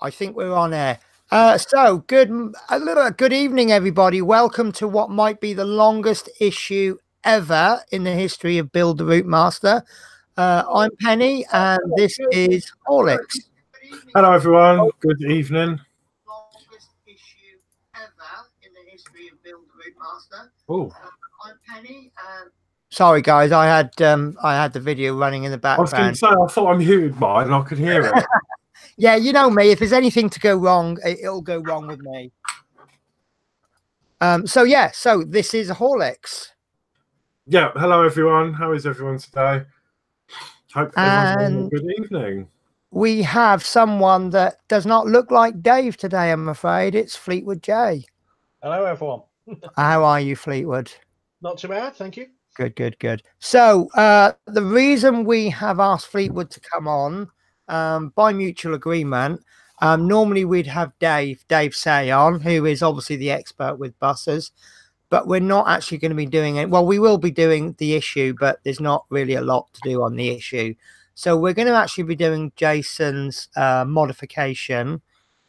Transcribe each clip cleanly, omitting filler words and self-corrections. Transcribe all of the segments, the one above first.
I think we're on air. So good evening, everybody. Welcome to what might be the longest issue ever in the history of Build the Routemaster. I'm Penny, and this is Horlicks. Hello, everyone. Good evening. Longest issue ever in the history of Build the Routemaster. Oh, I'm Penny. Sorry, guys. I had the video running in the I was going background. to say, I thought I muted mine and I could hear it. Yeah, you know me. If there's anything to go wrong, it'll go wrong with me. So this is Horlicks. Yeah, hello, everyone. How is everyone today? Hope everyone's having a good evening. We have someone that does not look like Dave today, I'm afraid. It's Fleetwood J. Hello, everyone. How are you, Fleetwood? Not too bad, thank you. Good. So the reason we have asked Fleetwood to come on, by mutual agreement, normally we'd have Dave Say on, who is obviously the expert with buses, but we're not actually going to be doing it. Well, we will be doing the issue, but there's not really a lot to do on the issue. So we're going to actually be doing Jason's modification,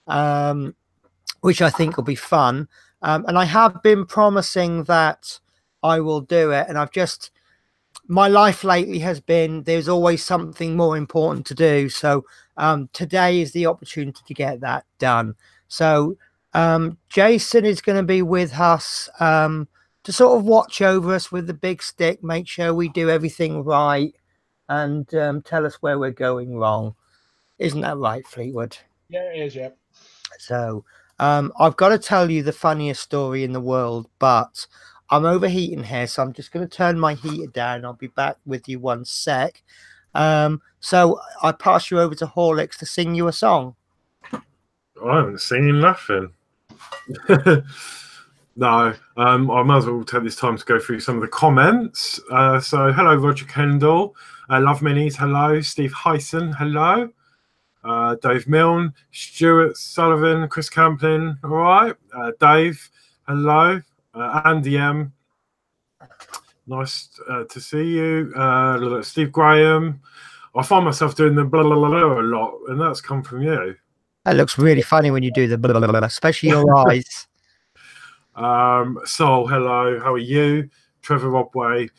which I think will be fun. And I have been promising that I will do it. And my life lately has been, there's always something more important to do. So today is the opportunity to get that done. So Jason is going to be with us to sort of watch over us with the big stick, make sure we do everything right, and tell us where we're going wrong. Isn't that right, Fleetwood? Yeah, it is, yeah. So I've got to tell you the funniest story in the world, but I'm overheating here, so I'm just going to turn my heater down. I'll be back with you one sec. So I pass you over to Horlicks to sing you a song. I haven't seen nothing. No, I might as well take this time to go through some of the comments. So hello, Roger Kendall. Love Minis, hello. Steve Hyson, hello. Dave Milne, Stuart Sullivan, Chris Camplin, all right. Dave, hello. Andy M, nice to see you. Steve Graham. I find myself doing the blah, blah, blah, blah a lot, and that's come from you. That looks really funny when you do the blah, blah, blah, especially your eyes. Sol, hello. How are you? Trevor Robway,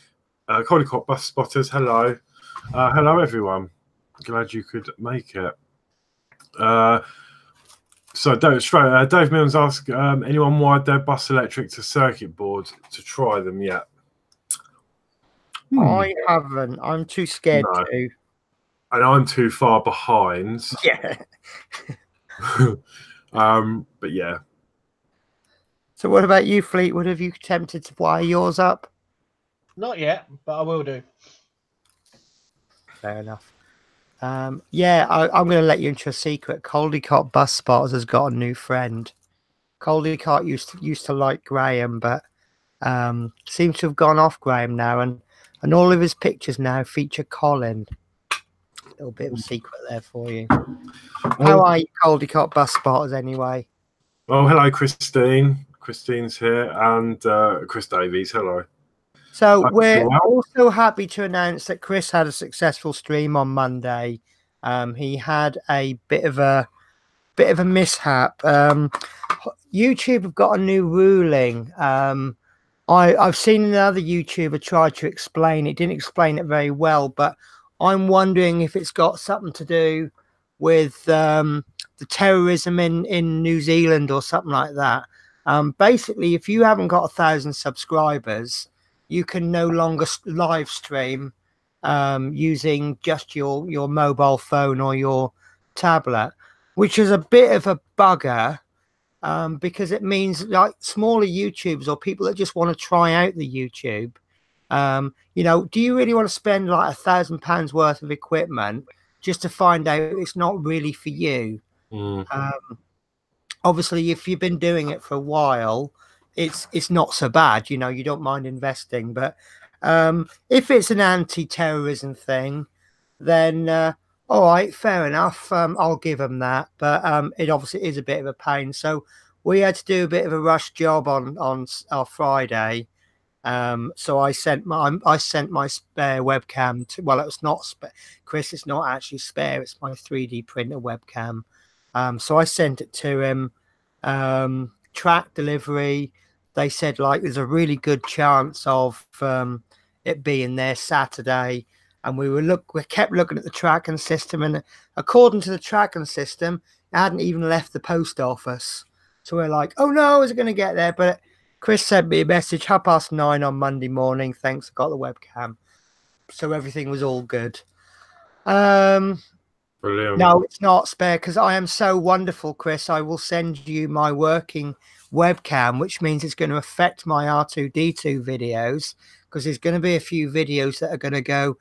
Collicott Bus Spotters, hello. Hello, everyone. Glad you could make it. So Dave Mills asked, anyone wired their bus electric to circuit board to try them yet? I haven't. I'm too scared to. And I'm too far behind. Yeah. But yeah. So what about you, Fleetwood? Have you attempted to wire yours up? Not yet, but I will do. Fair enough. Yeah, I'm going to let you into a secret. Collicott Bus Spotters has got a new friend. Collicott used to like Graham, but seems to have gone off Graham now, and all of his pictures now feature Colin. A little bit of a secret there for you. How are you, Collicott Bus Spotters, anyway? Oh, hello, Christine. Christine's here, and Chris Davies, hello. So we're also happy to announce that Chris had a successful stream on Monday. He had a bit of a mishap. YouTube have got a new ruling. I've seen another YouTuber try to explain it. Didn't explain it very well, but I'm wondering if it's got something to do with the terrorism in New Zealand or something like that. Basically, if you haven't got 1,000 subscribers, you can no longer live stream using just your mobile phone or your tablet, which is a bit of a bugger because it means like smaller YouTubers or people that just want to try out the YouTube. You know, do you really want to spend like £1,000 worth of equipment just to find out it's not really for you? Obviously, if you've been doing it for a while, it's not so bad, you know, you don't mind investing. But if it's an anti-terrorism thing, then all right, fair enough. I'll give them that. But it obviously is a bit of a pain. So we had to do a bit of a rush job on our Friday. So I sent my spare webcam to, well, it was not Chris, it's not actually spare, it's my 3D printer webcam. So I sent it to him. Track delivery. They said like there's a really good chance of it being there Saturday. And we kept looking at the tracking system, and according to the tracking system, it hadn't even left the post office. So we're like, oh no, is it going to get there? But Chris sent me a message 9:30 on Monday morning. Thanks, I got the webcam. So everything was all good. Brilliant. No, it's not spare because I am so wonderful, Chris. I will send you my working webcam, which means it's going to affect my R2D2 videos, because there's going to be a few videos that are going to go,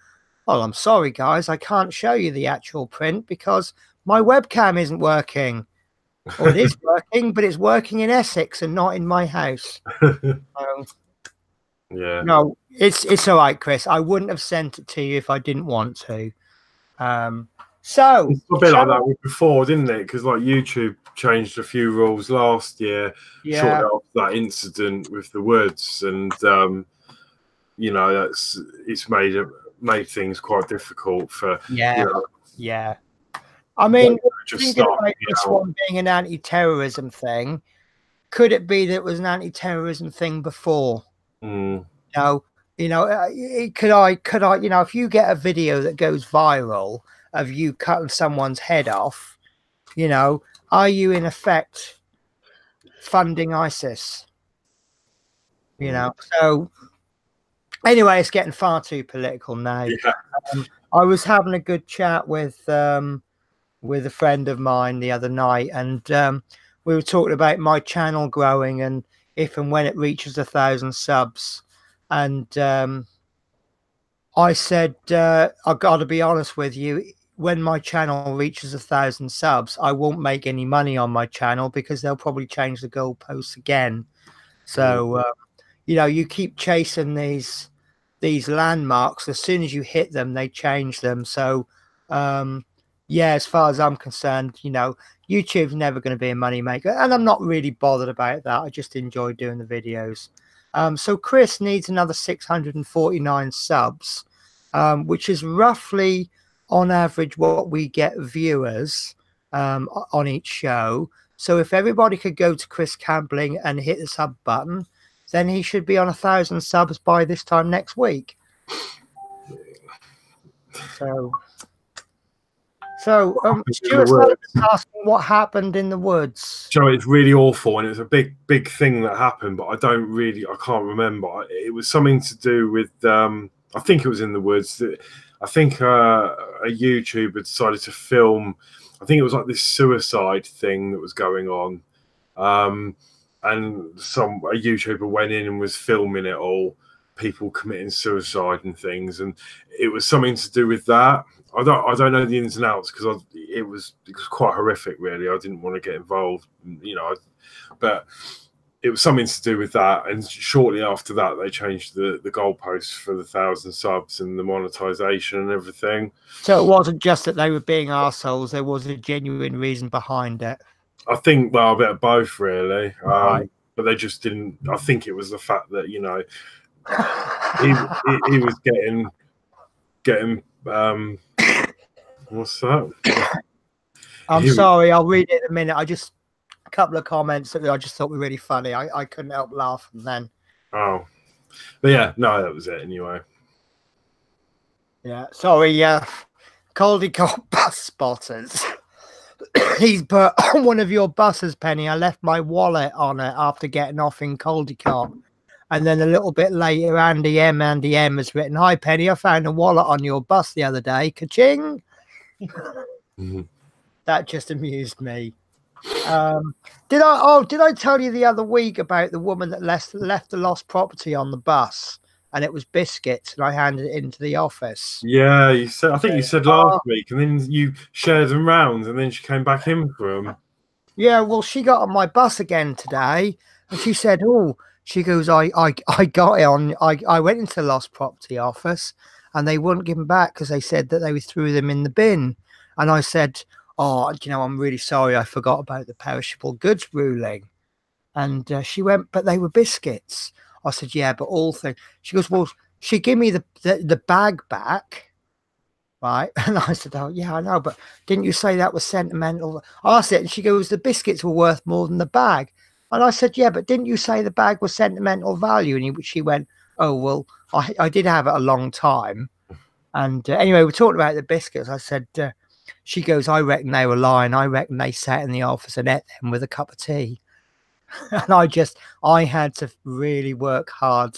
oh, I'm sorry, guys, I can't show you the actual print because my webcam isn't working. Or it is working, but it's working in Essex and not in my house. Yeah. No, it's all right, Chris. I wouldn't have sent it to you if I didn't want to. So it's a bit like that before, didn't it? Because like YouTube changed a few rules last year, shortly after that incident with the woods, and you know, it's made things quite difficult for I mean, thinking about this one being an anti-terrorism thing, could it be that it was an anti-terrorism thing before? Mm. You know, could I, you know, if you get a video that goes viral of you cutting someone's head off, you know, are you in effect funding ISIS? You know, so anyway, it's getting far too political now. Yeah. I was having a good chat with a friend of mine the other night, and we were talking about my channel growing and if and when it reaches 1,000 subs. And I said, I've got to be honest with you, when my channel reaches 1,000 subs, I won't make any money on my channel because they'll probably change the goalposts again. So, you know, you keep chasing these landmarks. As soon as you hit them, they change them. So, yeah, as far as I'm concerned, you know, YouTube's never going to be a money maker, and I'm not really bothered about that. I just enjoy doing the videos. So Chris needs another 649 subs, which is roughly on average what we get viewers on each show. So if everybody could go to Chris Campling and hit the sub button, then he should be on 1,000 subs by this time next week. So Stuart's asking what happened in the woods. Joe, it's really awful, and it's a big thing that happened, but I can't remember. It was something to do with, I think it was in the woods. I think a YouTuber decided to film, I think it was like this suicide thing that was going on. And a YouTuber went in and was filming it all, people committing suicide and things, and it was something to do with that. I don't know the ins and outs because it was quite horrific, really. I didn't want to get involved, you know, but it was something to do with that. And shortly after that, they changed the goalposts for the 1,000 subs and the monetization and everything. So it wasn't just that they were being arseholes; there was a genuine reason behind it. I think, well, a bit of both, really. Right. But they just didn't. I think it was the fact that, you know, he was getting what's that? I'm sorry, I'll read it in a minute. A couple of comments that I just thought were really funny. I couldn't help laughing then. Oh, but yeah, no, that was it anyway. Yeah, sorry, Caldecott bus spotters. He's put on one of your buses, Penny. I left my wallet on it after getting off in Caldecott. And then a little bit later, Andy M has written, "Hi, Penny, I found a wallet on your bus the other day. Ka-ching!" That just amused me. Did I tell you the other week about the woman that left the lost property on the bus, and it was biscuits, and I handed it into the office? Yeah, you said. I think you said last week, and then you shared them round, and then she came back in for them. Yeah, well, she got on my bus again today, and she said, "Oh." She goes, I got it on. I went into the lost property office, and they wouldn't give them back because they said that they threw them in the bin. And I said, "Oh, you know, I'm really sorry. I forgot about the perishable goods ruling." And she went, "But they were biscuits." I said, "Yeah, but all things." She goes, "Well," she gave me the bag back, right? And I said, oh, yeah, I know, but didn't you say that was sentimental? I asked it, and she goes, the biscuits were worth more than the bag. And I said, yeah, but didn't you say the bag was sentimental value? And she went, oh, well, I did have it a long time. And anyway, we talked about the biscuits. I said, she goes, I reckon they were lying. I reckon they sat in the office and ate them with a cup of tea. And I had to really work hard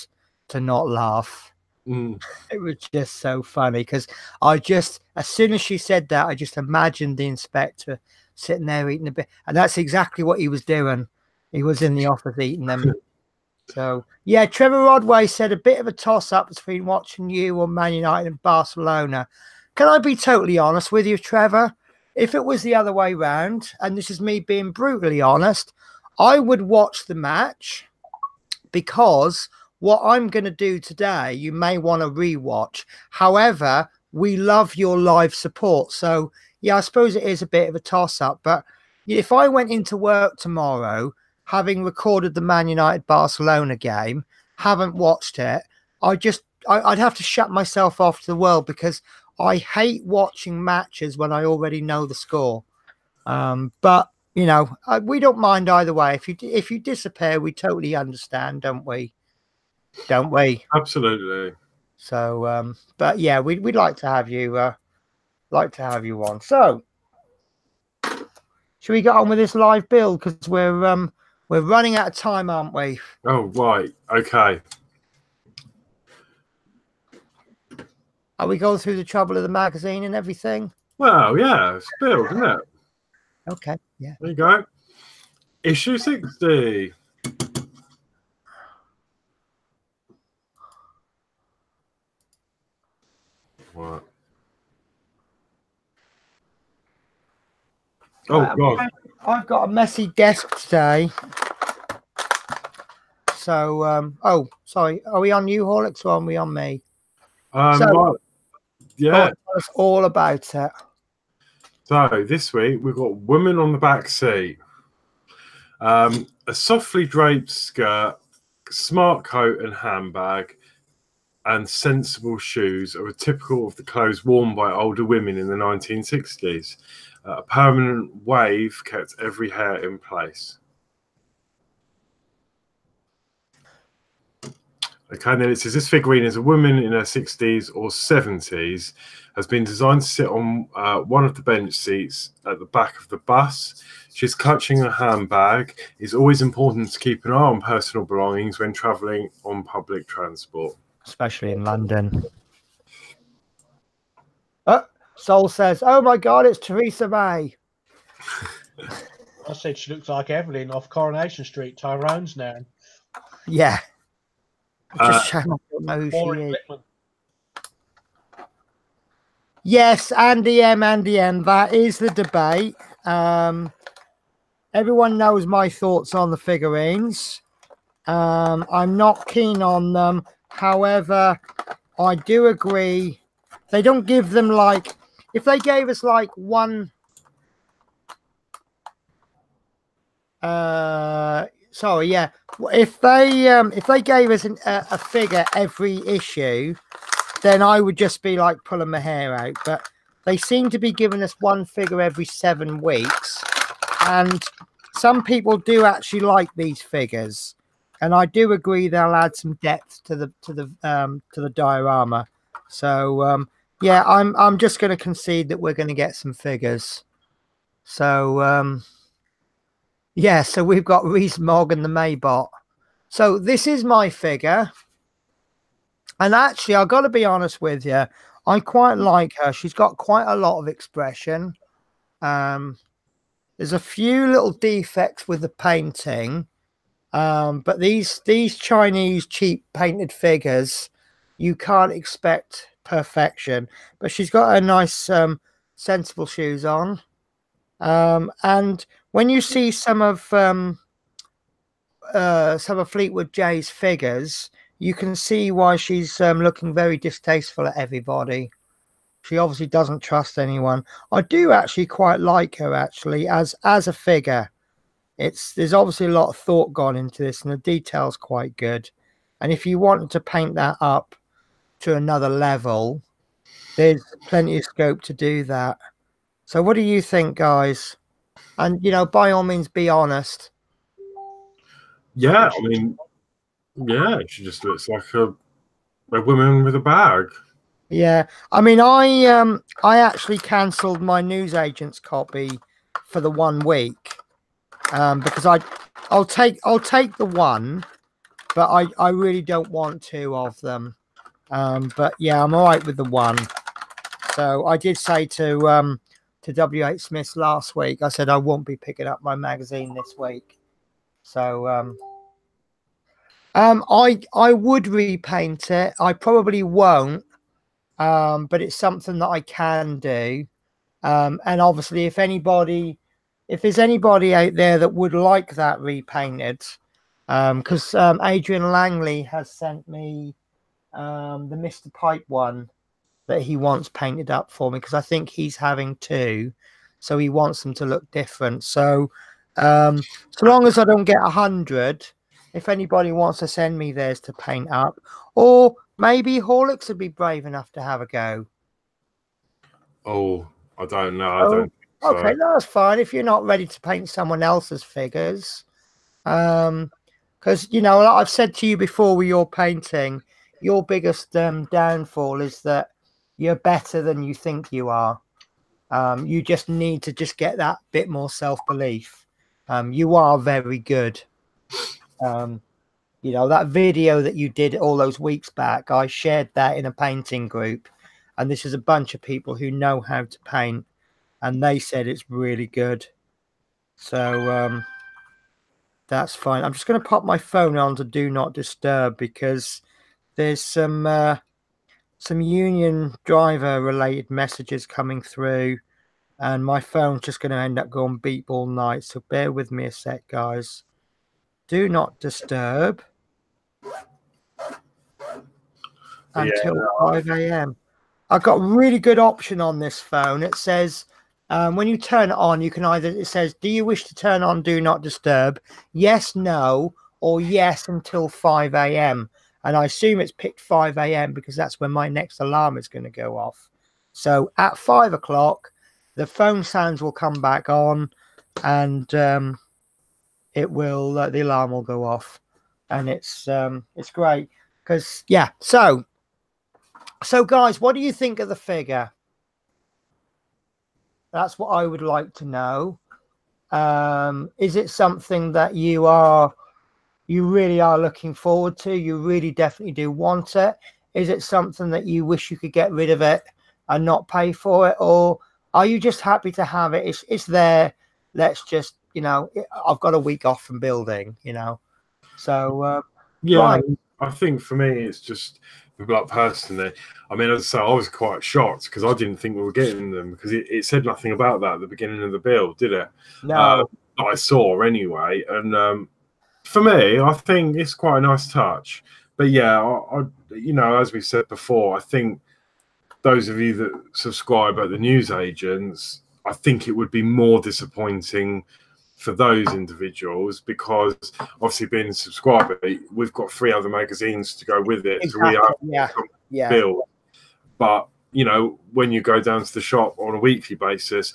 to not laugh. It was just so funny because as soon as she said that, I just imagined the inspector sitting there eating a bit. And that's exactly what he was doing. He was in the office eating them. So, yeah, Trevor Rodway said a bit of a toss-up between watching you on Man United and Barcelona. Can I be totally honest with you, Trevor? If it was the other way round, and this is me being brutally honest, I would watch the match because what I'm going to do today, you may want to rewatch. However, we love your live support. So, yeah, I suppose it is a bit of a toss-up. But if I went into work tomorrow, having recorded the Man United Barcelona game, haven't watched it, I'd have to shut myself off to the world because I hate watching matches when I already know the score. But you know, we don't mind either way. If you disappear, we totally understand, don't we? Don't we? Absolutely. So, but yeah, we'd like to have you on. So, should we get on with this live build because we're running out of time, aren't we? Oh, right. Okay. Are we going through the trouble of the magazine and everything? Well, yeah, it's build, isn't it? Okay, yeah. There you go. Issue 60. What? Oh, God. I've got a messy desk today. So, oh, sorry. Are we on you, Horlicks, or are we on me? Well, yeah. Tell us all about it. So this week we've got Women on the Back Seat. A softly draped skirt, smart coat and handbag, and sensible shoes are typical of the clothes worn by older women in the 1960s. A permanent wave kept every hair in place. Okay, and then it says this figurine is a woman in her 60s or 70s, has been designed to sit on one of the bench seats at the back of the bus. She's clutching a handbag. It's always important to keep an eye on personal belongings when travelling on public transport. Especially in London. Sol says, oh my God, it's Theresa May. I said she looks like Evelyn off Coronation Street, Tyrone's now. Yeah. Just I don't know who she is. Yes, Andy M, that is the debate. Everyone knows my thoughts on the figurines. I'm not keen on them. However, I do agree. They don't give them like, if they gave us like one, sorry, yeah. If they gave us a figure every issue, then I would just be like pulling my hair out. But they seem to be giving us one figure every 7 weeks, and some people do actually like these figures, and I do agree they'll add some depth to the diorama. So yeah, I'm just going to concede that we're going to get some figures. So yeah, so we've got Reese Mogg and the Maybot. So this is my figure. And actually, I've got to be honest with you, I quite like her. She's got quite a lot of expression. There's a few little defects with the painting. But these Chinese cheap painted figures, you can't expect perfection. But she's got a nice sensible shoes on. And when you see some of Fleetwood J's figures, you can see why she's looking very distasteful at everybody. She obviously doesn't trust anyone. I do actually quite like her actually as a figure. There's obviously a lot of thought gone into this, and the detail's quite good. And if you wanted to paint that up to another level, there's plenty of scope to do that. So what do you think, guys? And, you know, by all means, be honest. Yeah, I mean, yeah, she just looks like a woman with a bag. Yeah, I mean, I actually cancelled my newsagent's copy for the 1 week, because I'll take the one, but I really don't want 2 of them. But yeah, I'm all right with the one. So I did say to W.H. Smith last week, I said I won't be picking up my magazine this week. So I would repaint it. I probably won't, but it's something that I can do. And obviously, if there's anybody out there that would like that repainted, because Adrian Langley has sent me the Mr. Pipe one that he wants painted up for me, because I think he's having 2, so he wants them to look different. So so long as I don't get 100, if anybody wants to send me theirs to paint up, or maybe Horlicks would be brave enough to have a go. Oh, I don't know. I don't think so. Okay, that's fine if you're not ready to paint someone else's figures. Because, you know, like I've said to you before with your painting, your biggest downfall is that you're better than you think you are. You just need to just get that bit more self-belief. You are very good. You know, that video that you did all those weeks back, I shared that in a painting group, and this is a bunch of people who know how to paint, and they said it's really good. So that's fine. I'm just going to pop my phone on to do not disturb, because there's some union driver related messages coming through, and my phone's just going to end up going beep all night. So bear with me a sec, guys. Do not disturb until 5 a.m. I've got a really good option on this phone. It says when you turn it on, you can either, it says, do you wish to turn on do not disturb? Yes, no, or yes until 5 a.m. And I assume it's picked 5 a.m. because that's when my next alarm is going to go off. So at 5 o'clock, the phone sounds will come back on, and it will the alarm will go off, and it's great because yeah. So guys, what do you think of the figure? That's what I would like to know. Is it something that you really are looking forward to? You really definitely do want it? Is it something that you wish you could get rid of it and not pay for it? Or are you just happy to have it? It's there. Let's just, you know, I've got a week off from building, you know. So, yeah, right. I think for me, it's just, like, personally, I mean, as I say, I was quite shocked because I didn't think we were getting them, because it said nothing about that at the beginning of the build, did it? No. I saw anyway. And for me, I think it's quite a nice touch. But yeah, I you know, as we said before, I think those of you that subscribe at the newsagents, I think it would be more disappointing for those individuals, because obviously being a subscriber, we've got 3 other magazines to go with it. Exactly. So we have build. But, you know, when you go down to the shop on a weekly basis,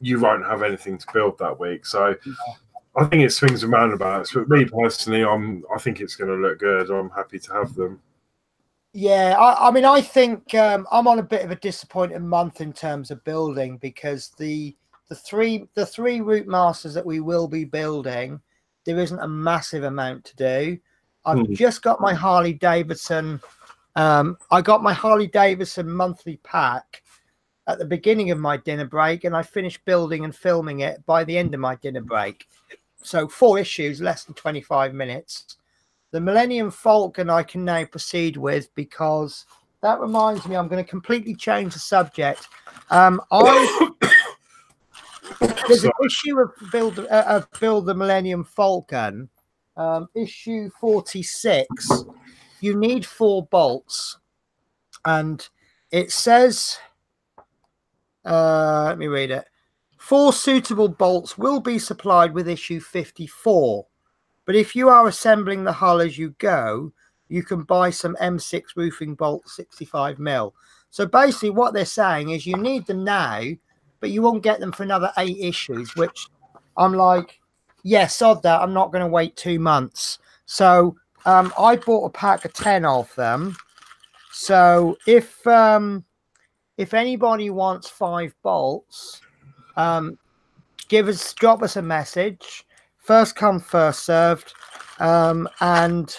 you won't have anything to build that week. So I think it swings and roundabouts. But me personally, I think it's going to look good. I'm happy to have them. Yeah, I mean, I think I'm on a bit of a disappointing month in terms of building, because the three Routemasters that we will be building, there isn't a massive amount to do. I've just got my Harley Davidson. I got my Harley Davidson monthly pack at the beginning of my dinner break, and I finished building and filming it by the end of my dinner break. So 4 issues, less than 25 minutes. The Millennium Falcon I can now proceed with, because that reminds me, I'm going to completely change the subject. There's an issue of Build the Millennium Falcon, issue 46. You need 4 bolts, and it says, let me read it. 4 suitable bolts will be supplied with issue 54. But if you are assembling the hull as you go, you can buy some M6 roofing bolts 65mm. So basically what they're saying is you need them now, but you won't get them for another 8 issues, which I'm like, yeah, sod that. I'm not going to wait 2 months. So I bought a pack of 10 of them. So if anybody wants 5 bolts, drop us a message. First come, first served, and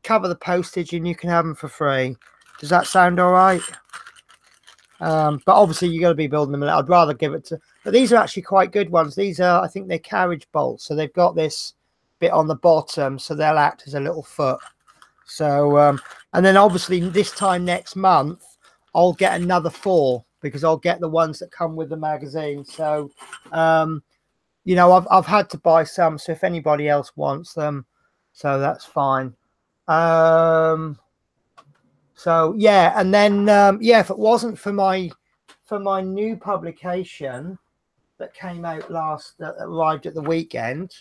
cover the postage, and you can have them for free. Does that sound all right? But obviously you got to be building them. I'd rather give it to. But these are actually quite good ones. These are, I think, they're carriage bolts, so they've got this bit on the bottom, so they'll act as a little foot. So, and then obviously this time next month, I'll get another 4 because I'll get the ones that come with the magazine. So, you know, I've had to buy some. So if anybody else wants them, so that's fine. So yeah, and then yeah, if it wasn't for my new publication that came out that arrived at the weekend,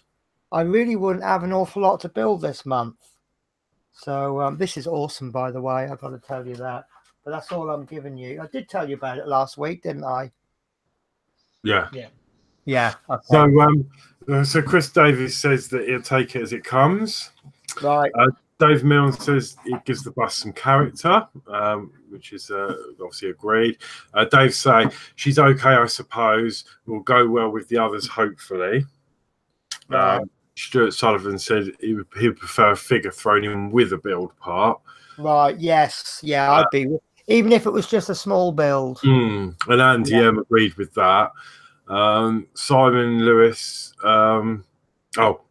I really wouldn't have an awful lot to build this month. So this is awesome, by the way. I've got to tell you that. But that's all I'm giving you. I did tell you about it last week, didn't I? Yeah. Yeah. Yeah. Okay. So Chris Davies says that he'll take it as it comes. Right. Dave Milne says it gives the bus some character, which is obviously agreed. Dave say she's okay, I suppose. Will go well with the others, hopefully. Right. Stuart Sullivan said he would prefer a figure thrown in with a build part. Right. Yes. Yeah, I'd be, even if it was just a small build. And Andy M agreed with that. Simon Lewis,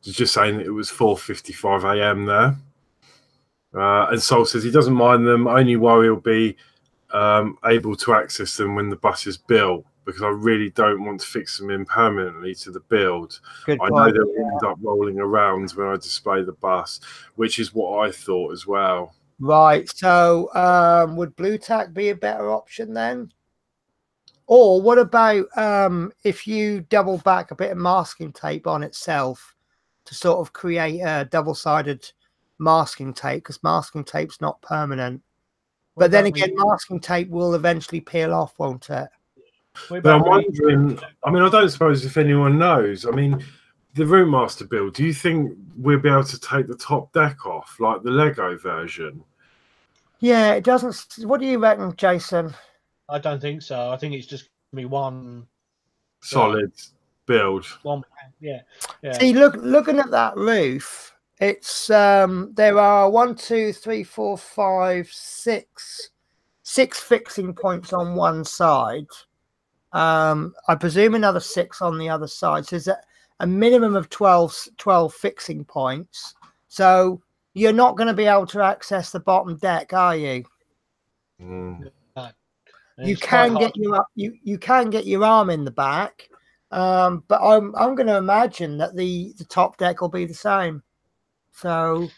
just saying that it was 4:55 a.m. there. And Sol says he doesn't mind them, only worry he'll be able to access them when the bus is built, because I really don't want to fix them in permanently to the build. I know they'll end up rolling around when I display the bus, which is what I thought as well. Right. So would blue tack be a better option then? Or what about if you double back a bit of masking tape on itself to sort of create a double-sided masking tape, because masking tape's not permanent. But then again, masking tape will eventually peel off, won't it? But I'm wondering, I mean, I don't suppose if anyone knows. I mean, the Routemasters build, do you think we'll be able to take the top deck off, like the Lego version? Yeah, it doesn't. What do you reckon, Jason? I don't think so. I think it's just going to be one solid build. Yeah. See, looking at that roof, it's there are 1, 2, 3, 4, 5, 6 fixing points on one side. I presume another 6 on the other side. So there's a minimum of 12 fixing points. So you're not going to be able to access the bottom deck, are you? You can get your arm in the back, but I'm going to imagine that the top deck will be the same. So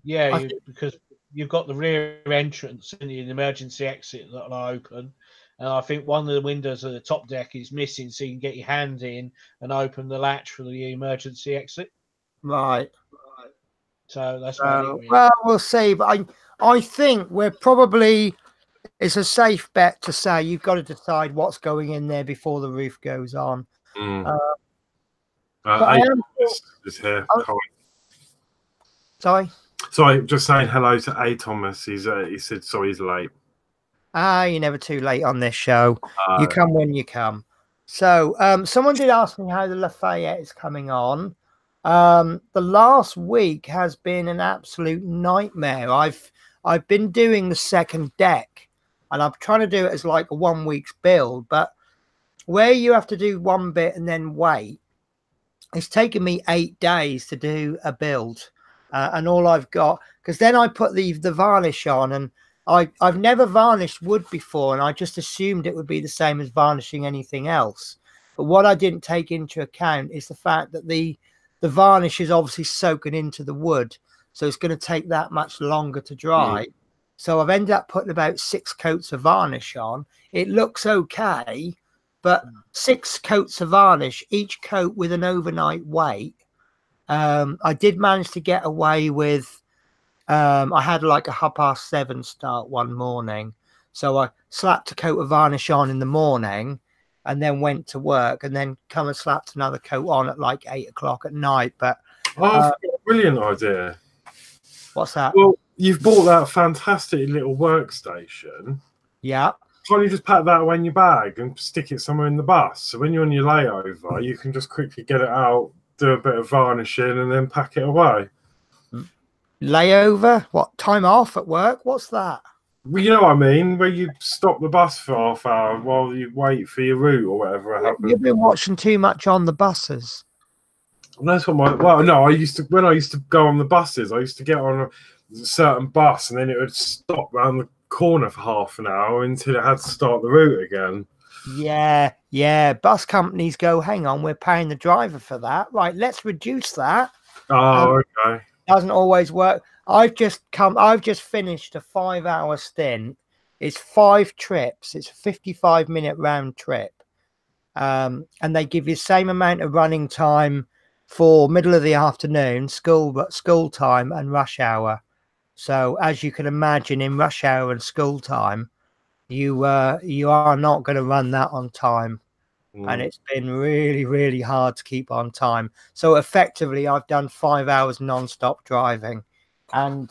because you've got the rear entrance and the emergency exit that will open, and I think one of the windows of the top deck is missing, so you can get your hand in and open the latch for the emergency exit. Right. So that's well, we'll see, but I think we're probably. It's a safe bet to say you've got to decide what's going in there before the roof goes on. Is here. Sorry, just saying hello to A. Thomas. He said sorry he's late. You're never too late on this show. You come when you come. So someone did ask me how the Lafayette is coming on. The last week has been an absolute nightmare. I've been doing the second deck, and I'm trying to do it as like a 1 week's build, but where you have to do one bit and then wait, it's taken me 8 days to do a build. And all I've got, because then I put the varnish on, and I've never varnished wood before, and I just assumed it would be the same as varnishing anything else. But what I didn't take into account is the fact that the varnish is obviously soaking into the wood, so it's going to take that much longer to dry. So I've ended up putting about 6 coats of varnish on. It looks okay, but 6 coats of varnish, each coat with an overnight wait. I did manage to get away with, I had like a 7:30 start one morning. So I slapped a coat of varnish on in the morning and then went to work, and then come and slapped another coat on at like 8 o'clock at night. But brilliant idea. What's that? Well, you've bought that fantastic little workstation. Yeah. Can't you just pack that away in your bag and stick it somewhere in the bus? So when you're on your layover, you can just quickly get it out, do a bit of varnishing, and then pack it away. Layover? What, time off at work? What's that? Well, you know what I mean, where you stop the bus for half hour while you wait for your route or whatever happens. You've been watching too much on the buses. That's what no, when I used to go on the buses, I used to get on a certain bus and then it would stop round the corner for half an hour until it had to start the route again. Yeah. Bus companies go, hang on, we're paying the driver for that. Right, let's reduce that. Oh, okay. Doesn't always work. I've just finished a 5-hour stint. It's 5 trips. It's a 55-minute round trip. And they give you the same amount of running time for middle of the afternoon, school time and rush hour. So as you can imagine, in rush hour and school time, you are not going to run that on time. And it's been really, really hard to keep on time. So effectively, I've done 5 hours non-stop driving, and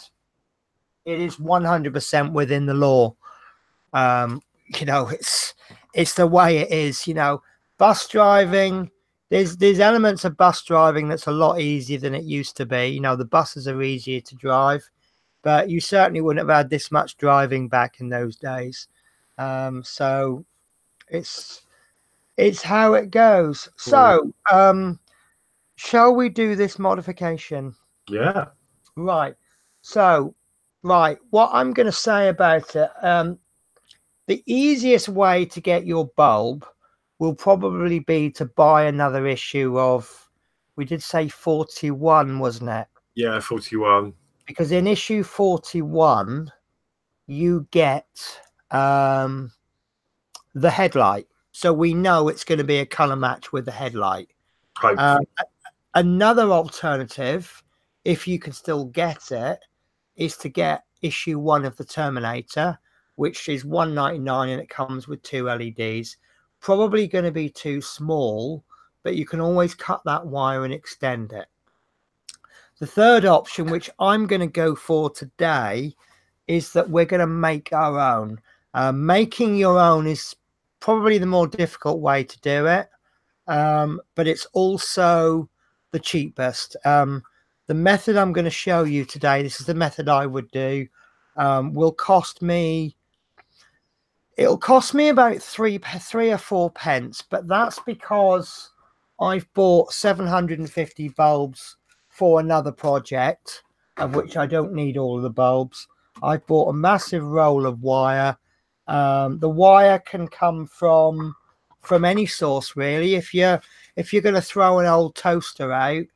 it is 100% within the law. You know, it's the way it is. You know, bus driving. There's elements of bus driving that's a lot easier than it used to be. You know, the buses are easier to drive, but you certainly wouldn't have had this much driving back in those days. So it's how it goes. So, shall we do this modification? Yeah. Right. So, what I'm going to say about it, the easiest way to get your bulb will probably be to buy another issue of, we did say 41, wasn't it? Yeah, 41. Because in issue 41, you get the headlight. So we know it's going to be a color match with the headlight. Another alternative, if you can still get it, is to get issue 1 of the Terminator, which is $1.99 and it comes with 2 LEDs. Probably going to be too small, but you can always cut that wire and extend it. The third option, which I'm going to go for today, is that we're going to make our own. Making your own is probably the more difficult way to do it, but it's also the cheapest. The method I'm going to show you today, this is the method I would do, will cost me, it'll cost me about 3 or 4 pence, but that's because I've bought 750 bulbs for another project, of which I don't need all of the bulbs. I've bought a massive roll of wire. The wire can come from any source, really. If you're going to throw an old toaster out,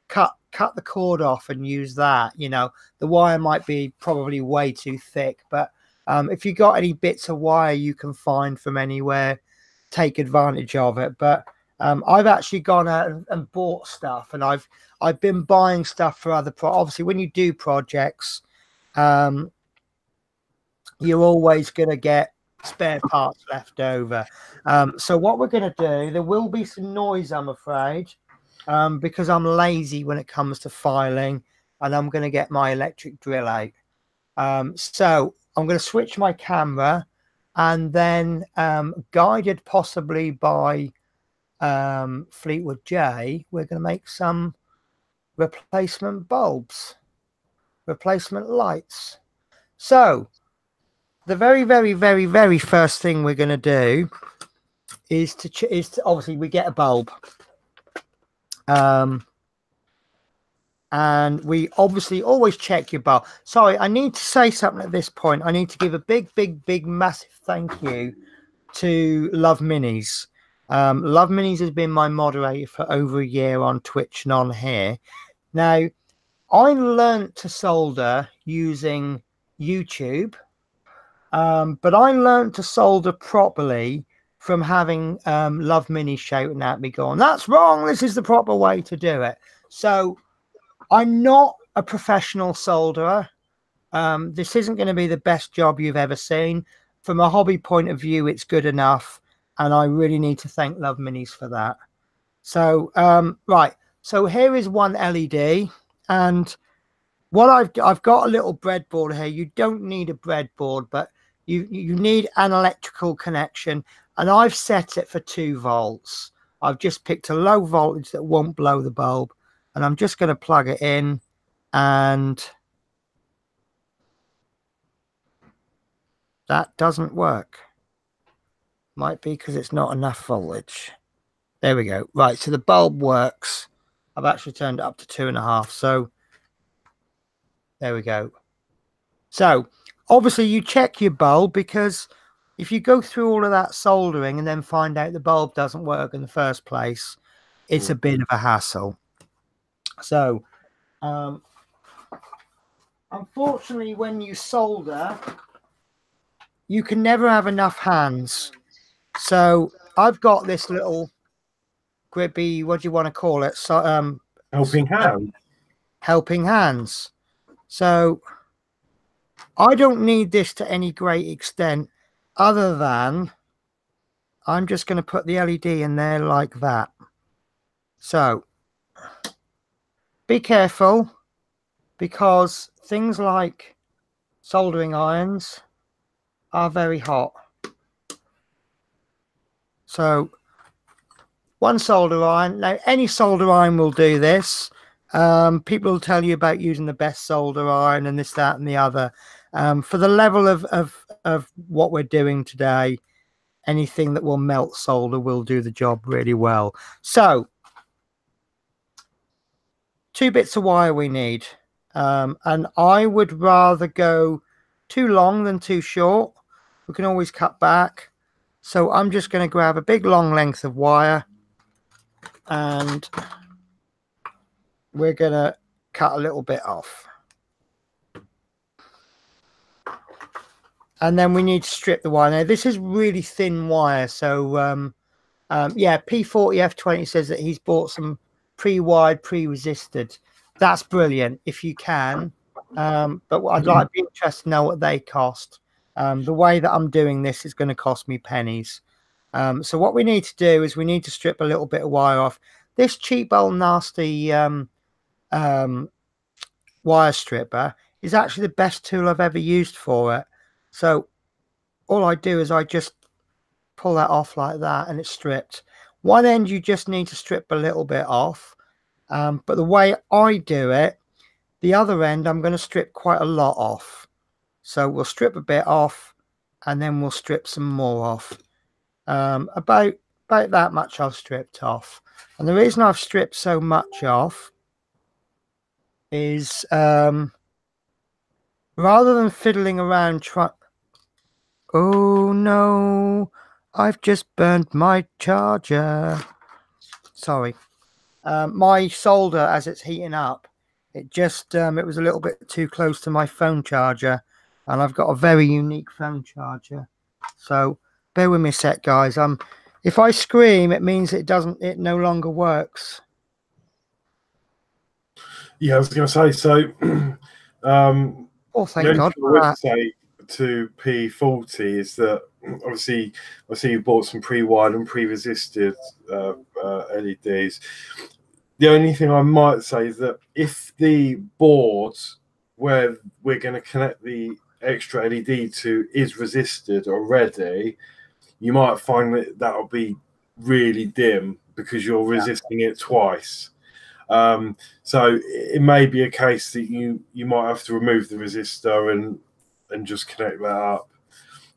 cut the cord off and use that. You know, the wire might be probably way too thick, but if you got any bits of wire you can find from anywhere, take advantage of it. But I've actually gone out and bought stuff, and I've been buying stuff for other obviously when you do projects, you're always going to get spare parts left over. So what we're going to do, there will be some noise, I'm afraid, because I'm lazy when it comes to filing, and I'm going to get my electric drill out. So I'm going to switch my camera, and then guided possibly by Fleetwood J, we're going to make some replacement bulbs, replacement lights. So the very, very, very, very first thing we're going to do is to obviously we get a bulb, and we obviously always check your bulb. Sorry, I need to say something at this point. I need to give a big, big, big, massive thank you to Love Minis. Love Minis has been my moderator for over a year on Twitch and on here. Now, I learned to solder using YouTube, but I learned to solder properly from having Love Minis shouting at me going, "That's wrong, this is the proper way to do it." So I'm not a professional solderer. This isn't going to be the best job you've ever seen. from a hobby point of view, it's good enough. And I really need to thank Love Minis for that. So, right. So here is one LED. And what I've got a little breadboard here. You don't need a breadboard, but you need an electrical connection. And I've set it for 2 volts. I've just picked a low voltage that won't blow the bulb. And I'm just going to plug it in. And that doesn't work. Might be because it's not enough voltage. There we go. Right, so the bulb works. I've actually turned it up to 2.5. So there we go. So obviously you check your bulb, because if you go through all of that soldering and then find out the bulb doesn't work in the first place, it's a bit of a hassle. So unfortunately, when you solder, you can never have enough hands. So I've got this little gribby, what do you want to call it? So helping hand. Helping hands. So I don't need this to any great extent, other than I'm just going to put the LED in there like that. So be careful, because things like soldering irons are very hot. So one solder iron. Now, any solder iron will do this. People will tell you about using the best solder iron and this, that, and the other. For the level of what we're doing today, anything that will melt solder will do the job really well. So 2 bits of wire we need. And I would rather go too long than too short. We can always cut back. So I'm just going to grab a big long length of wire, and we're going to cut a little bit off. And then we need to strip the wire. Now, this is really thin wire. So, yeah, P40F20 says that he's bought some pre-wired, pre-resisted. That's brilliant if you can. But I'd be interested to know what they cost. The way that I'm doing this is going to cost me pennies. So what we need to do is we need to strip a little bit of wire off. This cheap old nasty wire stripper is actually the best tool I've ever used for it. So all I do is I just pull that off like that, and it's stripped. One end you just need to strip a little bit off. But the way I do it, the other end I'm going to strip quite a lot off. So we'll strip a bit off, and then we'll strip some more off. About that much I've stripped off. And the reason I've stripped so much off is rather than fiddling around trying... Oh no, I've just burnt my charger. Sorry. My solder, as it's heating up, it just it was a little bit too close to my phone charger, and I've got a very unique phone charger. So bear with me a sec, guys. If I scream, it means it no longer works. Yeah, I was going to say, so oh, thank God for that. Say to P40 is that obviously you bought some pre-wired and pre-resisted LEDs. The only thing I might say is that if the board where we're going to connect the extra LED to is resisted already, you might find that that'll be really dim because you're resisting it twice. So it may be a case that you might have to remove the resistor and just connect that up.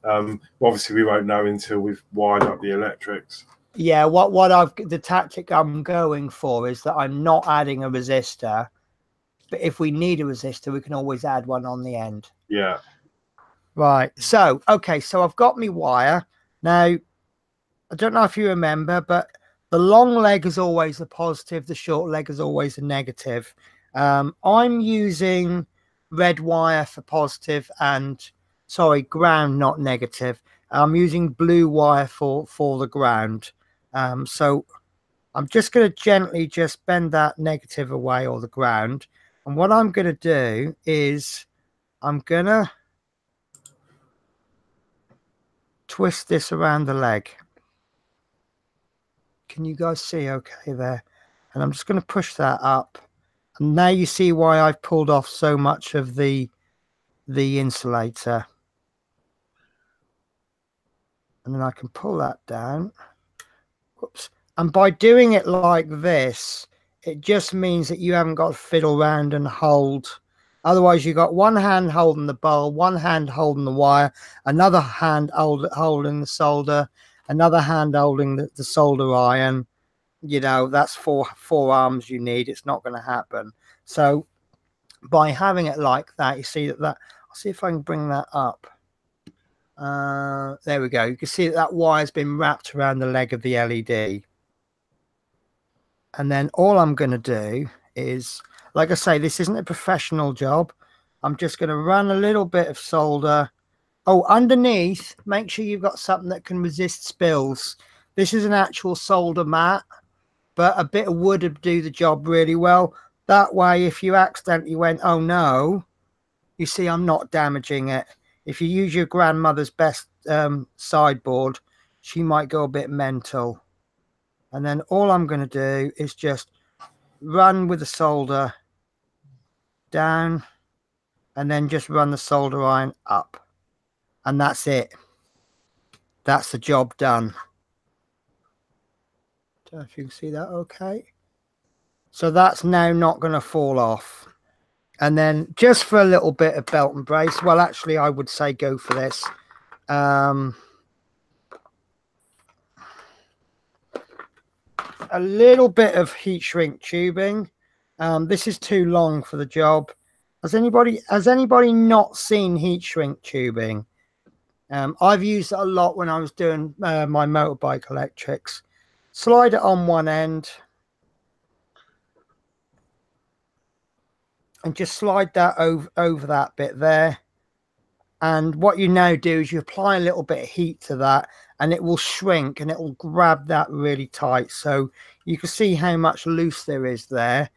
Obviously we won't know until we've wired up the electrics. Yeah, the tactic I'm going for is that I'm not adding a resistor, but if we need a resistor, we can always add one on the end. Yeah. Right. So, okay, so I've got my wire. Now, I don't know if you remember, but the long leg is always the positive, the short leg is always the negative. I'm using red wire for positive and, sorry, ground, not negative. I'm using blue wire for the ground. So I'm just going to gently just bend that negative away, or the ground. And what I'm going to do is I'm going to twist this around the leg. Can you guys see okay there? And I'm just going to push that up. And now you see why I've pulled off so much of the insulator. And then I can pull that down. Whoops. And by doing it like this, it just means that you haven't got to fiddle around and hold. Otherwise, you've got one hand holding the bulb, one hand holding the wire, another hand holding the solder, another hand holding the solder iron. You know, that's four arms you need. It's not going to happen. So by having it like that, you see that I'll see if I can bring that up. There we go. You can see that wire's been wrapped around the leg of the LED. And then all I'm going to do is, like I say, this isn't a professional job. I'm just going to run a little bit of solder. Oh, underneath, make sure you've got something that can resist spills. This is an actual solder mat, but a bit of wood would do the job really well. That way, if you accidentally went, oh no, you see I'm not damaging it. If you use your grandmother's best sideboard, she might go a bit mental. And then all I'm going to do is just run with the solder down and then just run the solder iron up. And that's it. That's the job done. Don't know if you can see that okay. So that's now not going to fall off. And then just for a little bit of belt and brace, well, actually, I would say go for this. A little bit of heat shrink tubing. This is too long for the job. Has anybody not seen heat shrink tubing? I've used it a lot when I was doing my motorbike electrics. Slide it on one end and just slide that over that bit there. And what you now do is you apply a little bit of heat to that, and it will shrink and it will grab that really tight. So you can see how much loose there is there.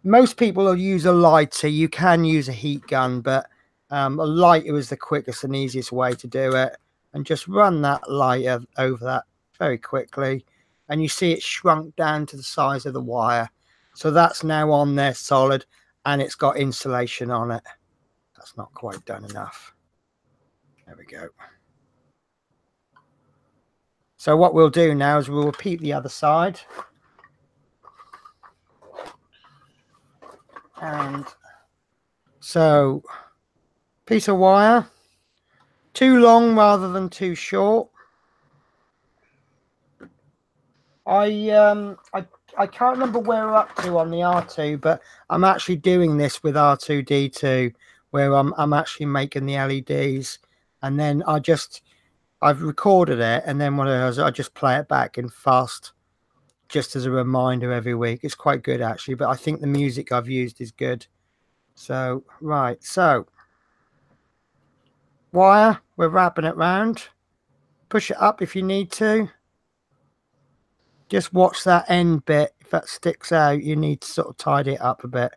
Most people will use a lighter. You can use a heat gun, but a lighter is the quickest and easiest way to do it. And just run that lighter over that very quickly. And you see it shrunk down to the size of the wire. So that's now on there solid, and it's got insulation on it. That's not quite done enough. There we go. So what we'll do now is we'll repeat the other side. And so, piece of wire, too long rather than too short. I can't remember where we're up to on the R2, but I'm actually doing this with R2D2, where I'm actually making the LEDs, and then I've recorded it, and then what I just play it back in fast, just as a reminder every week. It's quite good actually, but I think the music I've used is good. So right, so wire, we're wrapping it round. Push it up if you need to. Just watch that end bit. If that sticks out, you need to sort of tidy it up a bit.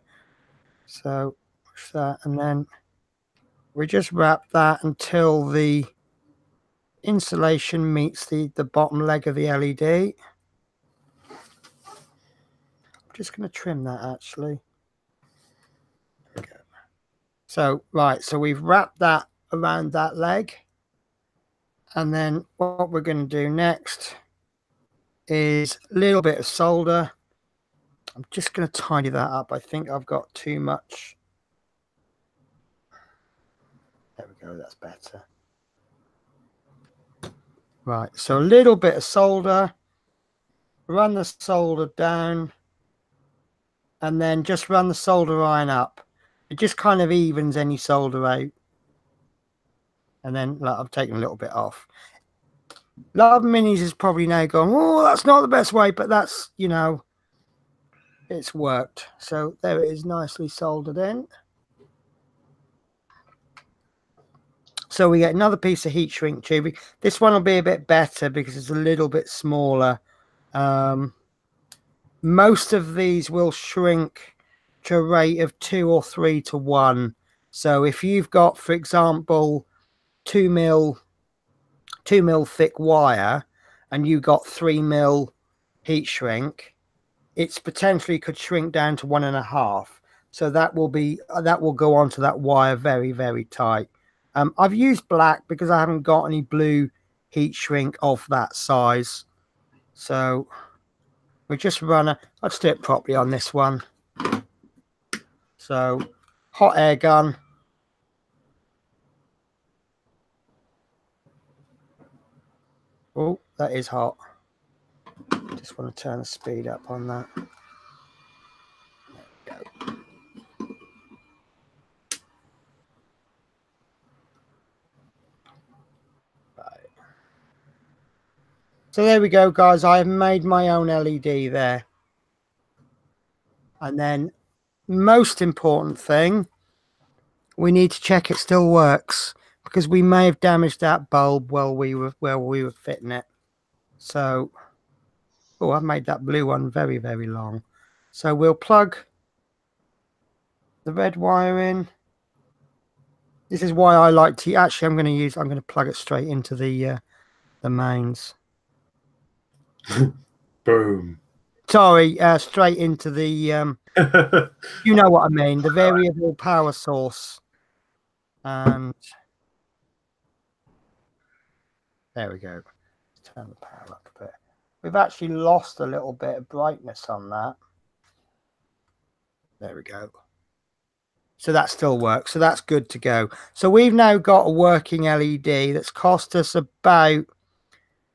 So push that, and then we just wrap that until the insulation meets the bottom leg of the LED. I'm just going to trim that actually. There we go. So right, so we've wrapped that around that leg, and then what we're going to do next is a little bit of solder. I'm just going to tidy that up. I think I've got too much. There we go, that's better. Right, so a little bit of solder. Run the solder down, and then just run the solder iron up. It just kind of evens any solder out. And then I've taken a little bit off. A lot of minis is probably now going, oh, that's not the best way, but that's, you know, it's worked. So there it is, nicely soldered in. So we get another piece of heat shrink tubing. This one will be a bit better because it's a little bit smaller. Most of these will shrink to a rate of 2 or 3 to 1. So if you've got, for example, 2 mil 2mm thick wire and you got 3mm heat shrink, it's potentially could shrink down to 1.5. So that will go onto that wire very, very tight. I've used black because I haven't got any blue heat shrink of that size. So we just run let's do it properly on this one. So hot air gun. Oh, that is hot. Just want to turn the speed up on that. There we go. Right. So there we go, guys. I have made my own LED there. And then, most important thing, we need to check it still works, because we may have damaged that bulb while we were fitting it. So, oh, I've made that blue one very, very long. So we'll plug the red wire in. This is why I like to actually I'm going to plug it straight into the mains. Boom. Sorry, straight into the you know what I mean, the variable power source. And there we go. Let's turn the power up a bit. We've actually lost a little bit of brightness on that. There we go. So that still works. So that's good to go. So we've now got a working LED that's cost us about,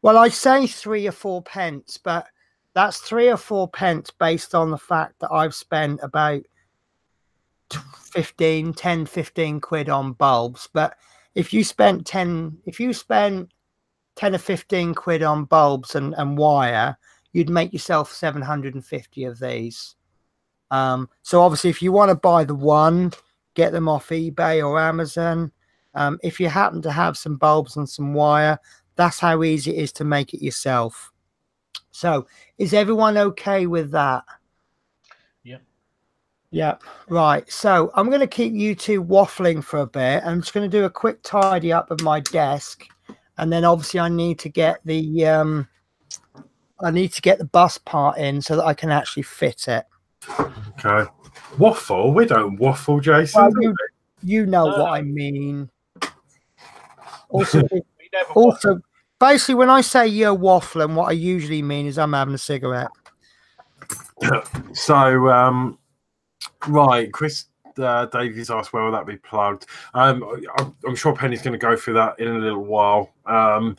well, I say 3 or 4 pence, but that's 3 or 4 pence based on the fact that I've spent about 10, 15 quid on bulbs. But if you spent 10 or 15 quid on bulbs and wire, you'd make yourself 750 of these. So obviously if you want to buy the one, get them off eBay or Amazon. If you happen to have some bulbs and some wire, that's how easy it is to make it yourself. So is everyone okay with that? Yep. Yep. Right. So I'm going to keep you two waffling for a bit. I'm just going to do a quick tidy up of my desk. And then obviously I need to get the bus part in so that I can actually fit it. Okay. Waffle? We don't waffle, Jason. Well, you know what I mean. Also, basically, when I say you're waffling, what I usually mean is I'm having a cigarette. So, right, Chris Davies asked, where will that be plugged? I'm sure Penny's going to go through that in a little while. I'm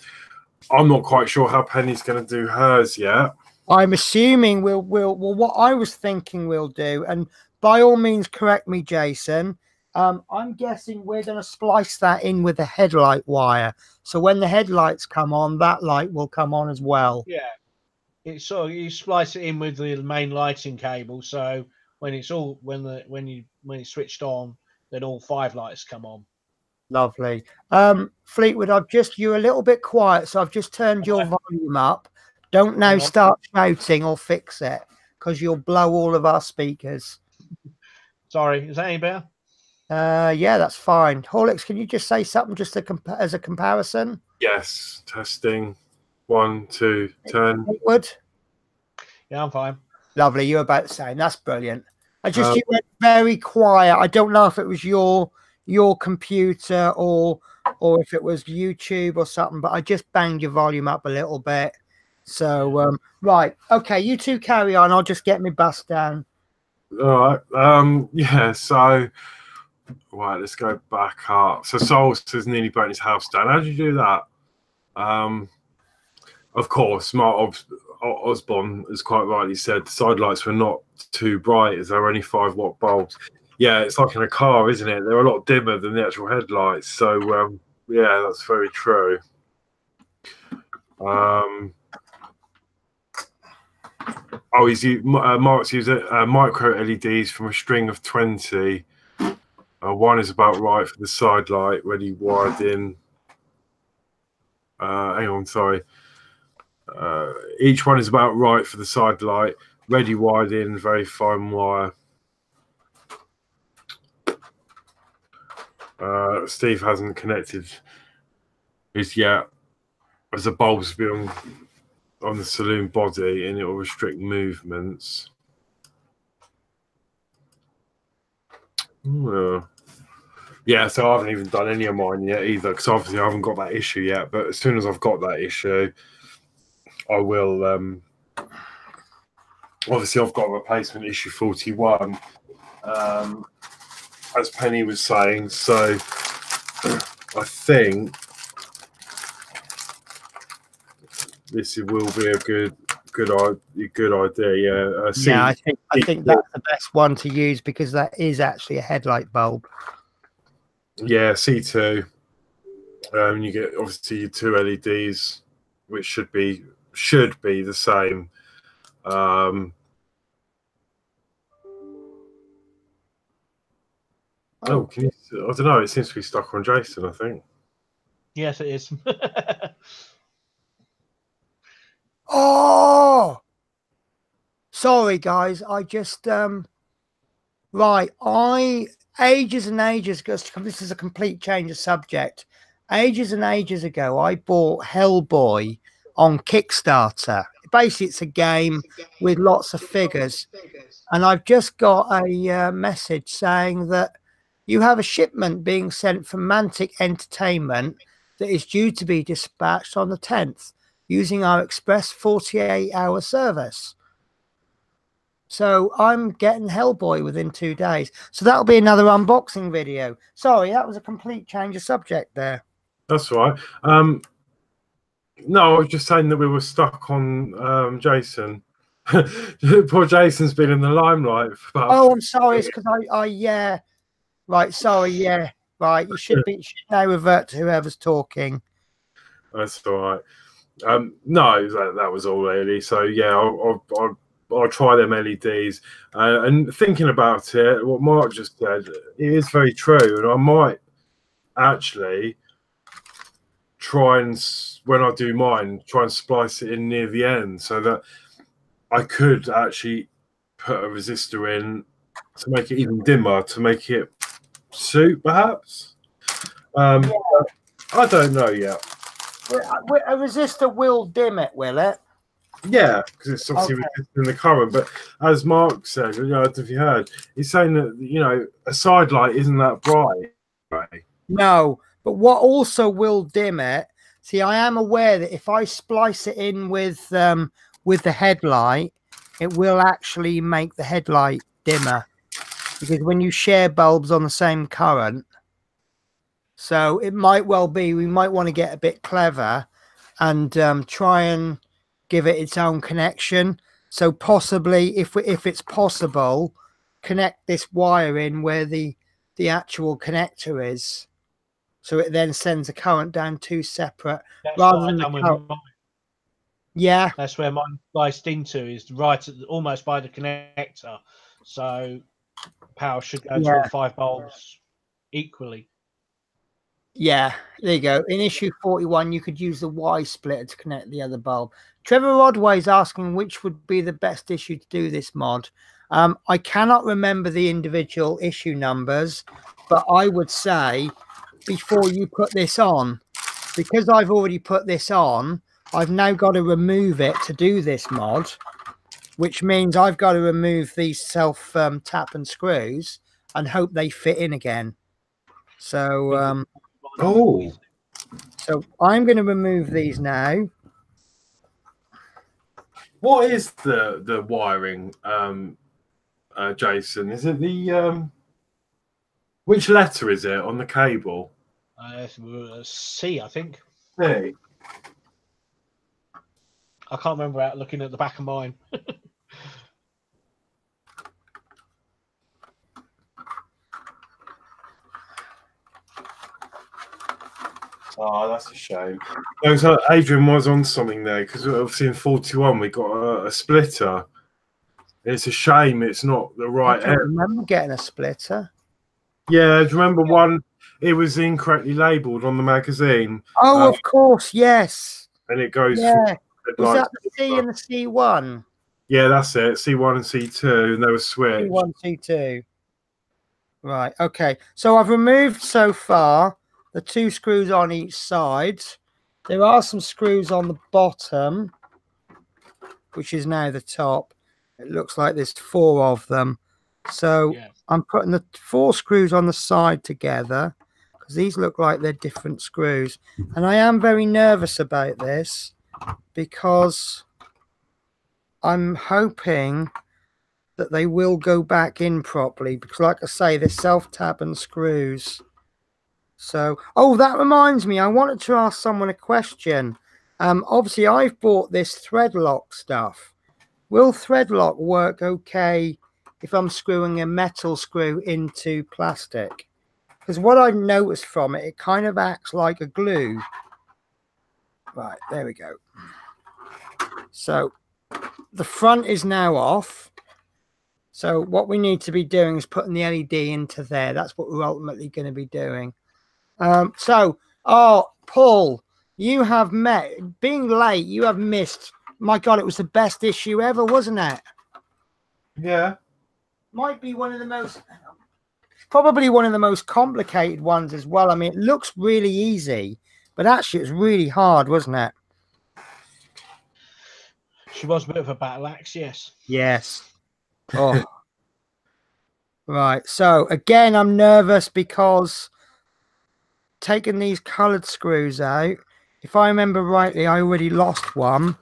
not quite sure how Penny's going to do hers yet. I'm assuming well, what I was thinking we'll do, and by all means correct me, Jason, I'm guessing we're going to splice that in with the headlight wire. So when the headlights come on, that light will come on as well. Yeah. It's so you splice it in with the main lighting cable, so when it's all when it's switched on, then all 5 lights come on. Lovely. Fleetwood, you're a little bit quiet, so I've just turned your volume up. Don't now start shouting or fix it, because you'll blow all of our speakers. Sorry, is that any better? Yeah, that's fine. Horlicks, can you just say something just as a comparison? Yes, testing. 1, 2, turn. Fleetwood? Yeah, I'm fine. Lovely, you're about the same. That's brilliant. You went very quiet. I don't know if it was your computer or if it was YouTube or something, but I just banged your volume up a little bit. So right, okay, you two carry on. I'll just get my bus down. All right. Yeah. So, right. Let's go back up. So, Souls has nearly burnt his house down. How did you do that? Of course, Mark Osborne has quite rightly said the side lights were not too bright as they were only 5-watt bulbs. Yeah, it's like in a car, isn't it? They're a lot dimmer than the actual headlights. So, yeah, that's very true. Mark's used micro LEDs from a string of 20. One is about right for the side light, ready wired in. Hang on, sorry. Each one is about right for the side light, ready wired in, very fine wire. Steve hasn't connected his yet. as the bulbs be on the saloon body, and it will restrict movements. Yeah, so I haven't even done any of mine yet either, because obviously I haven't got that issue yet. But as soon as I've got that issue, I will. Obviously, I've got a replacement issue 41, as Penny was saying. So I think this will be a good idea. Yeah, yeah. I think that's the best one to use, because that is actually a headlight bulb. Yeah, C2. You get obviously your 2 LEDs, which should be the same. Oh, can you? I don't know. It seems to be stuck on Jason, I think. Yes, it is. Oh, sorry, guys. I just right. Ages and ages ago. This is a complete change of subject. Ages and ages ago, I bought Hellboy on Kickstarter. Basically, it's a game with lots of figures, and I've just got a message saying that you have a shipment being sent from Mantic Entertainment that is due to be dispatched on the 10th using our express 48-hour service. So I'm getting Hellboy within 2 days. So that'll be another unboxing video. Sorry, that was a complete change of subject there. That's all right. No, I was just saying that we were stuck on Jason. Poor Jason's been in the limelight. Oh, I'm sorry. It's because yeah. Right, sorry, yeah. Right, you should now revert to whoever's talking. That's all right. No, that was all really. So yeah, I'll try them LEDs. And thinking about it, what Mark just said, it is very true. And I might actually try and, when I do mine, try and splice it in near the end, so that I could actually put a resistor in to make it even dimmer, to make it suit, perhaps. I don't know yet. A resistor will dim it, will it? Yeah, because it's obviously resisting the current. But as Mark said, I don't know if you heard, he's saying that a side light isn't that bright. Right? No, but what also will dim it. See, I am aware that if I splice it in with the headlight, it will actually make the headlight dimmer, because when you share bulbs on the same current, so it might well be we might want to get a bit clever and try and give it its own connection. So possibly, if it's possible, connect this wire in where the actual connector is, so it then sends a current down 2 separate. That's rather than the current. Yeah, that's where mine sliced into, is right at almost by the connector. So power should go to all 5 bulbs equally. Yeah, there you go. In issue 41, you could use the Y splitter to connect the other bulb. Trevor Rodway is asking which would be the best issue to do this mod. I cannot remember the individual issue numbers, but I would say before you put this on, because I've already put this on, I've now got to remove it to do this mod, which means I've got to remove these self tap and screws and hope they fit in again. So so I'm going to remove these now. What is the wiring, Jason? Is it the which letter is it on the cable? C, I think. C. I can't remember without looking at the back of mine. Oh, that's a shame. No, so Adrian was on something there, because obviously in 41 we got a splitter. It's a shame it's not the right. I remember getting a splitter. Yeah, do you remember one? It was incorrectly labelled on the magazine. Oh, of course, yes. And it goes. Yeah. Was that the C and the C1? Yeah, that's it. C1 and C2, and they were switched. C1, C2. Right. Okay. So I've removed so far the 2 screws on each side. there are some screws on the bottom, which is now the top. It looks like there's 4 of them. So yeah. I'm putting the 4 screws on the side together because these look like they're different screws. And I am very nervous about this because I'm hoping that they will go back in properly because, like I say, they're self-tapping screws. So, oh, that reminds me, I wanted to ask someone a question. Obviously, I've bought this thread lock stuff. Will thread lock work okay if I'm screwing a metal screw into plastic? Because what I've noticed from it, it kind of acts like a glue. Right, there we go. So the front is now off. So what we need to be doing is putting the LED into there. That's what we're ultimately going to be doing. Oh, Paul, you have being late, you have missed. My God, it was the best issue ever, wasn't it? Yeah. Might be one of the most, probably one of the most complicated ones as well. I mean, it looks really easy, but actually it's really hard, wasn't it? She was a bit of a battle axe, yes. Yes. Oh. Right. So again, I'm nervous because taking these coloured screws out, if I remember rightly, I already lost one.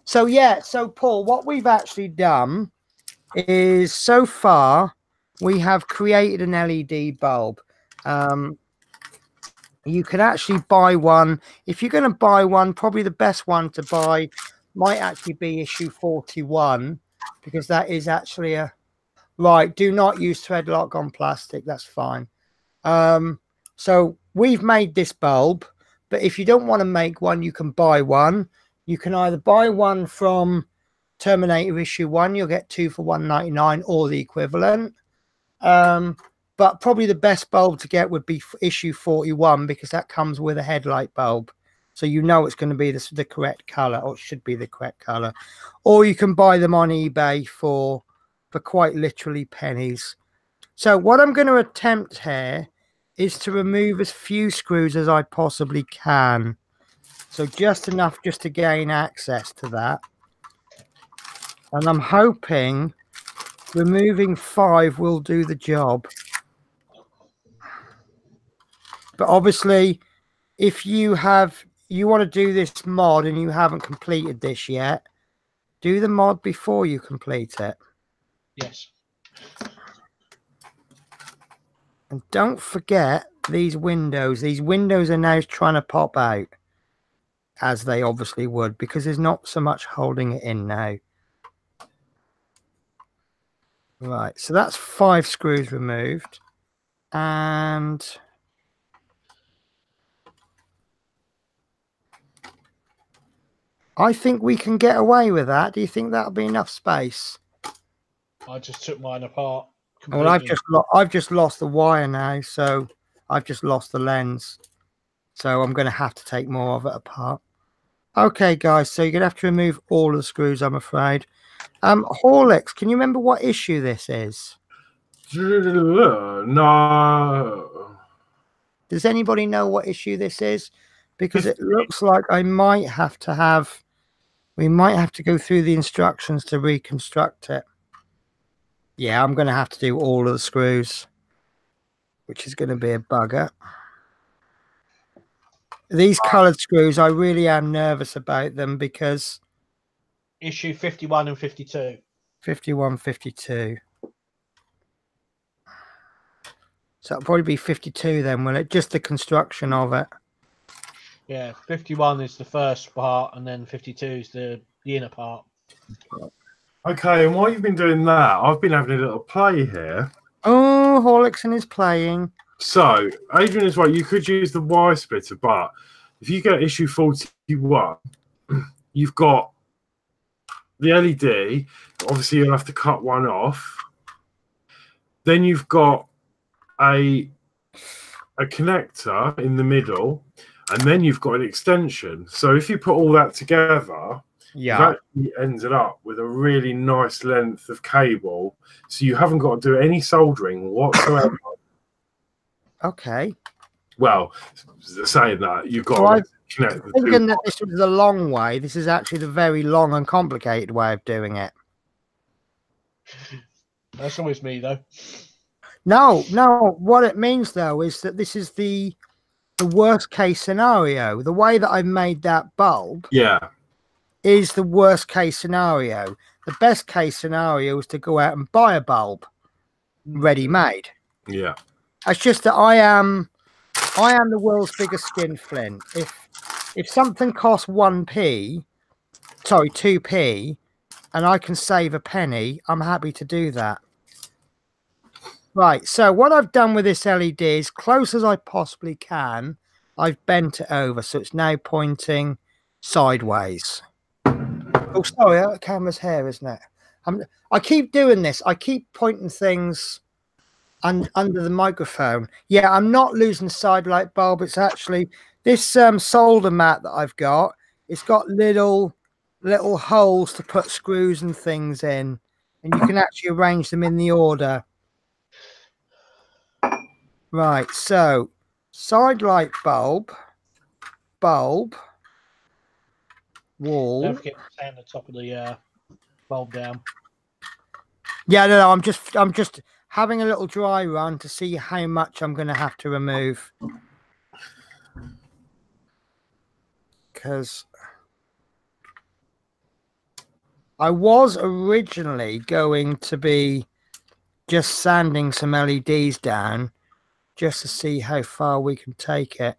So yeah, so Paul, what we've actually done is so far we have created an LED bulb. You can actually buy one. If you're going to buy one, probably the best one to buy might actually be issue 41, because that is actually a right. Do not use thread lock on plastic. That's fine. So we've made this bulb, but if you don't want to make one, you can buy one. You can either buy one from Terminator issue 1, you'll get 2 for $1.99 or the equivalent. But probably the best bulb to get would be issue 41, because that comes with a headlight bulb. So you know it's going to be the correct color, or it should be the correct color. Or you can buy them on eBay for quite literally pennies. So what I'm going to attempt here is to remove as few screws as I possibly can. So just enough just to gain access to that. And I'm hoping removing 5 will do the job. But obviously, if you want to do this mod and you haven't completed this yet, do the mod before you complete it. Yes. And don't forget these windows. These windows are now trying to pop out, as they obviously would, because there's not so much holding it in now. Right, so that's 5 screws removed. And I think we can get away with that. Do you think that'll be enough space? I just took mine apart completely. Well, I've just lost the wire now, so I've just lost the lens. So I'm going to have to take more of it apart. Okay, guys, so you're going to have to remove all of the screws, I'm afraid. Horlicks, can you remember what issue this is? No. Does anybody know what issue this is? Because it looks like we might have to go through the instructions to reconstruct it. Yeah, I'm going to have to do all of the screws, which is going to be a bugger. These coloured screws, I really am nervous about them because... Issue 51 and 52. 51, 52. So it'll probably be 52 then, will it? Just the construction of it. Yeah, 51 is the first part, and then 52 is the inner part. Okay, and while you've been doing that, I've been having a little play here. Oh, Horlickson is playing. So, Adrian is right. You could use the wire splitter, but if you get issue 41, you've got the LED. Obviously, you'll have to cut one off. Then you've got a connector in the middle, and then you've got an extension. So if you put all that together, you've actually ended up with a really nice length of cable. So you haven't got to do any soldering whatsoever. Okay. Well, saying that, you've got Well, to connect the thinking two. that this was the long way. This is actually the very long and complicated way of doing it. That's always me, though. No. What it means, though, is that this is the worst case scenario. The way that I've made that bulb is the worst case scenario. The best case scenario is to go out and buy a bulb ready made. Yeah. It's just that I am the world's biggest skinflint. If something costs 2p, and I can save a penny, I'm happy to do that. Right, so what I've done with this LED, as close as I possibly can, I've bent it over, so it's now pointing sideways. Oh, sorry, that camera's here, isn't it? I keep doing this. I keep pointing things under the microphone. Yeah, I'm not losing sidelight bulb. It's actually this solder mat that I've got. It's got little holes to put screws and things in, and you can actually arrange them in the order. Right, so sidelight bulb, wall. Don't forget to stand the top of the bulb down. Yeah, no, I'm just having a little dry run to see how much I'm going to have to remove. Because I was originally going to be just sanding some LEDs down just to see how far we can take it.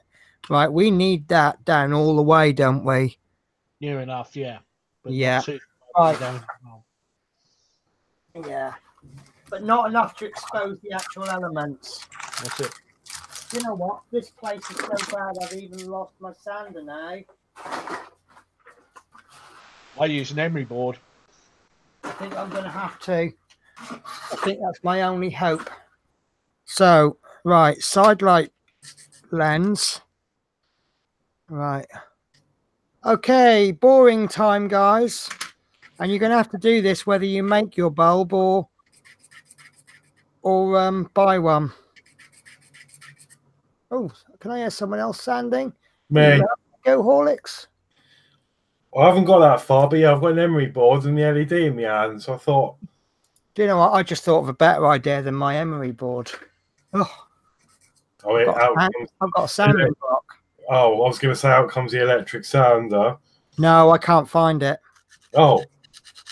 Right, we need that down all the way, don't we? Near enough, yeah. But yeah. Not too far down. Yeah. But not enough to expose the actual elements. That's it. You know what? This place is so bad I've even lost my sander now. I use an emery board. I think I'm going to have to. I think that's my only hope. So, right, sidelight lens. Right. Okay, boring time, guys. And you're going to have to do this whether you make your bulb or buy one. Oh, can I hear someone else sanding? Me. Go Horlicks. I haven't got that far, but yeah, I've got an emery board and the LED in my hand, so I thought. Do you know what? I just thought of a better idea than my emery board. Oh, I've got a sanding block. Oh, I was going to say, out comes the electric sander. No, I can't find it. Oh,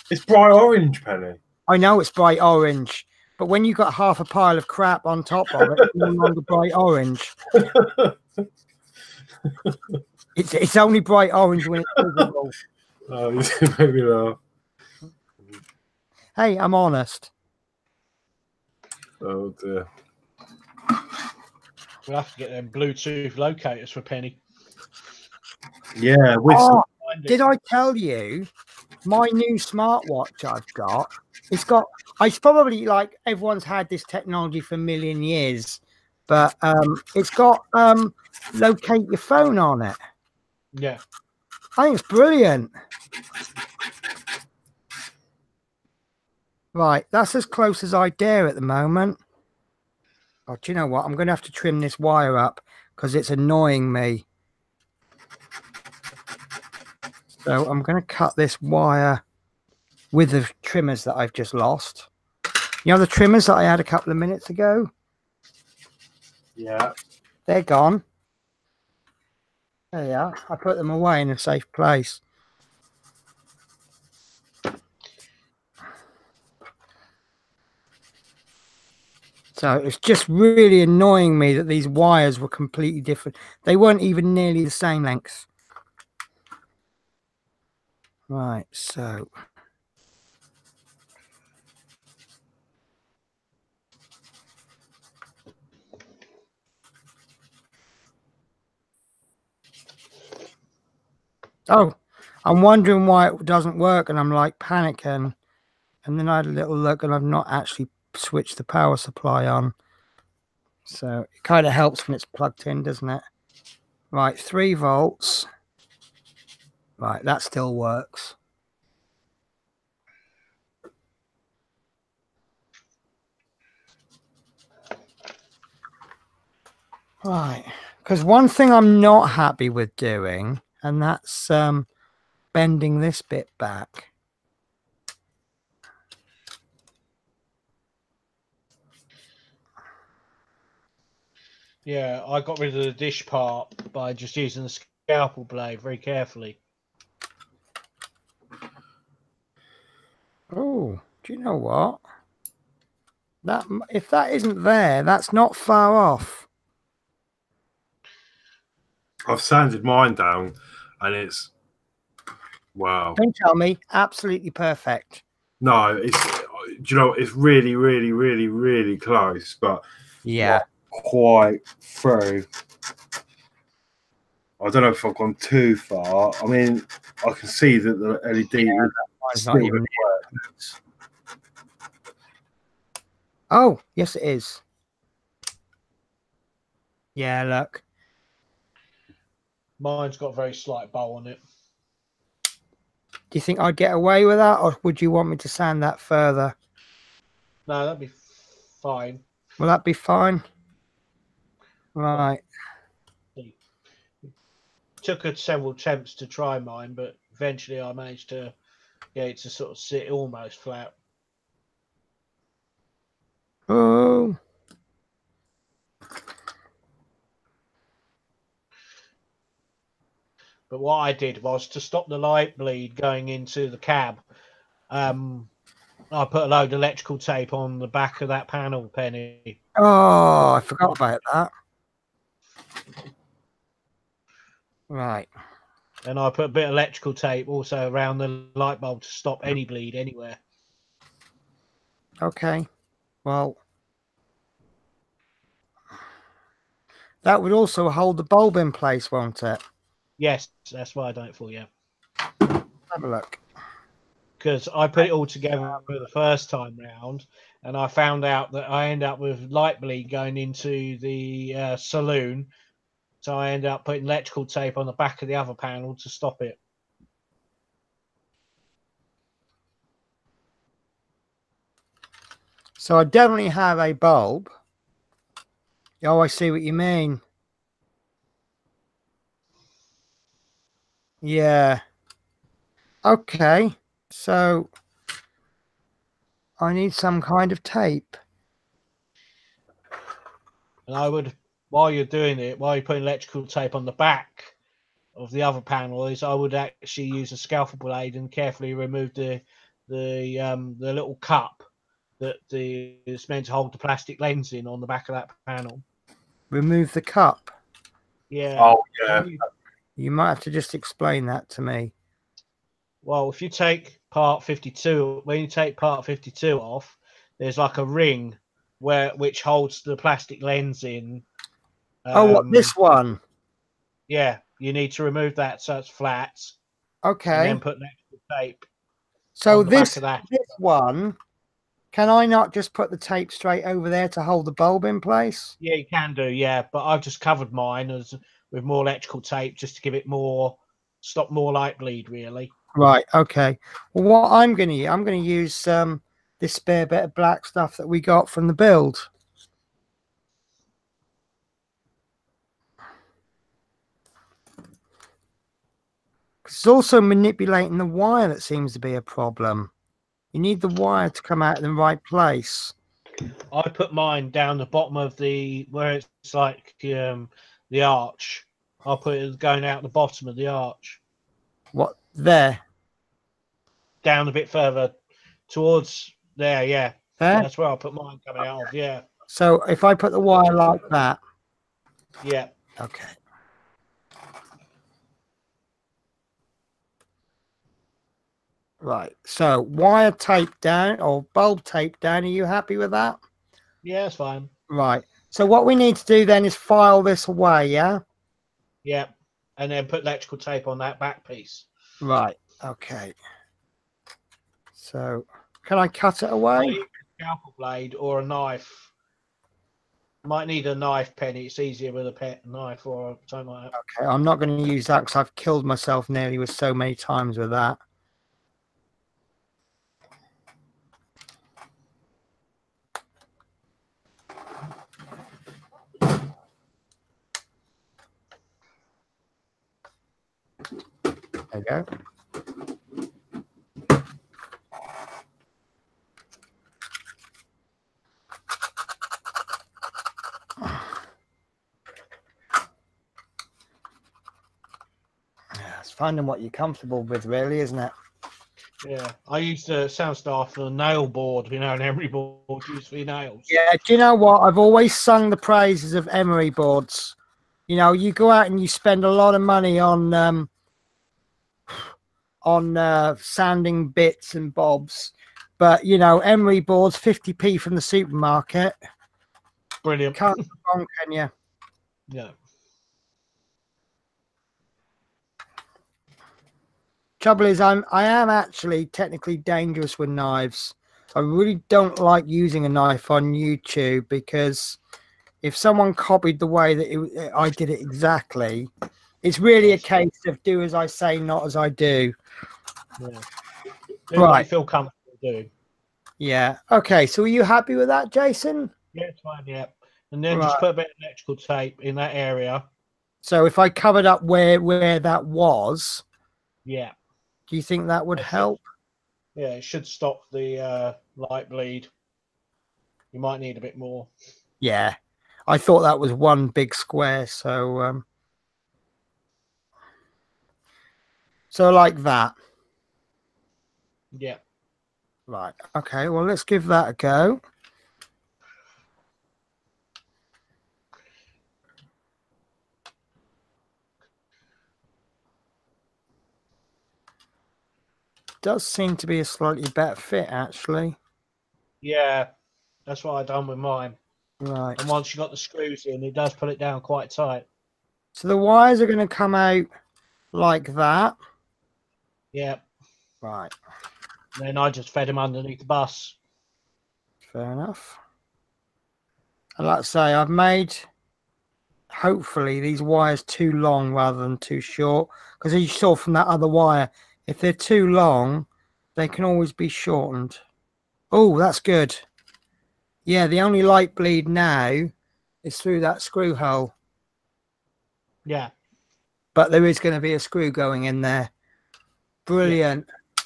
it's bright orange, Penny. I know it's bright orange, but when you've got half a pile of crap on top of it, it's no longer bright orange. It's only bright orange when it's visible. Oh, you make me laugh. Hey, I'm honest. Oh dear. We'll have to get them Bluetooth locators for Penny. Yeah. Did I tell you my new smartwatch I've got? It's probably like everyone's had this technology for a million years, but it's got locate your phone on it. Yeah. I think it's brilliant. Right, that's as close as I dare at the moment. Oh, do you know what? I'm going to have to trim this wire up because it's annoying me. So I'm going to cut this wire with the trimmers that I've just lost. You know the trimmers that I had a couple of minutes ago? Yeah. They're gone. There they are. I put them away in a safe place. So it's just really annoying me that these wires were completely different. They weren't even nearly the same length. Right, so. Oh, I'm wondering why it doesn't work, and I'm like panicking. And then I had a little look, and I've not actually switched the power supply on. So it kind of helps when it's plugged in, doesn't it? Right, 3 volts. Right, that still works. Right, Because one thing I'm not happy with doing, and that's bending this bit back. Yeah, I got rid of the dish part by just using the scalpel blade very carefully. Oh, do you know what? That if that isn't there, that's not far off. I've sanded mine down, and it's wow. Don't tell me, absolutely perfect. No, it's, do you know, it's really, really, really, really close, but yeah, not quite through. I don't know if I've gone too far. I mean, I can see that the LED is not even work. Oh, yes, it is. Yeah, look. Mine's got a very slight bow on it. Do you think I'd get away with that, or would you want me to sand that further? No, that'd be fine. Will that be fine? Right. Took us several attempts to try mine, but eventually I managed to get it to sort of sit almost flat. Oh. But what I did was to stop the light bleed going into the cab. I put a load of electrical tape on the back of that panel, Penny. Oh, I forgot about that. Right. And I put a bit of electrical tape also around the light bulb to stop any bleed anywhere. Okay. Well, that would also hold the bulb in place, won't it? Yes, that's why I done it for you. Have a look. Because I put it all together for the first time round, and I found out that I end up with light bleed going into the saloon. So I end up putting electrical tape on the back of the other panel to stop it. So I definitely have a bulb. Oh, I see what you mean. Yeah. Okay. So I need some kind of tape. And I would, while you're doing it, while you're putting electrical tape on the back of the other panel, is I would actually use a scalpel blade and carefully remove the little cup that is meant to hold the plastic lens in on the back of that panel. Remove the cup. Yeah. Oh, yeah. You might have to just explain that to me. Well, if you take part 52, when you take part 52 off, there's like a ring which holds the plastic lens in. Oh, what, this one? Yeah, you need to remove that so it's flat. Okay. And then put electrical tape. So this one, can I not just put the tape straight over there to hold the bulb in place? Yeah, you can do, yeah. But I've just covered mine with more electrical tape just to give it stop more light bleed, really. Right, okay. Well, what I'm going to use this spare bit of black stuff that we got from the build. It's also manipulating the wire that seems to be a problem. You need the wire to come out in the right place. I put mine down the bottom of where it's like the arch. I'll put it going out the bottom of the arch. What, there? Down a bit further towards there, yeah. There? That's where I'll put mine coming out of, yeah. So if I put the wire like that. Yeah. Okay. Right. So wire tape down or bulb tape down. Are you happy with that? Yeah, it's fine. Right. So what we need to do then is file this away, yeah? Yeah. And then put electrical tape on that back piece. Right. Okay. So can I cut it away? A scalpel blade or a knife. Might need a knife, Penny. It's easier with a knife or something like that. Okay, I'm not going to use that because I've killed myself nearly with so many times with that. There you go. Yeah, it's finding what you're comfortable with, really, isn't it? Yeah, I used the sound staff for a nail board, you know, an emery board used for your nails. Yeah, do you know what? I've always sung the praises of emery boards. You know, you go out and you spend a lot of money on sanding bits and bobs, but you know, emery boards, 50p from the supermarket. Brilliant. Can't go wrong, can you? Yeah. Trouble is, I am actually technically dangerous with knives. I really don't like using a knife on YouTube because if someone copied the way that I did it exactly, it's really a case of do as I say, not as I do. Yeah. Do what you feel comfortable doing. Yeah. Okay. So are you happy with that, Jason? Yeah, it's fine. Yeah. And then just put a bit of electrical tape in that area. So if I covered up where that was, yeah. Do you think that would help? Yeah, it should stop the light bleed. You might need a bit more. Yeah. I thought that was one big square, so like that. Yeah. Right. Okay, well let's give that a go. Does seem to be a slightly better fit, actually. Yeah, that's what I done with mine. Right. And once you got the screws in, it does pull it down quite tight. So the wires are going to come out like that. Yeah. Right. And then I just fed them underneath the bus. Fair enough. And like I say, I've made, hopefully, these wires too long rather than too short. Because as you saw from that other wire, if they're too long, they can always be shortened. Oh, that's good. Yeah, the only light bleed now is through that screw hole. Yeah. But there is going to be a screw going in there. Brilliant. Yeah.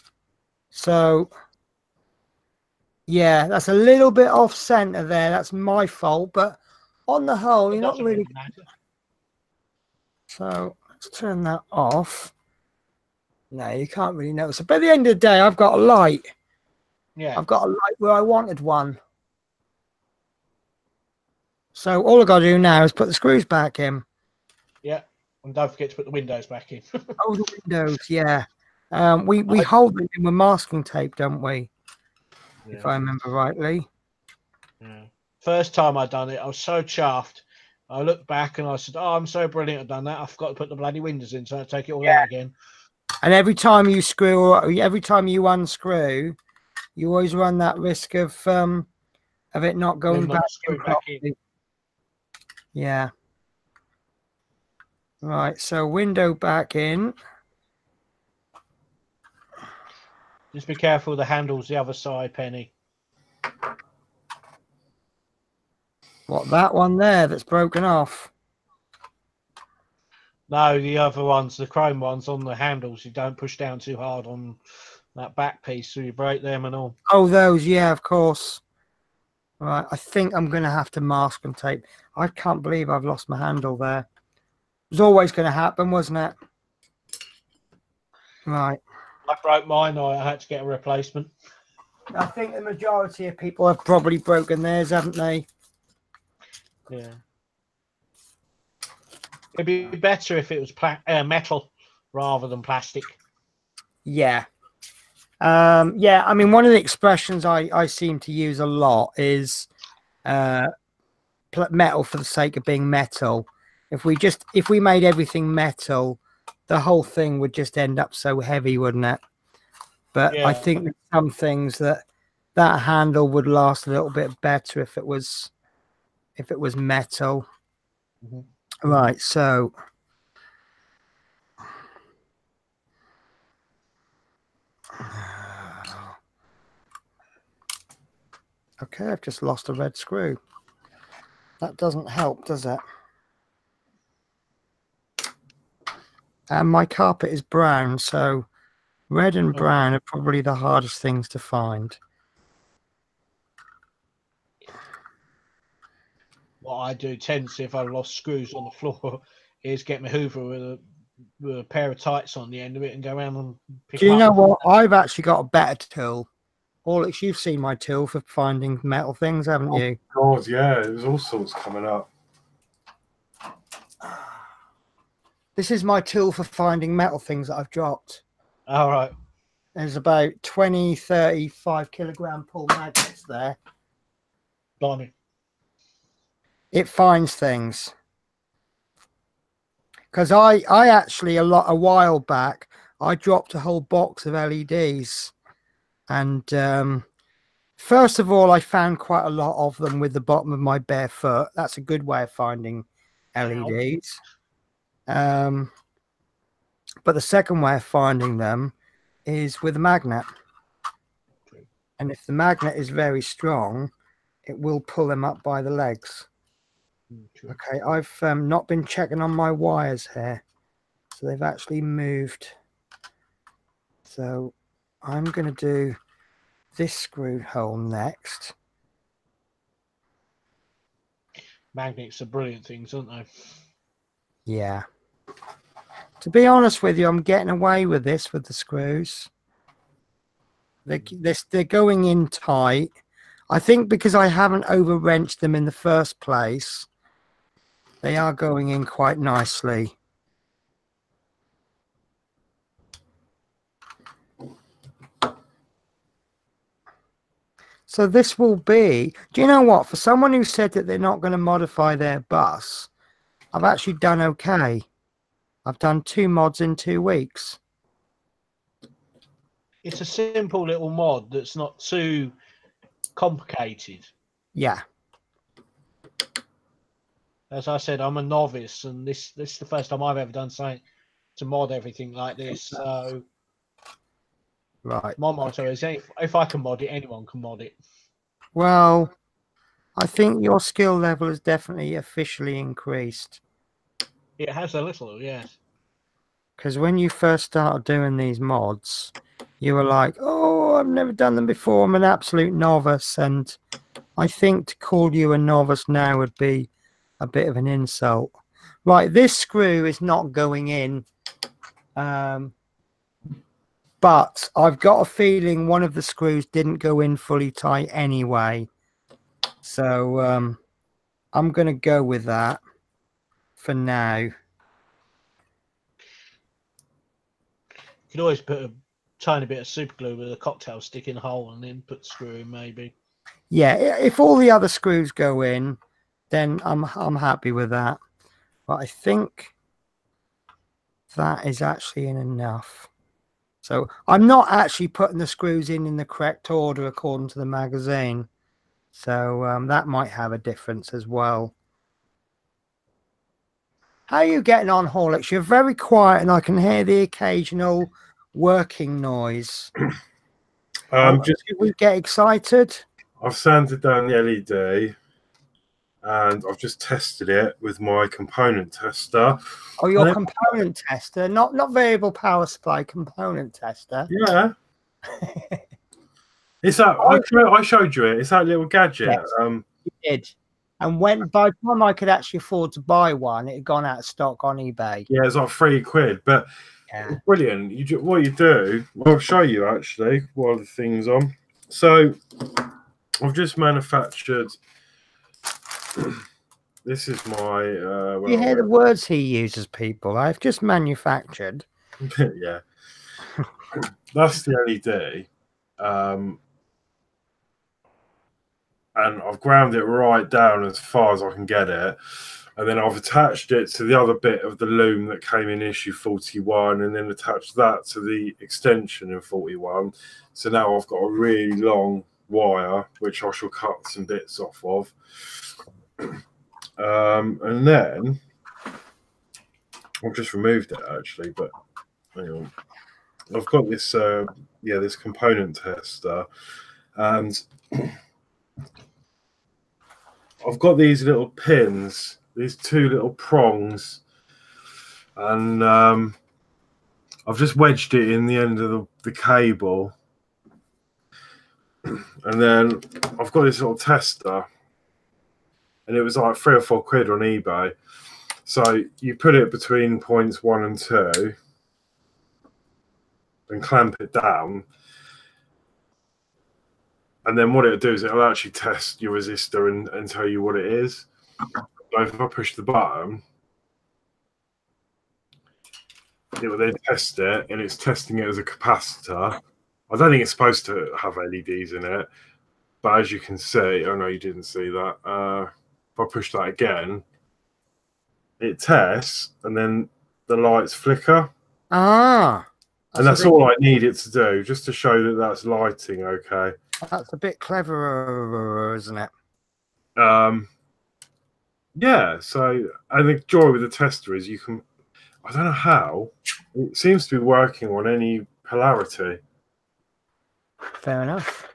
So, yeah, that's a little bit off center there. That's my fault. But on the whole, you're not really matter. So let's turn that off. No, you can't really notice it. But at the end of the day, I've got a light. Yeah. I've got a light where I wanted one. So all I've got to do now is put the screws back in. Yeah. And don't forget to put the windows back in. Oh, the windows, yeah. We hold them in with masking tape, don't we? Yeah. If I remember rightly. Yeah. First time I done it, I was so chuffed. I looked back and I said, "Oh, I'm so brilliant! I've done that. I forgot to put the bloody windows in, so I take it all out again." And every time you screw, or every time you unscrew, you always run that risk of it not going back in. Yeah. Right. So window back in. Just be careful. The handle's the other side, Penny. What, that one there that's broken off? No, the other ones, the chrome ones on the handles. You don't push down too hard on that back piece, so you break them and all. Oh, those, yeah, of course. Right, I think I'm going to have to mask and tape. I can't believe I've lost my handle there. It was always going to happen, wasn't it? Right. I broke mine. I had to get a replacement. I think the majority of people have probably broken theirs, haven't they? Yeah. It'd be better if it was metal rather than plastic. Yeah. Yeah, I mean, one of the expressions I seem to use a lot is metal for the sake of being metal. If we made everything metal, the whole thing would just end up so heavy, wouldn't it? But yeah. I think there's some things that handle would last a little bit better if it was metal. Mm-hmm. Right, so okay, I've just lost a red screw. That doesn't help, does it? And my carpet is brown, so red and brown are probably the hardest things to find. What I do tend to, if I've lost screws on the floor, is get my Hoover with a pair of tights on the end of it and go around and pick Do you them know up. what? I've actually got a better tool. Horlicks, you've seen my tool for finding metal things, haven't you? Oh, God, yeah. There's all sorts coming up. This is my tool for finding metal things that I've dropped. All right. There's about 20, 35 kilogram pull magnets there. Blimey. It finds things. Because I actually, a while back, I dropped a whole box of LEDs. And first of all, I found quite a lot of them with the bottom of my bare foot. That's a good way of finding LEDs. But the second way of finding them is with a magnet. And if the magnet is very strong, it will pull them up by the legs. Okay, I've not been checking on my wires here. So they've actually moved. So I'm going to do this screw hole next. Magnets are brilliant things, aren't they? Yeah. To be honest with you, I'm getting away with this with the screws. They're going in tight. I think because I haven't over wrenched them in the first place, they are going in quite nicely. So this will be, do you know what? For someone who said that they're not going to modify their bus, I've actually done okay. I've done 2 mods in 2 weeks. It's a simple little mod that's not too complicated. Yeah. As I said, I'm a novice, and this is the first time I've ever done something to mod everything like this. So, right. My motto is, if I can mod it, anyone can mod it. Well, I think your skill level has definitely officially increased. It has a little, yes. Because when you first started doing these mods, you were like, oh, I've never done them before. I'm an absolute novice. And I think to call you a novice now would be a bit of an insult. Right, this screw is not going in. But I've got a feeling one of the screws didn't go in fully tight anyway. So I'm going to go with that for now. You could always put a tiny bit of super glue with a cocktail stick in a hole and then put the screw in, maybe. Yeah, if all the other screws go in, then I'm happy with that. But I think that is actually enough. So I'm not actually putting the screws in the correct order according to the magazine. So that might have a difference as well. How are you getting on, Horlicks? You're very quiet and I can hear the occasional working noise. Just did we get excited? I've sanded down the LED and I've just tested it with my component tester. Oh, your component tester, not variable power supply, component tester. Yeah. It's that I showed you it. It's that little gadget. Yes, you did. And when by the time I could actually afford to buy one, it had gone out of stock on eBay. Yeah, it's like £3, but it's brilliant. What you do, I'll show you actually while the thing's on. So I've just manufactured. This is my. You hear the words he uses, people. I've just manufactured. Yeah, that's the LED. And I've ground it right down as far as I can get it. And then I've attached it to the other bit of the loom that came in issue 41 and then attached that to the extension in 41. So now I've got a really long wire, which I shall cut some bits off of. And then I've just removed it actually, but hang on. I've got this, this component tester, and I've got these little pins, these 2 little prongs, and I've just wedged it in the end of the cable, and then I've got this little tester, and it was like £3 or £4 on eBay. So you put it between points 1 and 2 and clamp it down, and then what it'll do is it'll actually test your resistor and tell you what it is. So if I push the button, it will then test it, and it's testing it as a capacitor. I don't think it's supposed to have LEDs in it, but as you can see, oh no, you didn't see that. If I push that again, it tests, and then the lights flicker. Ah, and that's all I need it to do, just to show that that's lighting okay. That's a bit cleverer, isn't it? Yeah, so, and the joy with the tester is you can, I don't know how, it seems to be working on any polarity. Fair enough.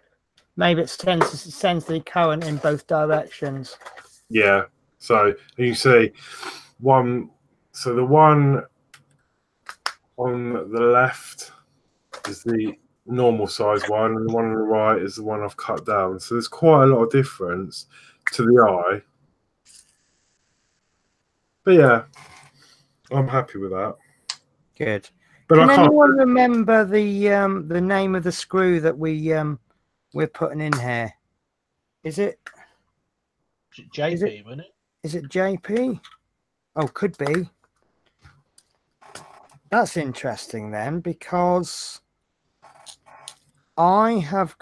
Maybe it sends the current in both directions. Yeah, so you see one, so the one on the left is the normal size one, and the one on the right is the one I've cut down. So there's quite a lot of difference to the eye. But yeah, I'm happy with that. Good. But Can anyone remember the name of the screw that we're putting in here? Is it JP, wasn't it? Is it JP? Oh, could be. That's interesting then, because I've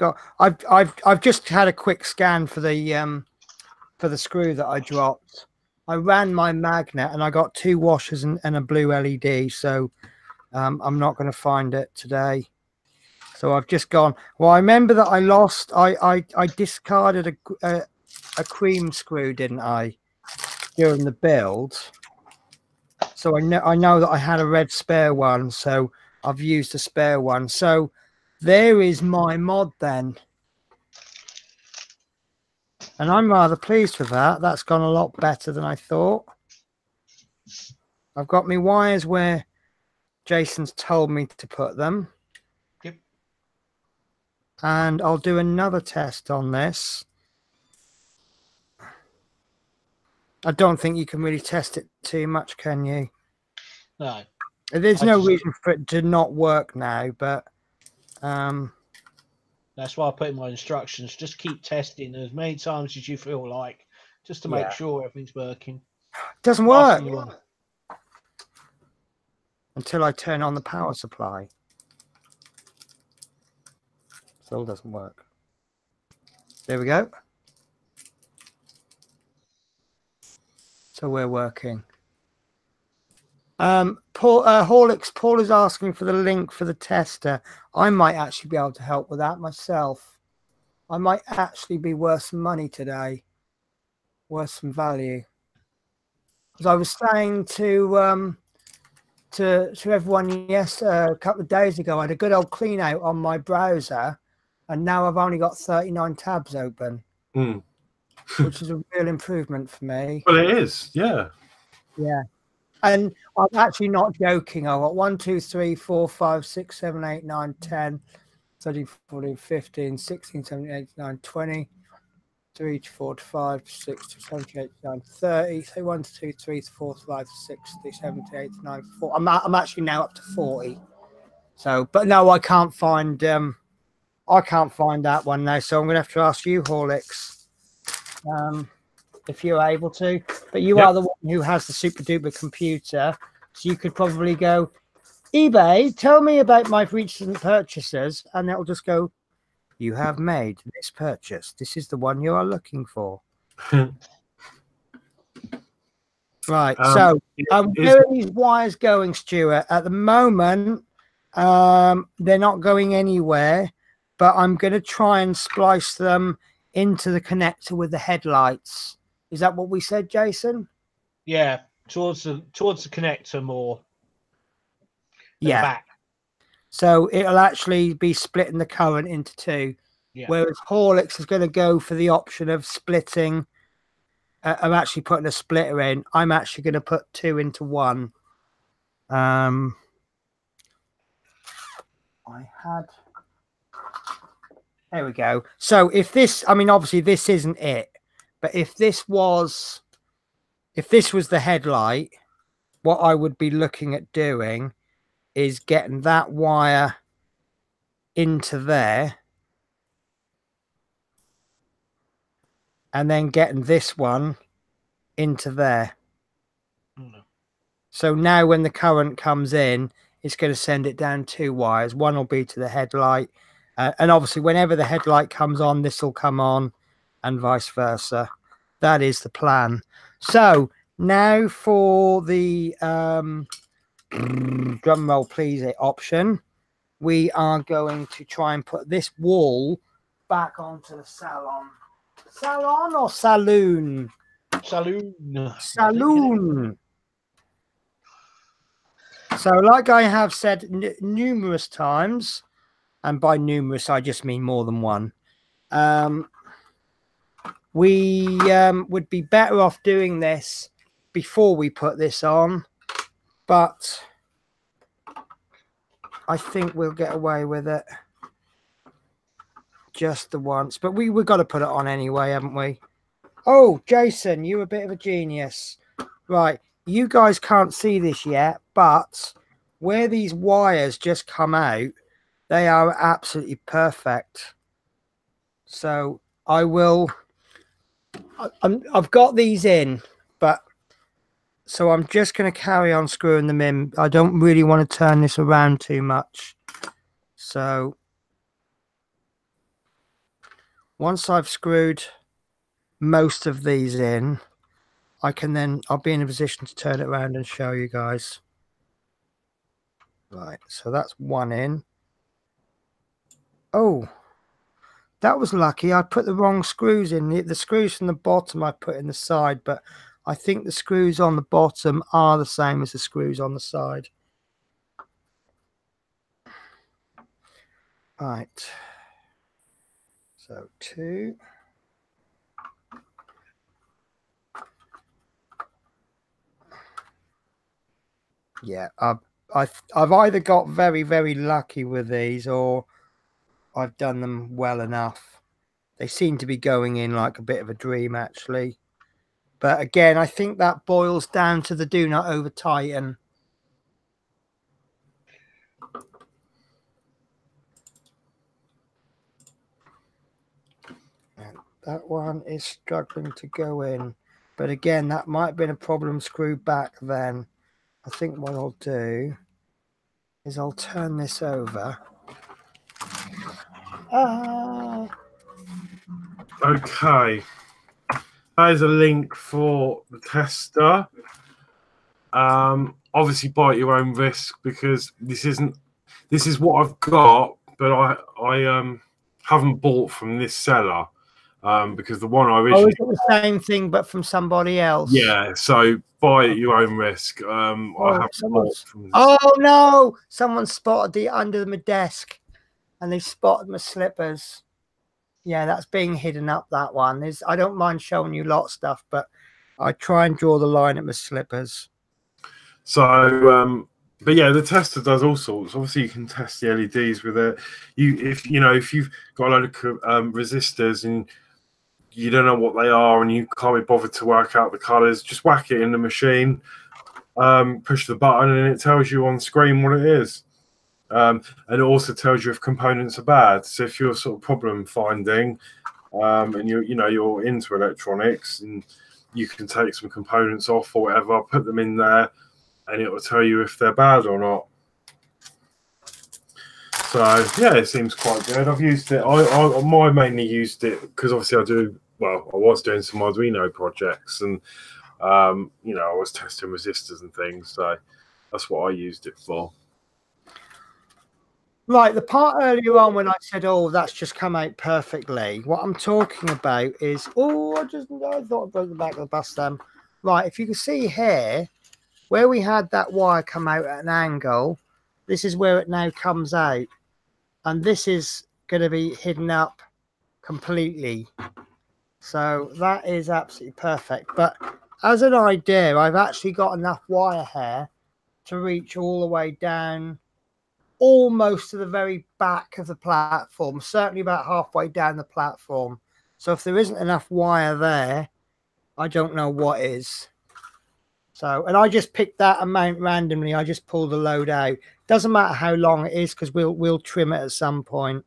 just had a quick scan for the screw that I dropped. I ran my magnet and I got 2 washers and a blue LED. So I'm not going to find it today. So I've just gone. Well, I remember that I lost. I discarded a cream screw, didn't I, during the build? So I know that I had a red spare one. So I've used a spare one. So there is my mod then. And I'm rather pleased with that. That's gone a lot better than I thought. I've got my wires where Jason's told me to put them. Yep. And I'll do another test on this. I don't think you can really test it too much, can you? No. There's no reason for it to not work now, but that's why I put in my instructions. Just keep testing as many times as you feel like, just to make sure everything's working. Doesn't work until I turn on the power supply. Still doesn't work. There we go. So we're working. Horlicks, Paul is asking for the link for the tester. I might actually be able to help with that myself. I might actually be worth some money today, worth some value. As I was saying to everyone a couple of days ago, I had a good old clean out on my browser, and now I've only got 39 tabs open, which is a real improvement for me. Well, it is, yeah. Yeah. And I'm actually not joking. I've got 1, 2, 3, 4, 5, 6, 7, 8, 9, 10, 13, 14, 15, 16, 17, 18, 19, 20, 3, 4, 5, 6, 7, 8, 9, 30. So 1, 2, 3, 4, 5, 6, 7, 8, 9, 4. I'm actually now up to 40. So, but no, I can't find that one now. So I'm going to have to ask you, Horlicks, if you're able to. But you are the one who has the super duper computer, so you could probably go, eBay, tell me about my recent purchases, and it'll just go, you have made this purchase. This is the one you are looking for. Right. So where are these wires going, Stuart? At the moment, they're not going anywhere, but I'm going to try and splice them into the connector with the headlights. Is that what we said, Jason? Yeah, towards the connector more. Yeah. Back. So it'll actually be splitting the current into 2. Yeah. Whereas Horlicks is going to go for the option of splitting. I'm actually putting a splitter in. I'm actually going to put 2 into 1. I had. There we go. So if this, I mean, obviously this isn't it, but if this was the headlight, what I would be looking at doing is getting that wire into there and then getting this one into there. So now when the current comes in, it's going to send it down 2 wires. One will be to the headlight. And obviously, whenever the headlight comes on, this will come on and vice versa. That is the plan. So now for the drum roll, please, option. We are going to try and put this wall back onto the salon. Salon or saloon? Saloon. Saloon. So like I have said numerous times, and by numerous I just mean more than one, we would be better off doing this before we put this on, but I think we'll get away with it just the once. But we've got to put it on anyway, haven't we? Oh, Jason, you're a bit of a genius. Right, you guys can't see this yet, but where these wires just come out, they are absolutely perfect. So I will, I've got these in, but so I'm just going to carry on screwing them in. I don't really want to turn this around too much. So once I've screwed most of these in, I'll be in a position to turn it around and show you guys. Right, so that's one in. Oh, that was lucky. I put the wrong screws in. The screws from the bottom I put in the side, but I think the screws on the bottom are the same as the screws on the side. Right. So 2. Yeah, I've either got very, very lucky with these or I've done them well enough. They seem to be going in like a bit of a dream, actually. But again, I think that boils down to the do not over tighten. And that one is struggling to go in. But again, that might have been a problem screwed back then. I think what I'll do is I'll turn this over. Okay. There's a link for the tester. Obviously buy at your own risk, because this is what I've got, but I haven't bought from this seller, because the one I originally... Oh, is it the same thing but from somebody else? Yeah, so buy at your own risk. I haven't bought from this. Oh no, someone spotted the under my desk and they spotted my slippers. Yeah, that's being hidden up, that one. I don't mind showing you a lot of stuff, but I try and draw the line at my slippers. So, but yeah, the tester does all sorts. Obviously, you can test the LEDs with it. If you've got a load of resistors and you don't know what they are and you can't be bothered to work out the colors, just whack it in the machine, push the button, and it tells you on screen what it is. And it also tells you if components are bad. So if you're sort of problem finding, and you're into electronics, and you can take some components off or whatever, put them in there, and it will tell you if they're bad or not. So yeah, it seems quite good. I've used it. I mainly used it because obviously I was doing some Arduino projects, and I was testing resistors and things. So that's what I used it for. Right, the part earlier on when I said, "Oh, that's just come out perfectly," what I'm talking about is, I thought I broke the back of the bus then. Right, if you can see here, where we had that wire come out at an angle, this is where it now comes out, and this is going to be hidden up completely. So that is absolutely perfect. But as an idea, I've actually got enough wire here to reach all the way down almost to the very back of the platform, certainly about halfway down the platform. So if there isn't enough wire there, I don't know what is. So, and I just picked that amount randomly. I just pulled the load out. Doesn't matter how long it is, because we'll trim it at some point.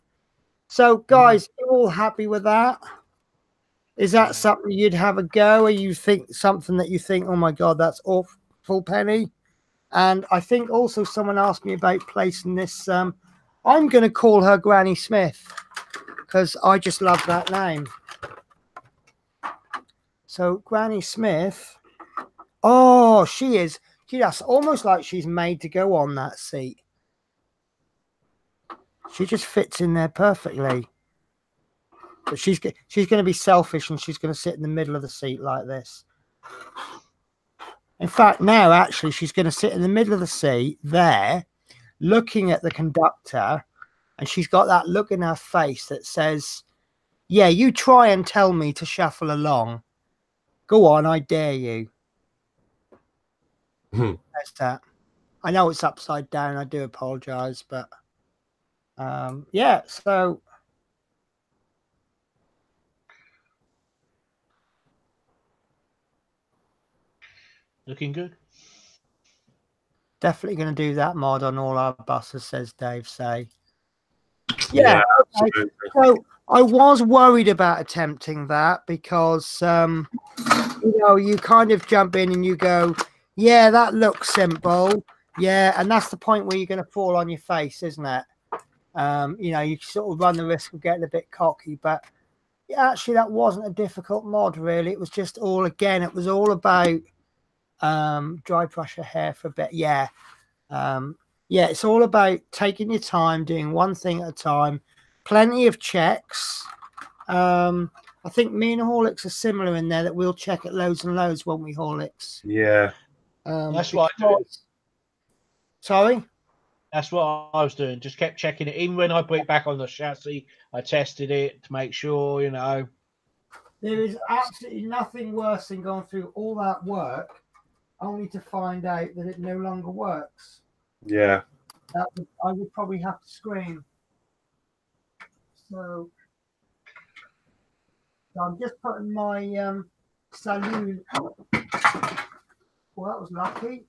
So, guys, you all happy with that? Is that something you'd have a go, or you think something that you think, oh my God, that's awful, Penny? And I think also someone asked me about placing this. I'm going to call her Granny Smith, because I just love that name. So Granny Smith. Oh, she is. That's almost like she's made to go on that seat. She just fits in there perfectly. But she's going to be selfish, and she's going to sit in the middle of the seat like this. In fact, now actually she's going to sit in the middle of the seat there, looking at the conductor, and she's got that look in her face that says, yeah, you try and tell me to shuffle along. Go on, I dare you. That's that. I know it's upside down. I do apologize, but yeah, so looking good. Definitely going to do that mod on all our buses, says Dave. Yeah, okay. So I was worried about attempting that because you kind of jump in and you go, yeah, that looks simple. Yeah, and that's the point where you're going to fall on your face, isn't it? You sort of run the risk of getting a bit cocky, but actually that wasn't a difficult mod, really. It was just it was all about dry brush your hair for a bit. Yeah, it's all about taking your time, doing one thing at a time. Plenty of checks. I think me and Horlicks are similar in there, that we'll check it loads and loads, won't we, Horlicks? Yeah. That's what I do. Sorry? That's what I was doing. Just kept checking it. Even when I put it back on the chassis, I tested it to make sure, There is absolutely nothing worse than going through all that work only to find out that it no longer works. Yeah. I would probably have to scream. So I'm just putting my saloon. Well, that was lucky.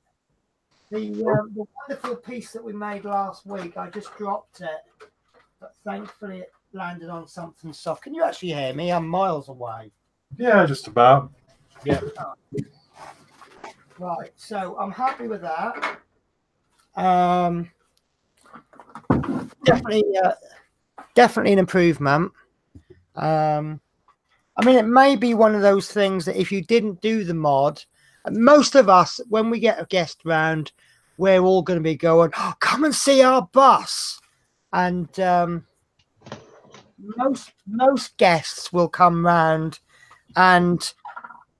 The wonderful piece that we made last week, I just dropped it, but thankfully it landed on something soft. Can you actually hear me? I'm miles away. Yeah, just about. Yeah. Right, so I'm happy with that. Definitely an improvement. I mean, it may be one of those things that if you didn't do the mod, most of us, when we get a guest round, we're all going to be going, oh, come and see our bus. And most guests will come round, and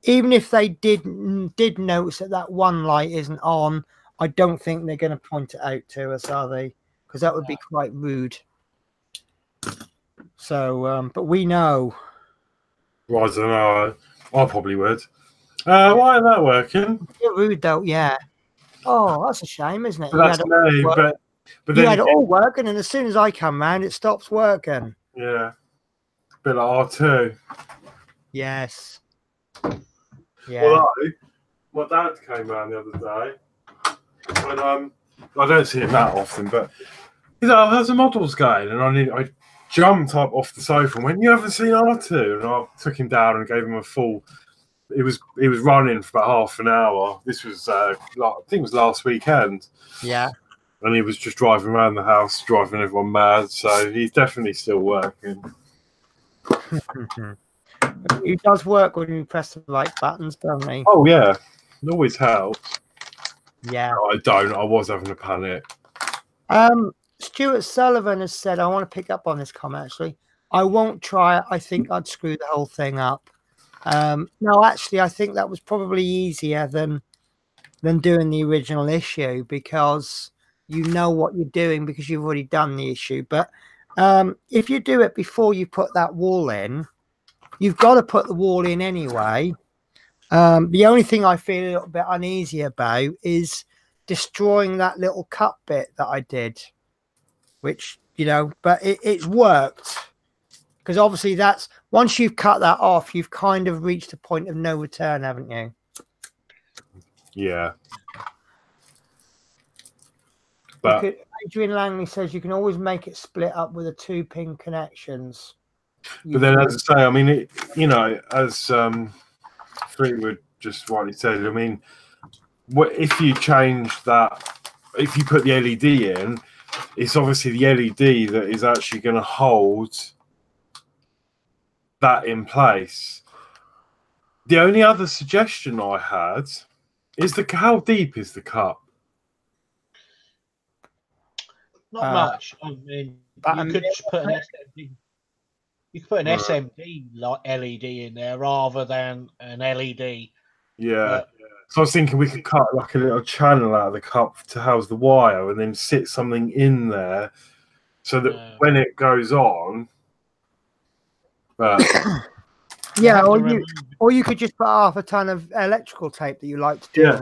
even if they did notice that one light isn't on, I don't think they're going to point it out to us, are they? Because that would be quite rude. So, but we know. Well, I don't know. I probably would. Why isn't that working? You're rude, though. Yeah. Oh, that's a shame, isn't it? But that's me. But you had it all working, and as soon as I come round, it stops working. Yeah. A bit like R2. Yes. Yeah. Although, my dad came round the other day, and I don't see him that often, but he's like, how's the models going? And I jumped up off the sofa and went, you haven't seen R2? And I took him down and gave him a full. He was running for about half an hour. This was I think it was last weekend. Yeah. And he was just driving around the house, driving everyone mad. So he's definitely still working. He does work when you press the right buttons, doesn't he? Oh yeah, it always helps. Yeah. No, I don't. I was having a panic. Stuart Sullivan has said, I want to pick up on this comment actually. I won't try it. I think I'd screw the whole thing up. No, actually, I think that was probably easier than doing the original issue, because you know what you're doing because you've already done the issue. But if you do it before you put that wall in, you've got to put the wall in anyway. The only thing I feel a little bit uneasy about is destroying that little cut bit that I did. which, you know, but it's worked. Because obviously that's, once you've cut that off, you've kind of reached a point of no return, haven't you? Yeah. But Adrian Langley says you can always make it split up with the 2-pin connections. But then, as I say, I mean, you know, as Fleetwood just rightly said, I mean, if you change that, if you put the LED in, it's obviously the LED that is actually going to hold that in place. The only other suggestion I had is how deep is the cup? Not much. I mean, you could just put an SMD. You could put an SMD LED in there rather than an LED. Yeah. So I was thinking we could cut like a little channel out of the cup to house the wire, and then sit something in there so that when it goes on. But yeah, or you could just put half a ton of electrical tape that you like to do. Yeah.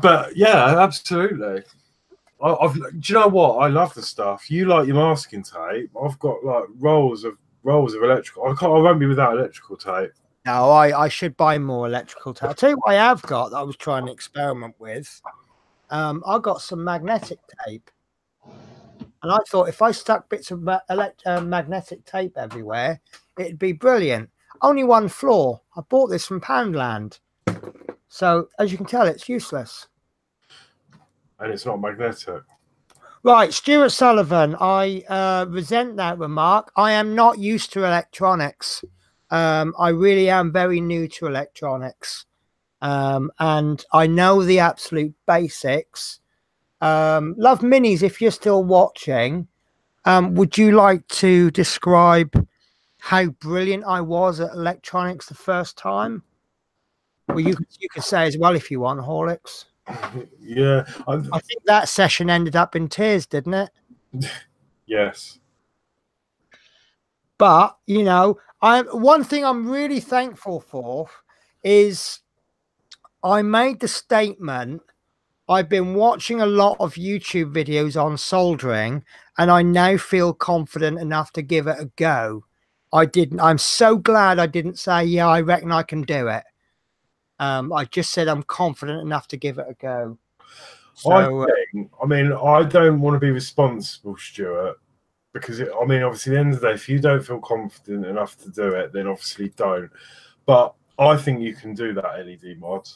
But yeah, absolutely. Do you know what? I love the stuff. You like your masking tape. I've got like rolls of electrical. I won't be without electrical tape. No, I should buy more electrical tape. I'll tell you what I have got that I was trying to experiment with. I got some magnetic tape, and I thought if I stuck bits of magnetic tape everywhere, it'd be brilliant. Only one flaw. I bought this from Poundland, so as you can tell, it's useless. And it's not magnetic. Right, Stuart Sullivan, I resent that remark. I am not used to electronics. I really am very new to electronics. And I know the absolute basics. Love Minis, if you're still watching, would you like to describe how brilliant I was at electronics the first time? Well, you could say as well if you want, Horlicks. Yeah, I think that session ended up in tears, didn't it? Yes. But you know, one thing I'm really thankful for is I made the statement. I've been watching a lot of YouTube videos on soldering, and I now feel confident enough to give it a go. I'm so glad I didn't say, yeah, I reckon I can do it. I just said I'm confident enough to give it a go. So, I mean, I don't want to be responsible, Stuart, because I mean, obviously, at the end of the day, if you don't feel confident enough to do it, then obviously don't. But I think you can do that LED mod.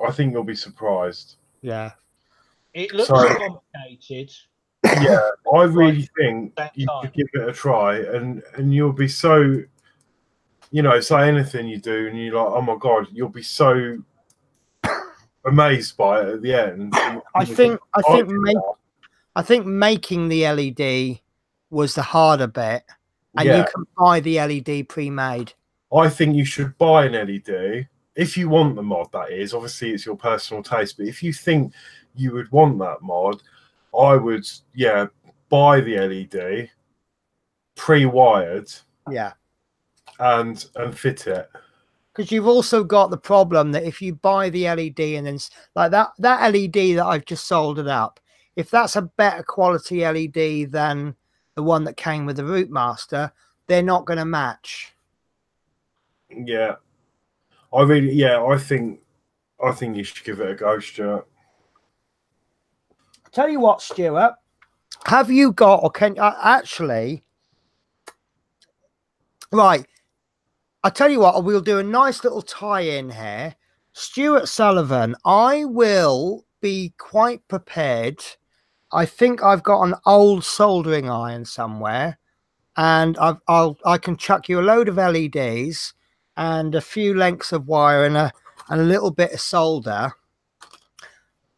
I think you'll be surprised. Yeah. It looks complicated. Yeah, I really think you could give it a try, and you'll be so, you know, say anything you do, and you're like, oh my god, you'll be so amazed by it at the end. I think making the LED was the harder bit, and you can buy the LED pre-made. I think you should buy an LED if you want the mod. That is, obviously, it's your personal taste, but if you think you would want that mod, I would, buy the LED pre-wired. Yeah. And fit it. Because you've also got the problem that if you buy the LED and then like that LED that I've just soldered up, if that's a better quality LED than the one that came with the Routemaster, they're not going to match. Yeah, I think you should give it a go, Stuart. I'll tell you what, Stuart, have you got, or can actually, right? I'll tell you what, we'll do a nice little tie-in here. Stuart Sullivan, I will be quite prepared. I think I've got an old soldering iron somewhere, and I can chuck you a load of LEDs and a few lengths of wire and a little bit of solder.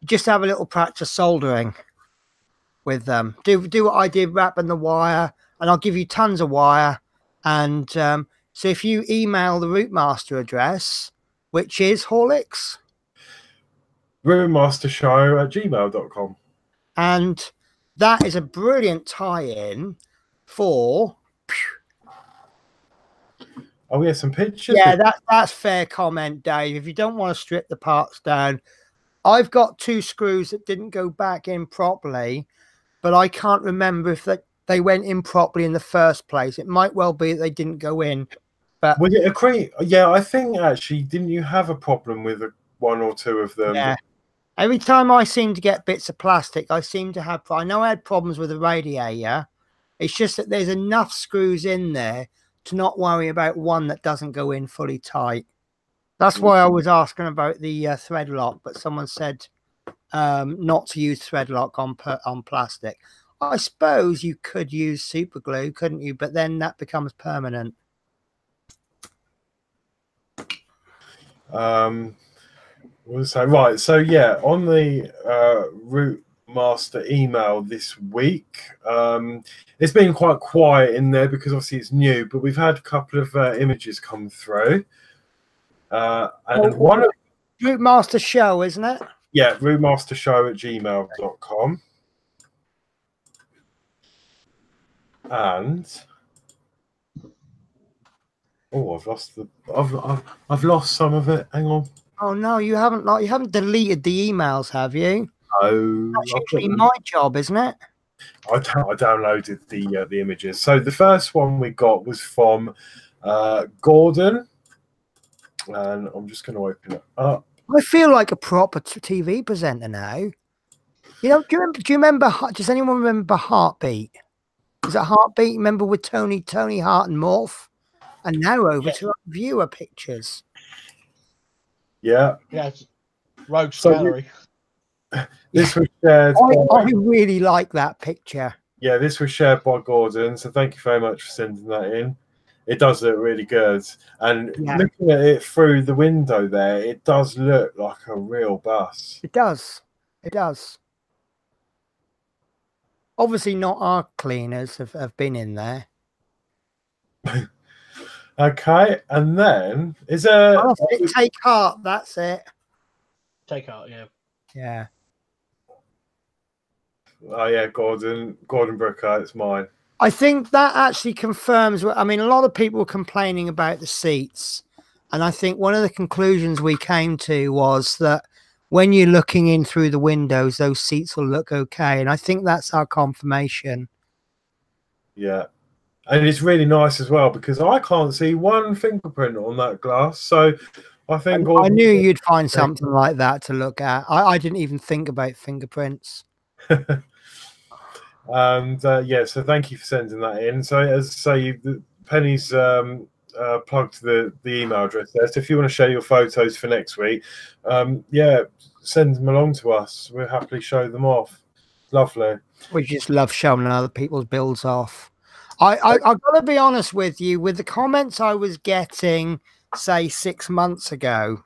Just have a little practice soldering with them. Do what I did, wrapping the wire, and I'll give you tons of wire. And so if you email the Routemaster address, which is Horlicks, routemastershow@gmail.com, and that is a brilliant tie-in for. Oh, we have some pictures. Yeah, that's fair comment, Dave. If you don't want to strip the parts down, I've got 2 screws that didn't go back in properly. but I can't remember if they went in properly in the first place. It might well be that they didn't go in. But was it a crate? Yeah, I think actually, didn't you have a problem with one or two of them? Yeah. Every time I seem to get bits of plastic, I seem to have. I know I had problems with the radiator. It's just that there's enough screws in there to not worry about one that doesn't go in fully tight. That's why I was asking about the thread lock, but someone said not to use thread lock on plastic. I suppose you could use super glue, couldn't you? But then that becomes permanent. Right, so yeah, on the Routemaster email this week, it's been quite quiet in there because obviously it's new, but we've had a couple of images come through. And one of Routemaster Show, isn't it? Yeah, routemastershow@gmail.com. And I've lost some of it. Hang on. Oh no, you haven't deleted the emails, have you? No, that's usually my job, isn't it? I downloaded the images. So the first one we got was from Gordon, and I'm just going to open it up. I feel like a proper TV presenter now. You know, do you remember? Does anyone remember Heartbeat? Is it Heartbeat? Remember with Tony Hart and Morph? And now over to our viewer pictures. Yeah. Yeah. Rogue Gallery. This was shared. I really like that picture. Yeah, this was shared by Gordon. So thank you very much for sending that in. It does look really good. And looking at it through the window there, it does look like a real bus. It does. It does. Obviously not our cleaners have been in there. Okay, and then is Take Heart, that's it. Take Heart, yeah. Yeah. Oh yeah, Gordon Brooker, it's mine. I think that actually confirms what I mean. A lot of people were complaining about the seats, and I think one of the conclusions we came to was that when you're looking in through the windows, those seats will look okay, and I think that's our confirmation. Yeah, and it's really nice as well because I can't see one fingerprint on that glass, so I think I knew you'd find something like that to look at. I didn't even think about fingerprints. And yeah, so thank you for sending that in. So as I say, Penny's plugged the email address there. So if you want to share your photos for next week, yeah, send them along to us. We'll happily show them off. Lovely. We just love showing other people's builds off. I've got to be honest with you, with the comments I was getting, say 6 months ago,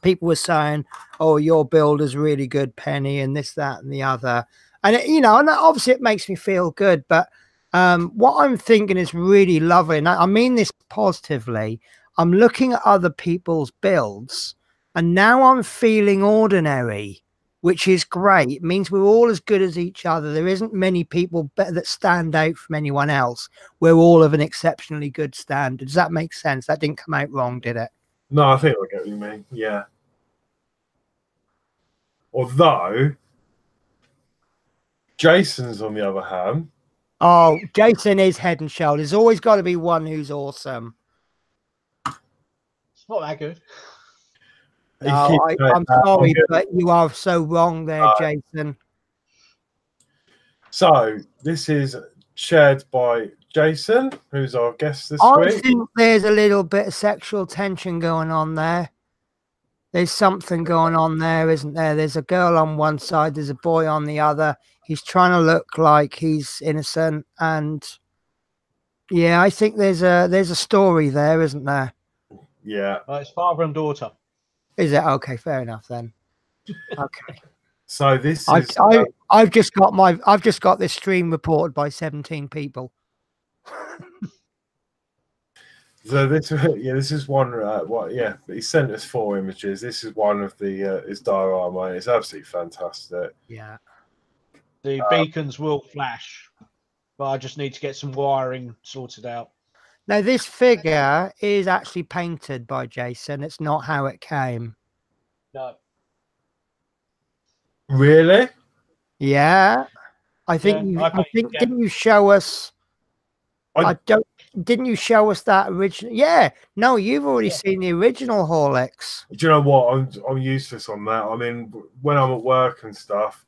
people were saying, "Oh, your build is really good, Penny," and this, that, and the other. And and obviously it makes me feel good. But what I'm thinking is really lovely, and I mean this positively. I'm looking at other people's builds, and now I'm feeling ordinary, which is great. It means we're all as good as each other. There isn't many people that stand out from anyone else. We're all of an exceptionally good standard. Does that make sense? That didn't come out wrong, did it? No, I think I get what you mean. Yeah. Although Jason's on the other hand. Oh, Jason is head and shoulders. There's always got to be one who's awesome. It's not that good. No, I'm sorry, but you are so wrong there, Jason. So this is shared by Jason, who's our guest this week. I think there's a little bit of sexual tension going on there. There's something going on there, isn't there? There's a girl on one side, there's a boy on the other. He's trying to look like he's innocent, and yeah, I think there's a story there, isn't there? Yeah. It's father and daughter. Is it? Okay, fair enough then. Okay. So this is I've just got this stream reported by 17 people. So this is one. He sent us 4 images. This is one of the his diorama. It's absolutely fantastic. Yeah. The beacons will flash, but I just need to get some wiring sorted out. Now, this figure is actually painted by Jason. It's not how it came. No. Really? Yeah. I think Yeah, didn't you show us? Didn't you show us that original? Yeah, no, you've already seen the original Horlicks. Do you know what? I'm useless on that. I mean, when I'm at work and stuff,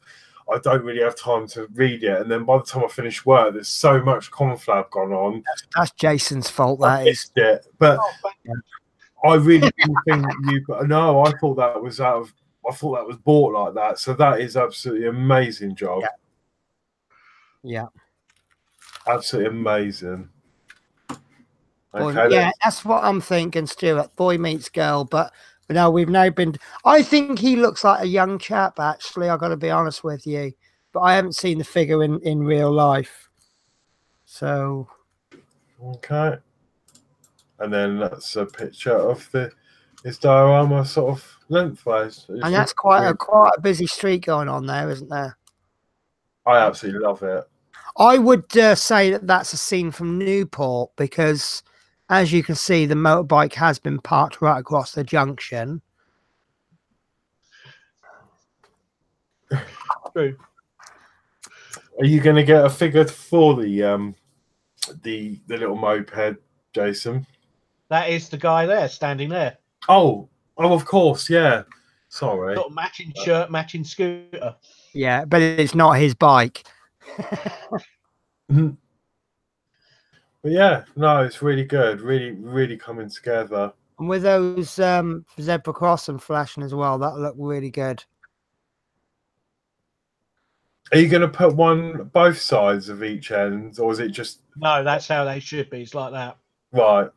I don't really have time to read it. And then by the time I finish work, there's so much conflab gone on. That's Jason's fault. I missed it. But I really didn't think you. No, I thought that was I thought that was bought like that. So that is absolutely amazing job. Yeah. Absolutely amazing. Okay, yeah, that's what I'm thinking, Stuart. Boy meets girl, but no, we've now been. I think he looks like a young chap. Actually, I got to be honest with you, but I haven't seen the figure in real life. So, okay, and then that's a picture of his diorama, sort of lengthwise, and that's quite a busy street going on there, isn't there? I absolutely love it. I would say that that's a scene from Newport because, as you can see, the motorbike has been parked right across the junction. True. Are you going to get a figure for the little moped, Jason? That is the guy there, standing there. Oh, of course, yeah. Sorry. Got a matching shirt, matching scooter. Yeah, but it's not his bike. But yeah, no, it's really good. Really coming together. And with those zebra crossing flashing as well, that looked really good. Are you going to put both sides of each end, or is it just? No, that's how they should be. It's like that. Right.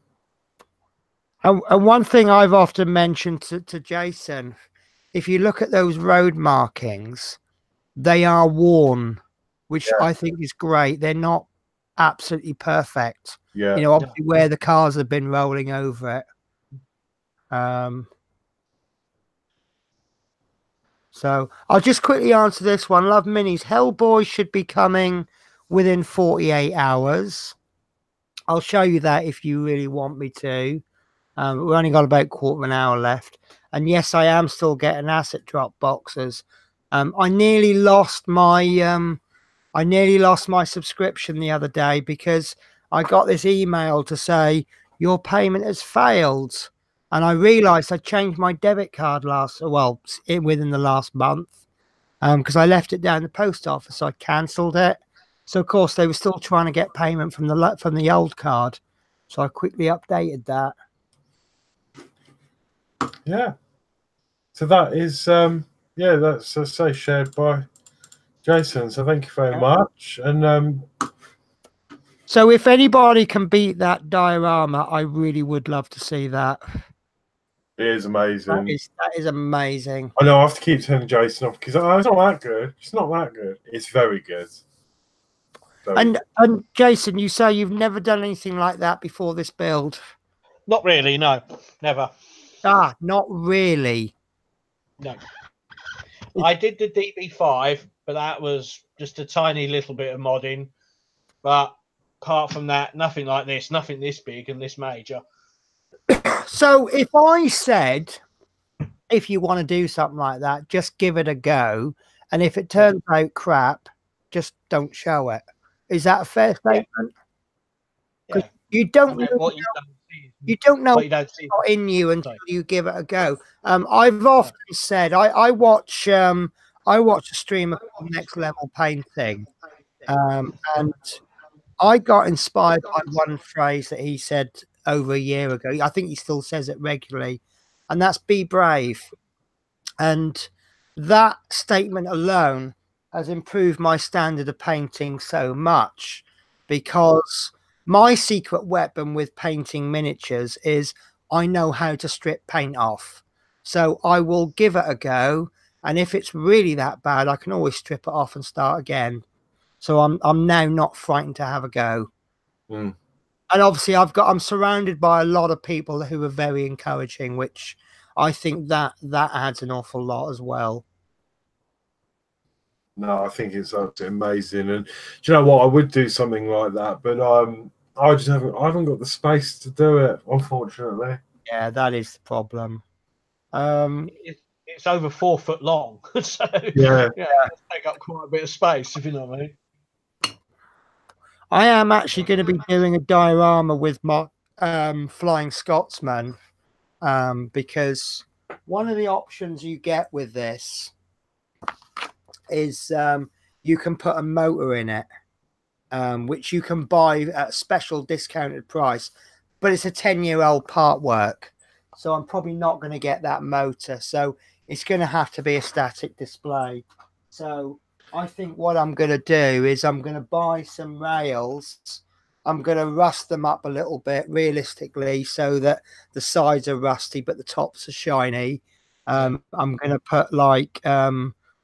And one thing I've often mentioned to Jason, if you look at those road markings, they are worn, which I think is great. They're not absolutely perfect. Yeah. You know, obviously where the cars have been rolling over it. So I'll just quickly answer this one. Love Minis. Hellboy should be coming within 48 hours. I'll show you that if you really want me to. We've only got about quarter of an hour left. And yes, I am still getting asset drop boxes. I nearly lost my subscription the other day because I got this email to say your payment has failed. And I realized I changed my debit card within the last month because I left it down the post office. So I cancelled it. So of course they were still trying to get payment from the old card. So I quickly updated that. Yeah. So that is that's shared by Jason. So thank you very much. And so if anybody can beat that diorama, I really would love to see that. It is amazing. That is amazing. I know I have to keep turning Jason off because it's not that good. It's not that good. It's very good. And Jason, you say you've never done anything like that before this build? Not really, no. Never. Ah, not really. No. I did the DB5, but that was just a tiny little bit of modding. But apart from that, nothing like this, nothing this big and this major. So if I said, if you want to do something like that, just give it a go. And if it turns out crap, just don't show it. Is that a fair statement? Yeah. You don't know what you don't know what's in you until you give it a go. I've often said I watch a streamer called Next Level Painting, and I got inspired by one phrase that he said over a year ago. I think he still says it regularly, and that's be brave. And that statement alone has improved my standard of painting so much, because my secret weapon with painting miniatures is I know how to strip paint off. So I will give it a go, and if it's really that bad, I can always strip it off and start again. So I'm now not frightened to have a go. And obviously I'm surrounded by a lot of people who are very encouraging, which I think that adds an awful lot as well. No, I think it's absolutely amazing. And do you know what? I would do something like that, but I haven't got the space to do it, unfortunately. Yeah, that is the problem. It's over 4 foot long, so it'll take up quite a bit of space, if you know what I mean. I am actually going to be doing a diorama with my Flying Scotsman, because one of the options you get with this is you can put a motor in it, which you can buy at a special discounted price, but it's a 10-year-old part work, so I'm probably not going to get that motor, so it's going to have to be a static display. So I think what I'm going to do is I'm going to buy some rails. I'm going to rust them up a little bit realistically so that the sides are rusty but the tops are shiny. I'm going to put like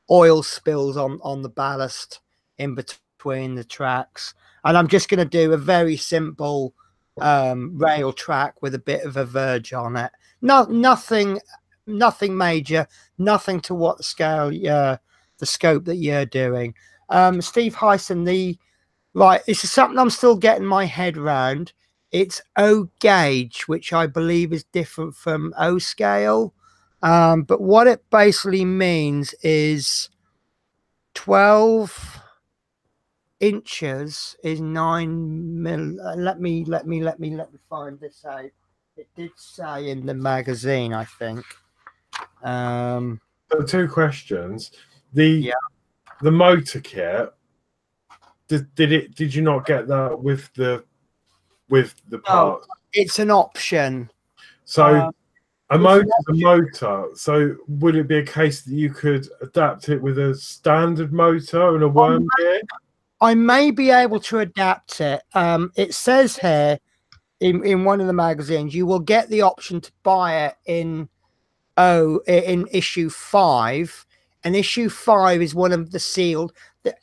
oil spills on the ballast in between the tracks, and I'm just going to do a very simple rail track with a bit of a verge on it. Nothing major, nothing to what the scale, the scope that you're doing. Steve Hyson, right, this is something I'm still getting my head around. It's O gauge, which I believe is different from O scale. But what it basically means is 12 inches is 9 mil. Let me find this out. It did say in the magazine, I think. So 2 questions. The motor kit, did you not get that with the part? Oh, it's an option. So a motor's a motor. So would it be a case that you could adapt it with a standard motor and a worm gear? I may be able to adapt it. It says here in one of the magazines, you will get the option to buy it in issue 5, and issue 5 is one of the sealed.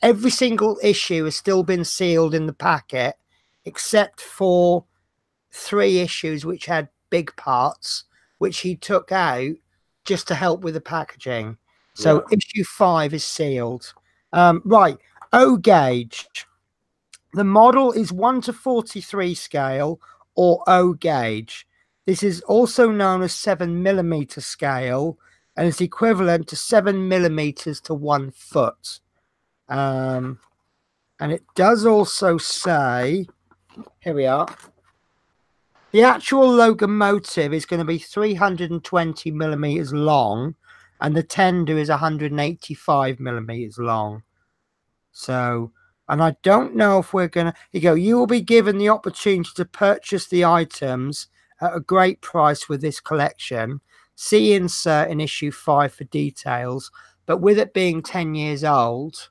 Every single issue has still been sealed in the packet, except for 3 issues which had big parts, which he took out just to help with the packaging. So issue 5 is sealed. Right, O gauge. The model is 1:43 scale or O gauge. This is also known as 7mm scale, and is equivalent to 7mm to 1 foot. And it does also say, here we are, the actual locomotive is going to be 320mm long, and the tender is 185mm long. So, and I don't know if we're going to, you will be given the opportunity to purchase the items at a great price with this collection. See insert in issue 5 for details. But with it being 10 years old,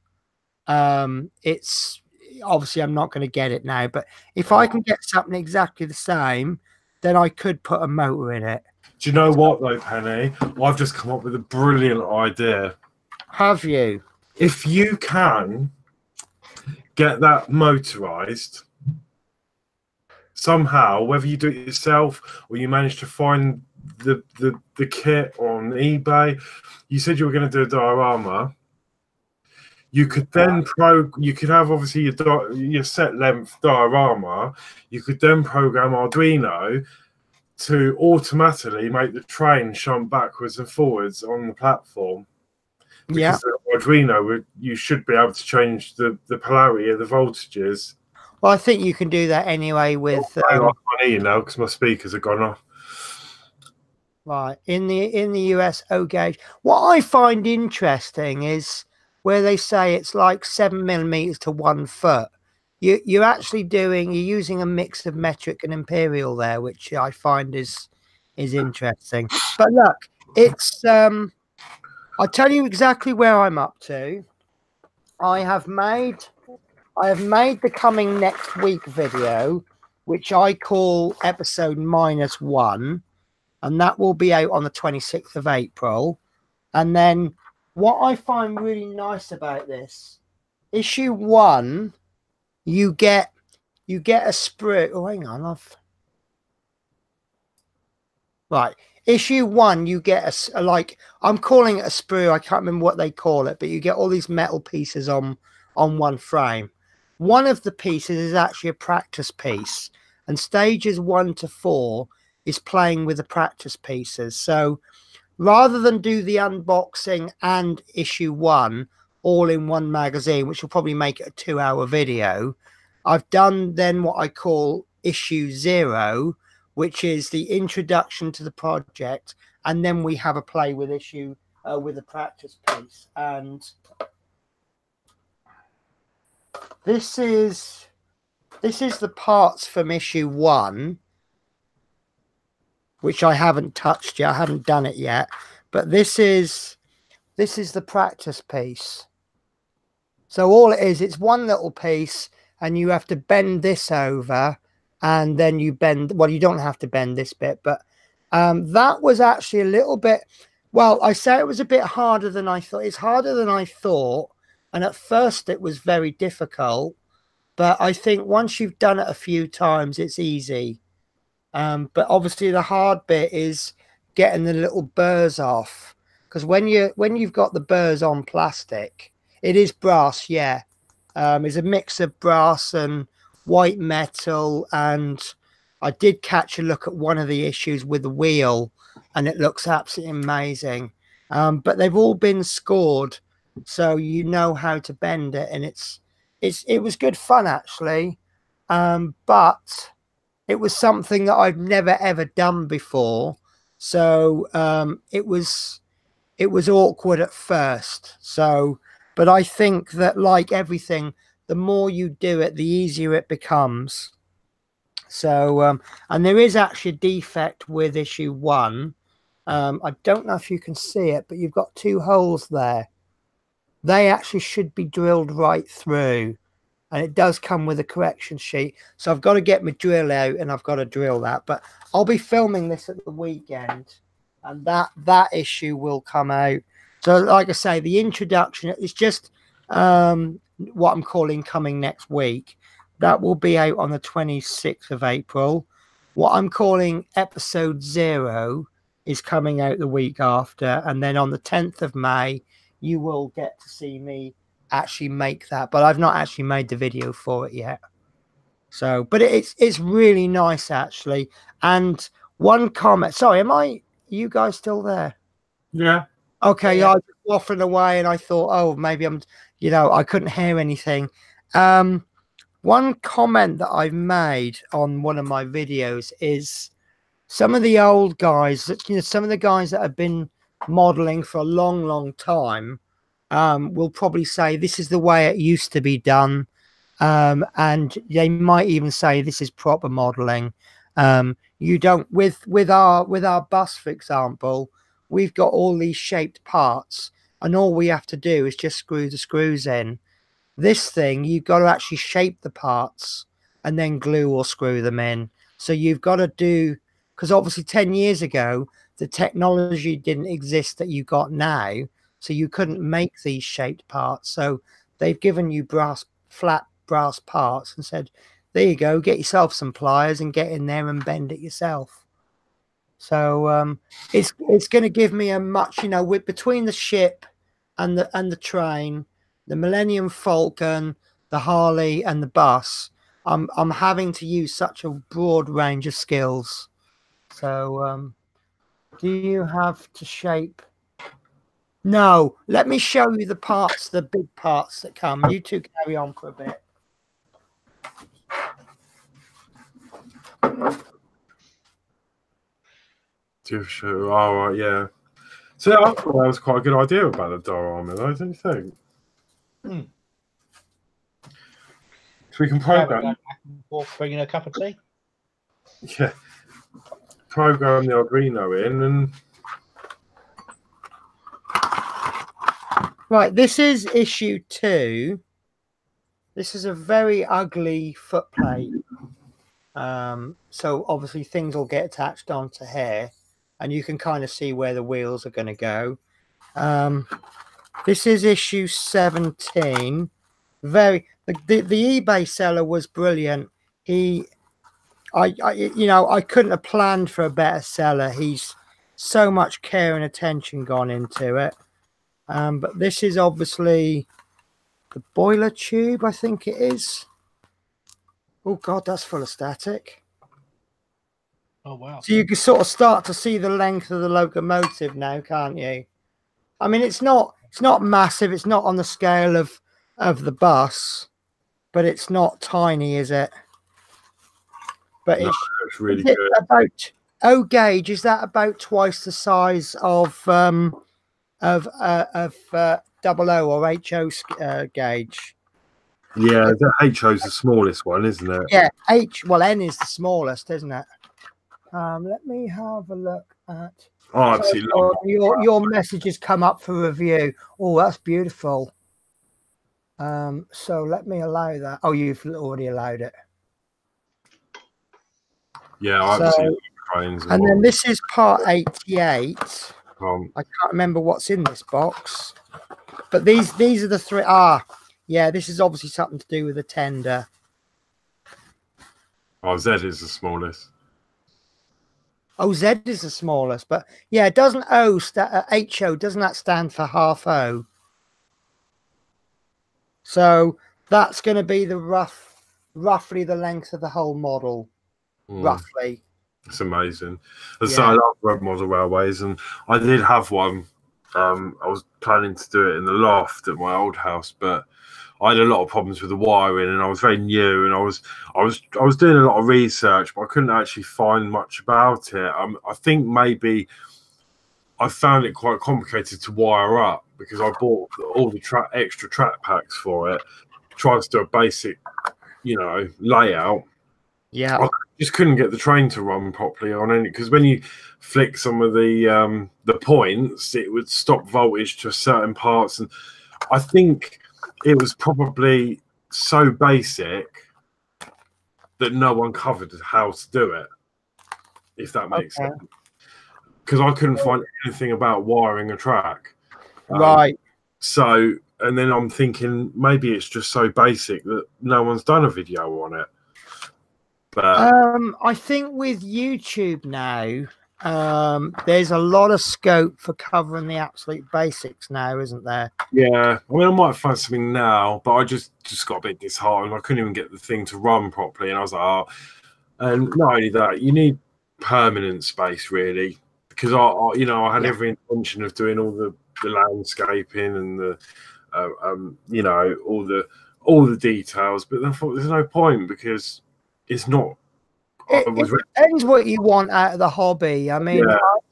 it's obviously I'm not going to get it now. But if I can get something exactly the same, then I could put a motor in it. Do you know what though, Penny? I've just come up with a brilliant idea. Have you? If you can get that motorized somehow, whether you do it yourself or you manage to find the kit on eBay, you said you were going to do a diorama. You could then you could have obviously your set length diorama. You could then program Arduino to automatically make the train shunt backwards and forwards on the platform. Because Arduino, you should be able to change the polarity of the voltages. Well, I think you can do that anyway with. I can't hear you now because my speakers have gone off. Right, in the US O gauge. What I find interesting is where they say it's like 7mm to 1 foot. You're actually you're using a mix of metric and imperial there, which I find is interesting. But look, it's I'll tell you exactly where I'm up to. I have made the coming next week video, which I call episode -1, and that will be out on the 26th of April. And then what I find really nice about this, issue 1, you get a sprue. Oh, hang on, right. Issue 1, you get a like, I'm calling it a sprue. I can't remember what they call it, but you get all these metal pieces on one frame. One of the pieces is actually a practice piece, and stages 1 to 4 is playing with the practice pieces. So rather than do the unboxing and issue 1 all in one magazine, which will probably make it a 2-hour video, I've done then what I call issue 0, which is the introduction to the project, and then we have a play with issue with a practice piece. And this is the parts from issue 1, which I haven't touched yet. I haven't done it yet, but this is the practice piece. So all it is, it's one little piece, and you have to bend this over, and then you bend, well, you don't have to bend this bit, but that was actually a little bit, well, I say it was a bit harder than I thought. It's harder than I thought, and at first it was very difficult, but I think once you've done it a few times, it's easy. But obviously the hard bit is getting the little burrs off, because when you've got the burrs on plastic, it is brass, yeah. It's a mix of brass and white metal, and I did catch a look at one of the issues with the wheel, and it looks absolutely amazing. But they've all been scored, so you know how to bend it, and it was good fun actually. But it was something that I've never ever done before, so it was awkward at first. So, but I think that, like everything, the more you do it, the easier it becomes. So, and there is actually a defect with issue 1. I don't know if you can see it, but you've got 2 holes there. They actually should be drilled right through, and it does come with a correction sheet. So I've got to get my drill out, and I've got to drill that. But I'll be filming this at the weekend, and that issue will come out. So like I say, the introduction is just what I'm calling coming next week. That will be out on the 26th of April. What I'm calling episode 0 is coming out the week after, and then on the 10th of May you will get to see me actually make that, but I've not actually made the video for it yet. So, but it's really nice actually. And one comment, sorry, you guys still there? Yeah. Okay, yeah. I was waffling away, and I thought, oh, maybe I'm, I couldn't hear anything. One comment that I've made on one of my videos is some of the old guys, some of the guys that have been modeling for a long, long time, will probably say this is the way it used to be done. And they might even say this is proper modeling. You don't, with our bus, for example, we've got all these shaped parts, and all we have to do is just screw the screws in. This thing, you've got to actually shape the parts and then glue or screw them in. So you've got to do, because obviously 10 years ago, the technology didn't exist that you got now. So you couldn't make these shaped parts. So they've given you flat brass parts and said, there you go, get yourself some pliers and get in there and bend it yourself. So it's going to give me a much, with between the ship and the train, the Millennium Falcon, the Harley, and the bus, I'm having to use such a broad range of skills. So do you have to shape? No, let me show you the parts, the big parts that come. You two carry on for a bit. Sure. Oh, right, yeah. So I thought that was quite a good idea about the diorama, though, don't you think? So we can program. Bringing a cup of tea. Yeah. Program the Arduino in and. Right, this is issue 2. This is a very ugly footplate. So obviously things will get attached onto here, and you can kind of see where the wheels are going to go. This is issue 17. The eBay seller was brilliant. I couldn't have planned for a better seller. He's so much care and attention gone into it. But this is obviously the boiler tube, I think it is. Oh God, that's full of static. Oh wow! So you can sort of start to see the length of the locomotive now, can't you? I mean, it's not massive. It's not on the scale of the bus, but it's not tiny, is it? But No, it's really good. good. About gauge, is that about twice the size of double O or HO gauge? Yeah, the HO's the smallest one, isn't it? Yeah, well, N is the smallest, isn't it? Let me have a look at. I absolutely love your messages come up for review. Oh, that's beautiful. So let me allow that. Oh, you've already allowed it. Yeah, I absolutely love trains. And then this is part 88. I can't remember what's in this box, but these are the three. Yeah, this is obviously something to do with the tender. Oh, Z is the smallest. Oh, Z is the smallest, but yeah, doesn't HO, doesn't that stand for half O? So that's going to be the roughly the length of the whole model, roughly. It's amazing. And so I love road model railways, and I did have one. I was planning to do it in the loft at my old house, but I had a lot of problems with the wiring, and I was very new, and I was doing a lot of research, but I couldn't actually find much about it. I think maybe I found it quite complicated to wire up because I bought all the extra track packs for it, tried to do a basic, layout. Yeah, I just couldn't get the train to run properly on any, because when you flick some of the points, it would stop voltage to certain parts, and I think it was probably so basic that no one covered how to do it, if that makes sense. Because I couldn't find anything about wiring a track. Right. So, and then I'm thinking maybe it's just so basic that no one's done a video on it. But I think with YouTube now, there's a lot of scope for covering the absolute basics now, isn't there? Yeah, I mean, I might find something now, but I just got a bit disheartened. I couldn't even get the thing to run properly, and I was like, oh. And not only that, you need permanent space, really, because I had every intention of doing all the landscaping and the all the details, but then I thought there's no point because it's not. It depends what you want out of the hobby. I mean,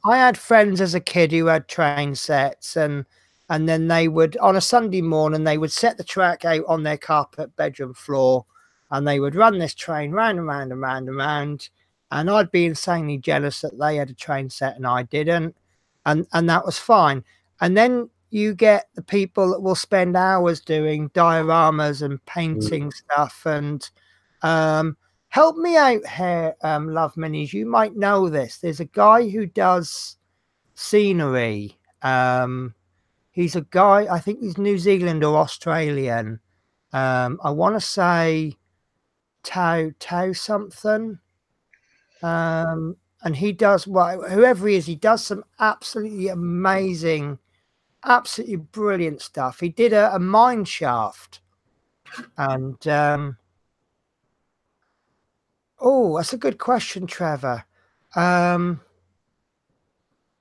I had friends as a kid who had train sets, and then they would, on a Sunday morning, they would set the track out on their carpet bedroom floor, and they would run this train round and round and round and round. And I'd be insanely jealous that they had a train set and I didn't, and that was fine. And then you get the people that will spend hours doing dioramas and painting stuff, and help me out here, Love Minis. You might know this. There's a guy who does scenery. He's a guy, I think he's New Zealand or Australian. I want to say Tau something. And he does, whoever he is, he does some absolutely amazing, absolutely brilliant stuff. He did a mine shaft, and oh, that's a good question, Trevor. Am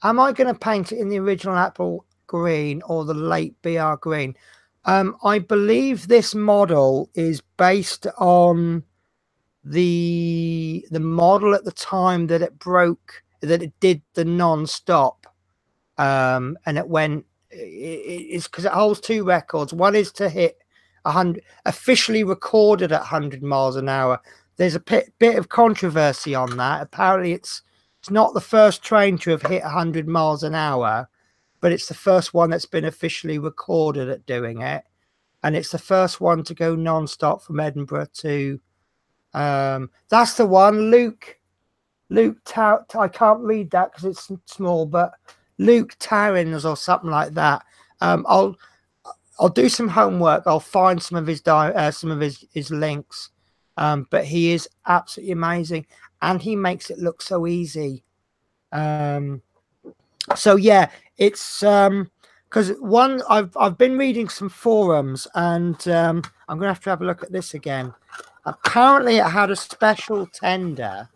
I going to paint it in the original apple green or the late BR green? I believe this model is based on the model at the time that it broke, that it did the non-stop, and it went. It's because it holds two records. One is to hit 100, officially recorded at 100 miles an hour. There's a bit of controversy on that. Apparently, it's not the first train to have hit 100 miles an hour, but it's the first one that's been officially recorded at doing it, and it's the first one to go non-stop from Edinburgh to. That's the one, Luke. I can't read that because it's small, but Luke Tarrins or something like that. I'll do some homework. I'll find some of his links. But he is absolutely amazing, and he makes it look so easy. So yeah, it's because I've been reading some forums, and I'm gonna have to have a look at this again. Apparently, it had a special tender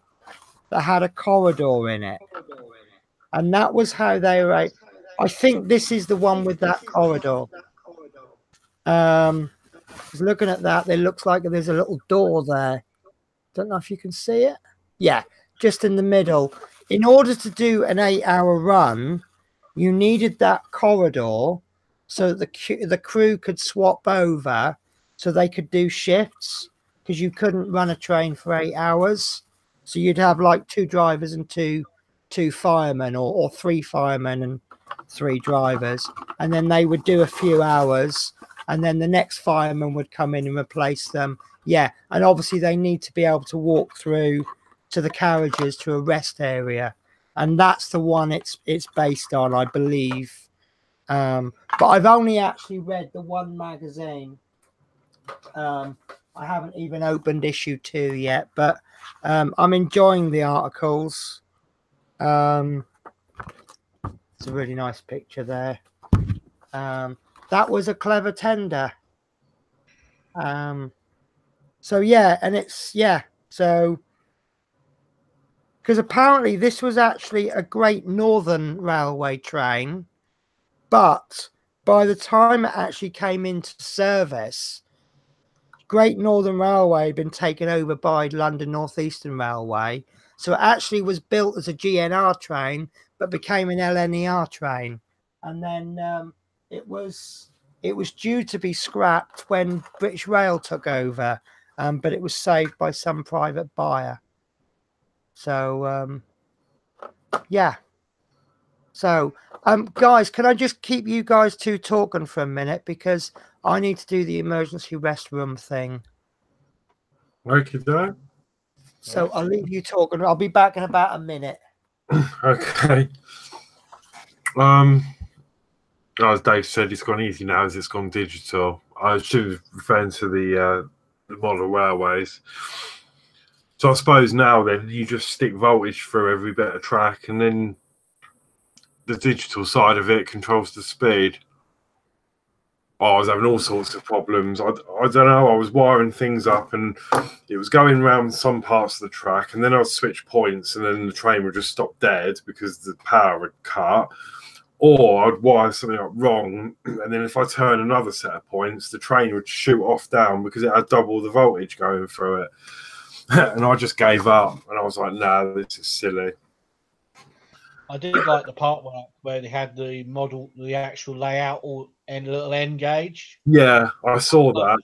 that had a corridor in it, and that was how they were. I think this is the one with that corridor. Because looking at that, it looks like there's a little door there. Don't know if you can see it. Yeah, just in the middle. In order to do an 8-hour run, you needed that corridor so that the crew could swap over so they could do shifts, because you couldn't run a train for 8 hours. So you'd have like 2 drivers and two firemen, or 3 firemen and 3 drivers, and then they would do a few hours, and then the next fireman would come in and replace them. Yeah, and obviously they need to be able to walk through to the carriages to a rest area, and that's the one it's based on, I believe. But I've only actually read the 1 magazine. I haven't even opened issue 2 yet, but I'm enjoying the articles. It's a really nice picture there. That was a clever tender. So yeah, and it's, yeah, so because apparently this was actually a Great Northern Railway train, but by the time it actually came into service, Great Northern Railway had been taken over by London North Eastern Railway, so it actually was built as a GNR train but became an LNER train, and then it was due to be scrapped when British Rail took over, but it was saved by some private buyer. So yeah. So guys, can I just keep you guys 2 talking for a minute, because I need to do the emergency restroom thing. Okay. So I'll leave you talking. I'll be back in about a minute. Okay. As Dave said, it's gone easy now as it's gone digital. I should be referring to the model railways. So I suppose now then you just stick voltage through every bit of track, and then the digital side of it controls the speed. I was having all sorts of problems. I don't know. I was wiring things up, and it was going around some parts of the track, and then I'd switch points, and then the train would just stop dead because the power would cut. Or I'd wire something up wrong, and then if I turn another set of points, the train would shoot off down because it had double the voltage going through it. And I just gave up, and I was like, "Nah, this is silly." I did like the part where they had the model, the actual layout, and little end gauge. Yeah, I saw that,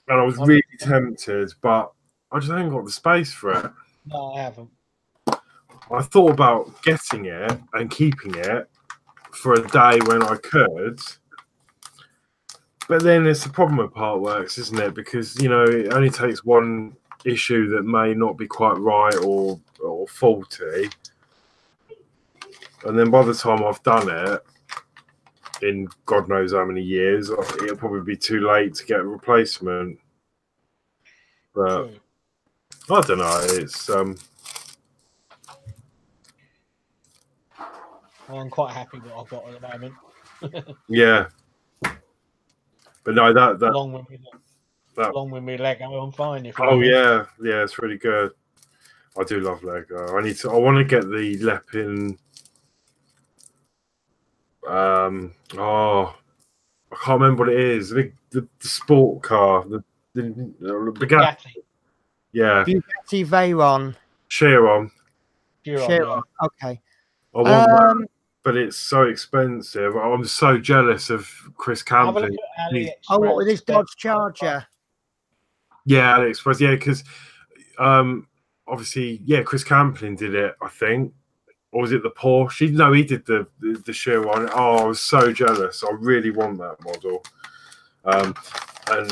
and I was really tempted, but I just haven't got the space for it. No, I haven't. I thought about getting it and keeping it for a day when I could, but then it's the problem with partworks, isn't it? Because it only takes one issue that may not be quite right or faulty, and then by the time I've done it in God knows how many years, it'll probably be too late to get a replacement. But I don't know. It's well, I'm quite happy what I've got at the moment. Yeah, but no, that along with me Lego, I'm fine. Yeah, it's really good. I do love Lego. I want to get the Lepin. I can't remember what it is. The sport car, the Bugatti. Yeah, Bugatti Veyron. Chiron. Yeah. Okay. I want that, but it's so expensive. I'm so jealous of Chris Camplin. What with his Dodge Charger? Yeah, AliExpress. Yeah, because obviously, Chris Camplin did it, I think. Or was it the Porsche? No, he did the Chiron. Oh, I was so jealous. I really want that model. And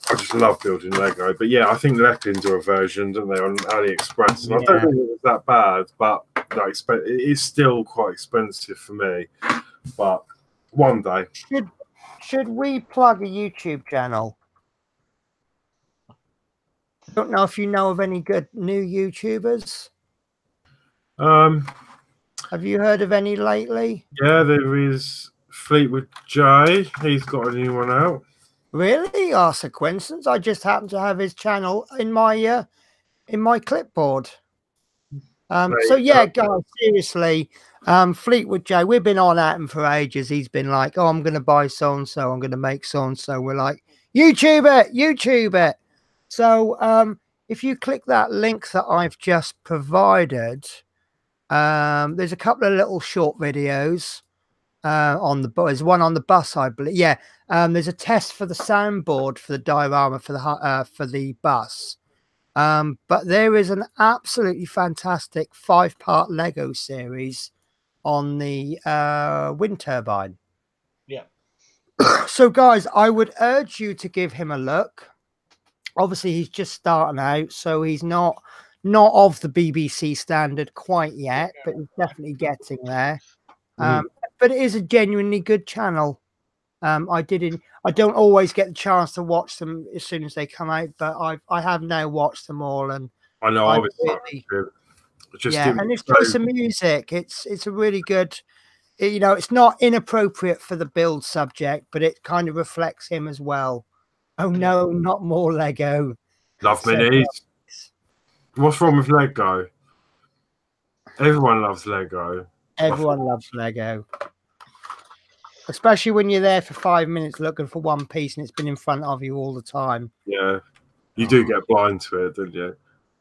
I just love building Lego. But yeah, I think Lepins are a version, don't they, on AliExpress? And I don't think it was that bad, but it is still quite expensive for me. But one day. Should we plug a YouTube channel? I don't know if you know of any good new YouTubers. Have you heard of any lately? Yeah, there is Fleetwood J. He's got a new one out. Really? Oh, it's a coincidence. I just happen to have his channel in my clipboard. So yeah, guys, seriously, Fleetwood J, we've been on at him for ages. He's been like, "Oh, I'm going to buy so and so. I'm going to make so and so." We're like, YouTube it, YouTube it. So if you click that link that I've just provided, there's a couple of little short videos on the bus. There's one on the bus, I believe. Yeah, there's a test for the soundboard for the diorama for the bus. But there is an absolutely fantastic 5-part Lego series on the wind turbine. Yeah. So, guys, I would urge you to give him a look. Obviously, he's just starting out, so he's not of the BBC standard quite yet, but he's definitely getting there. But it is a genuinely good channel. I don't always get the chance to watch them as soon as they come out, but I have now watched them all, and I know I was and his choice of music, it's a really good. You know, it's not inappropriate for the build subject, but it kind of reflects him as well. Oh no, not more Lego. Love minis. What's wrong with Lego? Everyone loves Lego. Everyone loves Lego. Especially when you're there for 5 minutes looking for one piece and it's been in front of you all the time. Yeah. You do get blind to it, don't you?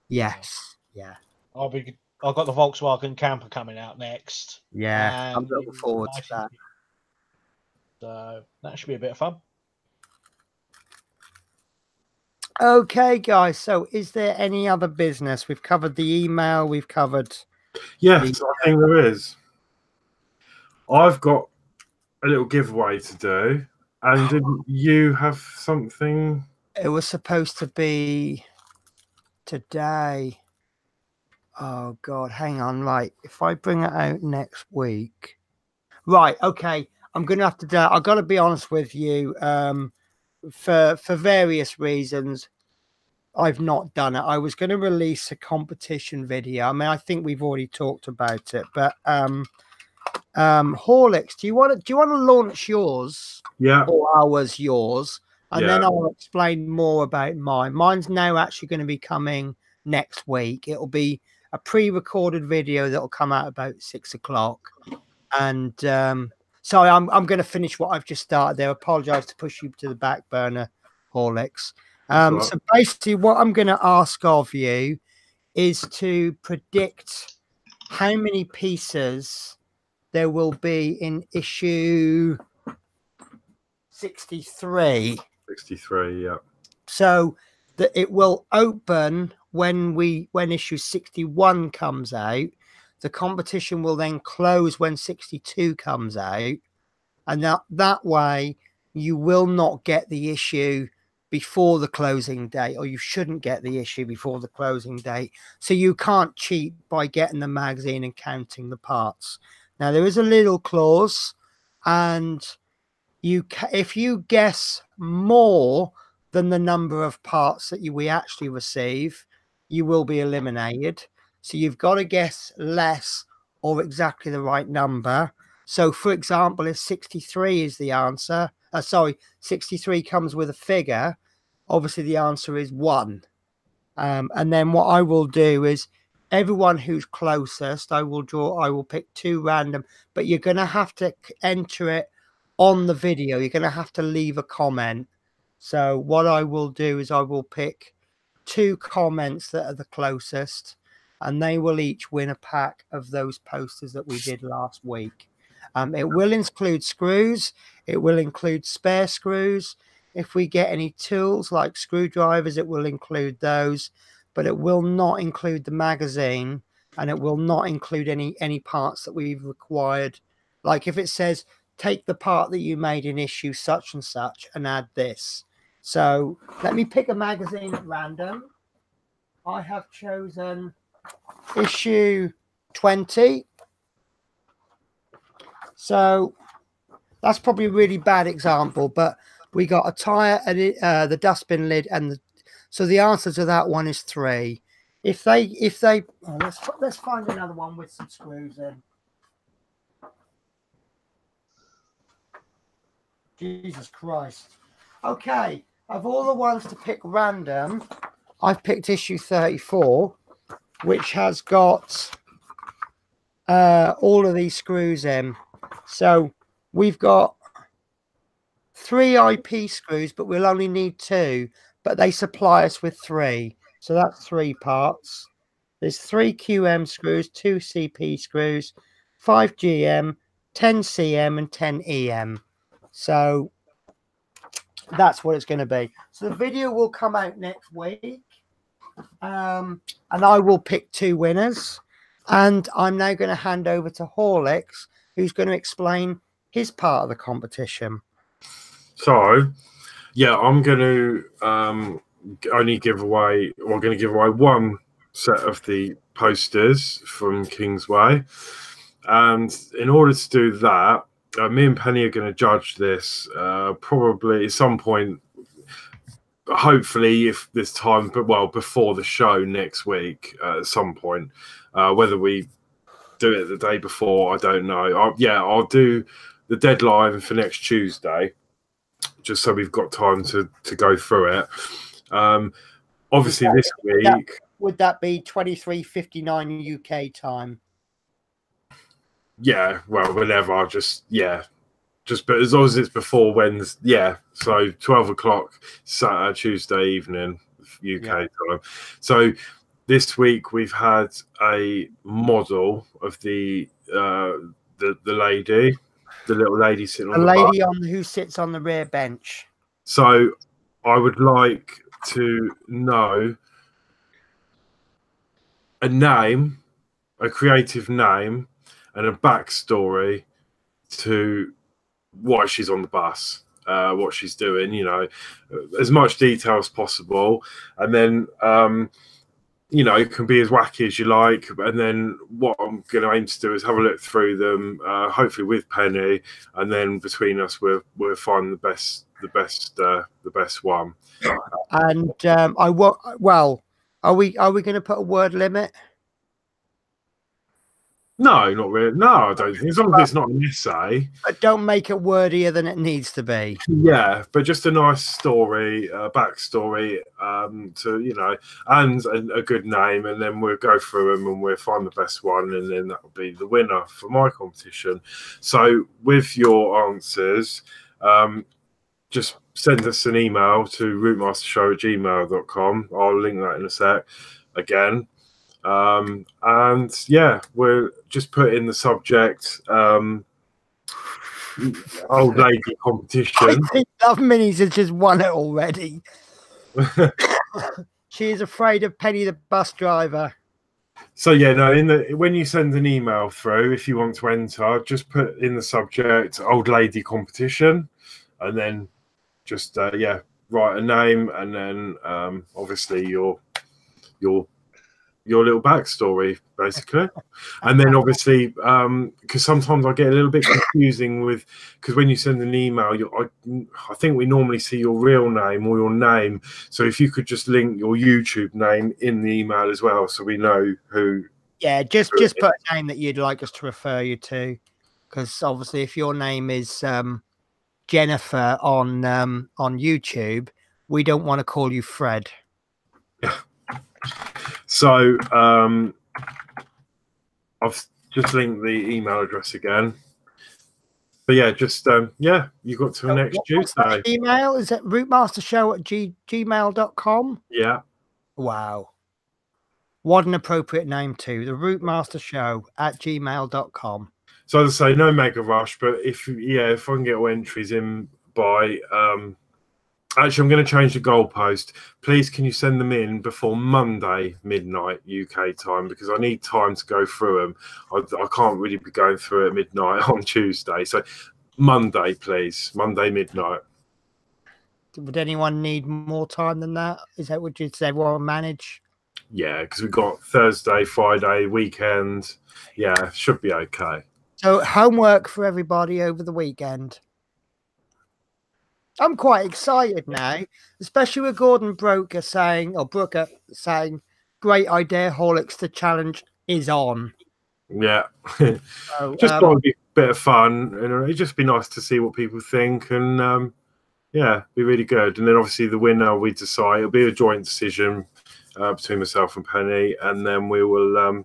Yes. Yeah. I've got the Volkswagen camper coming out next. Yeah. I'm looking forward to that. So that should be a bit of fun. Okay, guys. So is there any other business? We've covered the email. We've covered. Yes, I think there is. I've got a little giveaway to do. And didn't you have something? It was supposed to be today. Oh, God. Hang on. Right. If I bring it out next week. Right. Okay. I'm going to have to. I've got to be honest with you. For various reasons, I've not done it. I was going to release a competition video. I mean, I think we've already talked about it, but Horlicks, do you want to launch yours? Yeah. Or ours yours? And then I'll explain more about mine. Mine's now actually going to be coming next week. It'll be a pre-recorded video that'll come out about 6 o'clock. And sorry, I'm going to finish what I've just started there. I apologize to push you to the back burner, Horlicks. So basically what I'm going to ask of you is to predict how many pieces there will be in issue 63. 63, yeah. So that it will open when issue 61 comes out. The competition will then close when 62 comes out. And that way you will not get the issue before the closing date, or you shouldn't get the issue before the closing date. So you can't cheat by getting the magazine and counting the parts. Now, there is a little clause, and if you guess more than the number of parts that we actually receive, you will be eliminated. So you've got to guess less or exactly the right number. So, for example, if 63 is the answer, 63 comes with a figure, obviously the answer is 1. And then what I will do is everyone who's closest, I will pick 2 random, but you're going to have to enter it on the video. You're going to have to leave a comment. So what I will do is I will pick 2 comments that are the closest, and they will each win a pack of those posters that we did last week. It will include screws. It will include spare screws. If we get any tools like screwdrivers, it will include those, but it will not include the magazine, and it will not include any parts that we've required. Like if it says, take the part that you made in issue such and such and add this. So let me pick a magazine at random. I have chosen issue 20. So that's probably a really bad example, but we got a tire, the dustbin lid, and so the answer to that one is 3. If they, let's find another one with some screws in. Jesus Christ. Okay, of all the ones to pick random, I've picked issue 34, which has got all of these screws in. So we've got 3 IP screws, but we'll only need 2. But they supply us with 3, so that's 3 parts. There's 3 QM screws, 2 CP screws, 5 GM, 10 CM, and 10 EM. So that's what it's going to be. So the video will come out next week, and I will pick 2 winners. And I'm now going to hand over to Horlicks, who's going to explain his part of the competition. So, yeah, I'm going to only give away, or I'm going to give away 1 set of the posters from Kingsway. And in order to do that, me and Penny are going to judge this probably at some point, hopefully if this time, but well, before the show next week at some point. Whether we do it the day before, I don't know. I'll do the deadline for next Tuesday, just so we've got time to go through it. Obviously, this week... Would that be 23:59 UK time? Yeah, well, whenever, just but as long as it's before Wednesday, yeah. So 12 o'clock Tuesday evening UK time. So this week we've had a model of the lady, the little lady sitting on the lady who sits on the rear bench. So I would like to know a name, a creative name, and a backstory to why she's on the bus, what she's doing, you know, as much detail as possible. And then, you know, it can be as wacky as you like. And then what I'm going to aim to do is have a look through them, hopefully with Penny, and then between us, we'll find the best one. And are we going to put a word limit? No, not really. No, I don't think. As long as it's not an essay. But don't make it wordier than it needs to be. Yeah, but just a nice story, backstory, to, you know, and a good name, and then we'll go through them and we'll find the best one, and then that will be the winner for my competition. So with your answers, just send us an email to routemastershow@gmail.com. I'll link that in a sec again. And yeah, we'll just put in the subject old lady competition. I think Love Minis has just won it already. She is afraid of Penny the bus driver. So yeah, no, when you send an email through, if you want to enter, just put in the subject old lady competition, and then just write a name, and then obviously your little backstory, basically. And then obviously, because sometimes I get a little bit confusing with, because when you send an email, I think we normally see your real name or your name. So if you could just link your YouTube name in the email as well, so we know who. Yeah, just put a name that you'd like us to refer you to, because obviously if your name is Jennifer on YouTube, we don't want to call you Fred. Yeah. So I've just linked the email address again. But yeah, just you got till next Tuesday. Email is it routemastershow@gmail.com? Yeah. Wow. What an appropriate name too. The routemastershow@gmail.com. So as I say, no mega rush, but if I can get all entries in by actually, I'm going to change the goalpost. Please, can you send them in before Monday midnight UK time, because I need time to go through them. I can't really be going through at midnight on Tuesday. So Monday, please. Monday midnight. Would anyone need more time than that? Is that what you'd say everyone manage? Yeah, because we've got Thursday, Friday, weekend. Yeah, should be okay. So homework for everybody over the weekend. I'm quite excited now, especially with Gordon Brooker saying, great idea, Horlicks, the challenge is on. Yeah. So, just thought it'd be a bit of fun, and it'd just be nice to see what people think, and be really good. And then obviously the winner, we decide, it'll be a joint decision between myself and Penny, and then we will,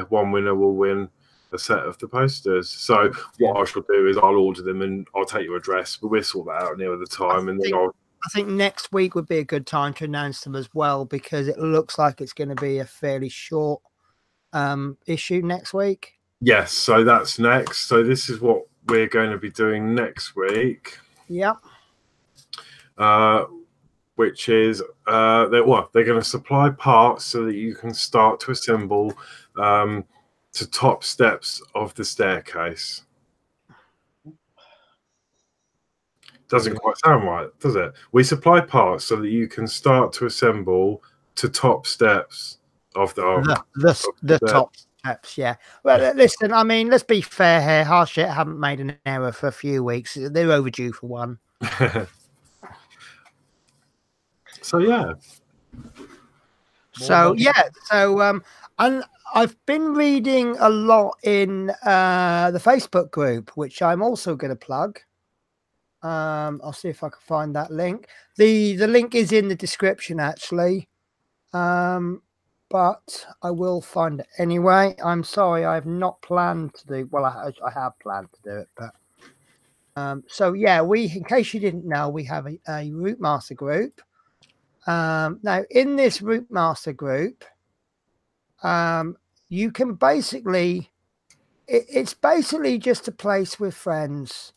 one winner will win a set of the posters. So what I shall do is I'll order them and I'll take your address, but we'll sort that out near the time. I think next week would be a good time to announce them as well, because it looks like it's going to be a fairly short issue next week. Yes, so that's next. So this is what we're going to be doing next week. Yep. Which is they're going to supply parts so that you can start to assemble to top steps of the staircase. Doesn't quite sound right, does it? We supply parts so that you can start to assemble to top steps of the top steps. Yeah. Well, listen, I mean, let's be fair here. Hachette haven't made an error for a few weeks. They're overdue for one. So yeah. And I've been reading a lot in the Facebook group, which I'm also going to plug. I'll see if I can find that link. The link is in the description, actually, but I will find it anyway. I'm sorry, I have not planned to do. Well, I have planned to do it, but so yeah, in case you didn't know, we have a Routemaster group. Now, in this Routemaster group, you can basically, it's basically just a place with friends.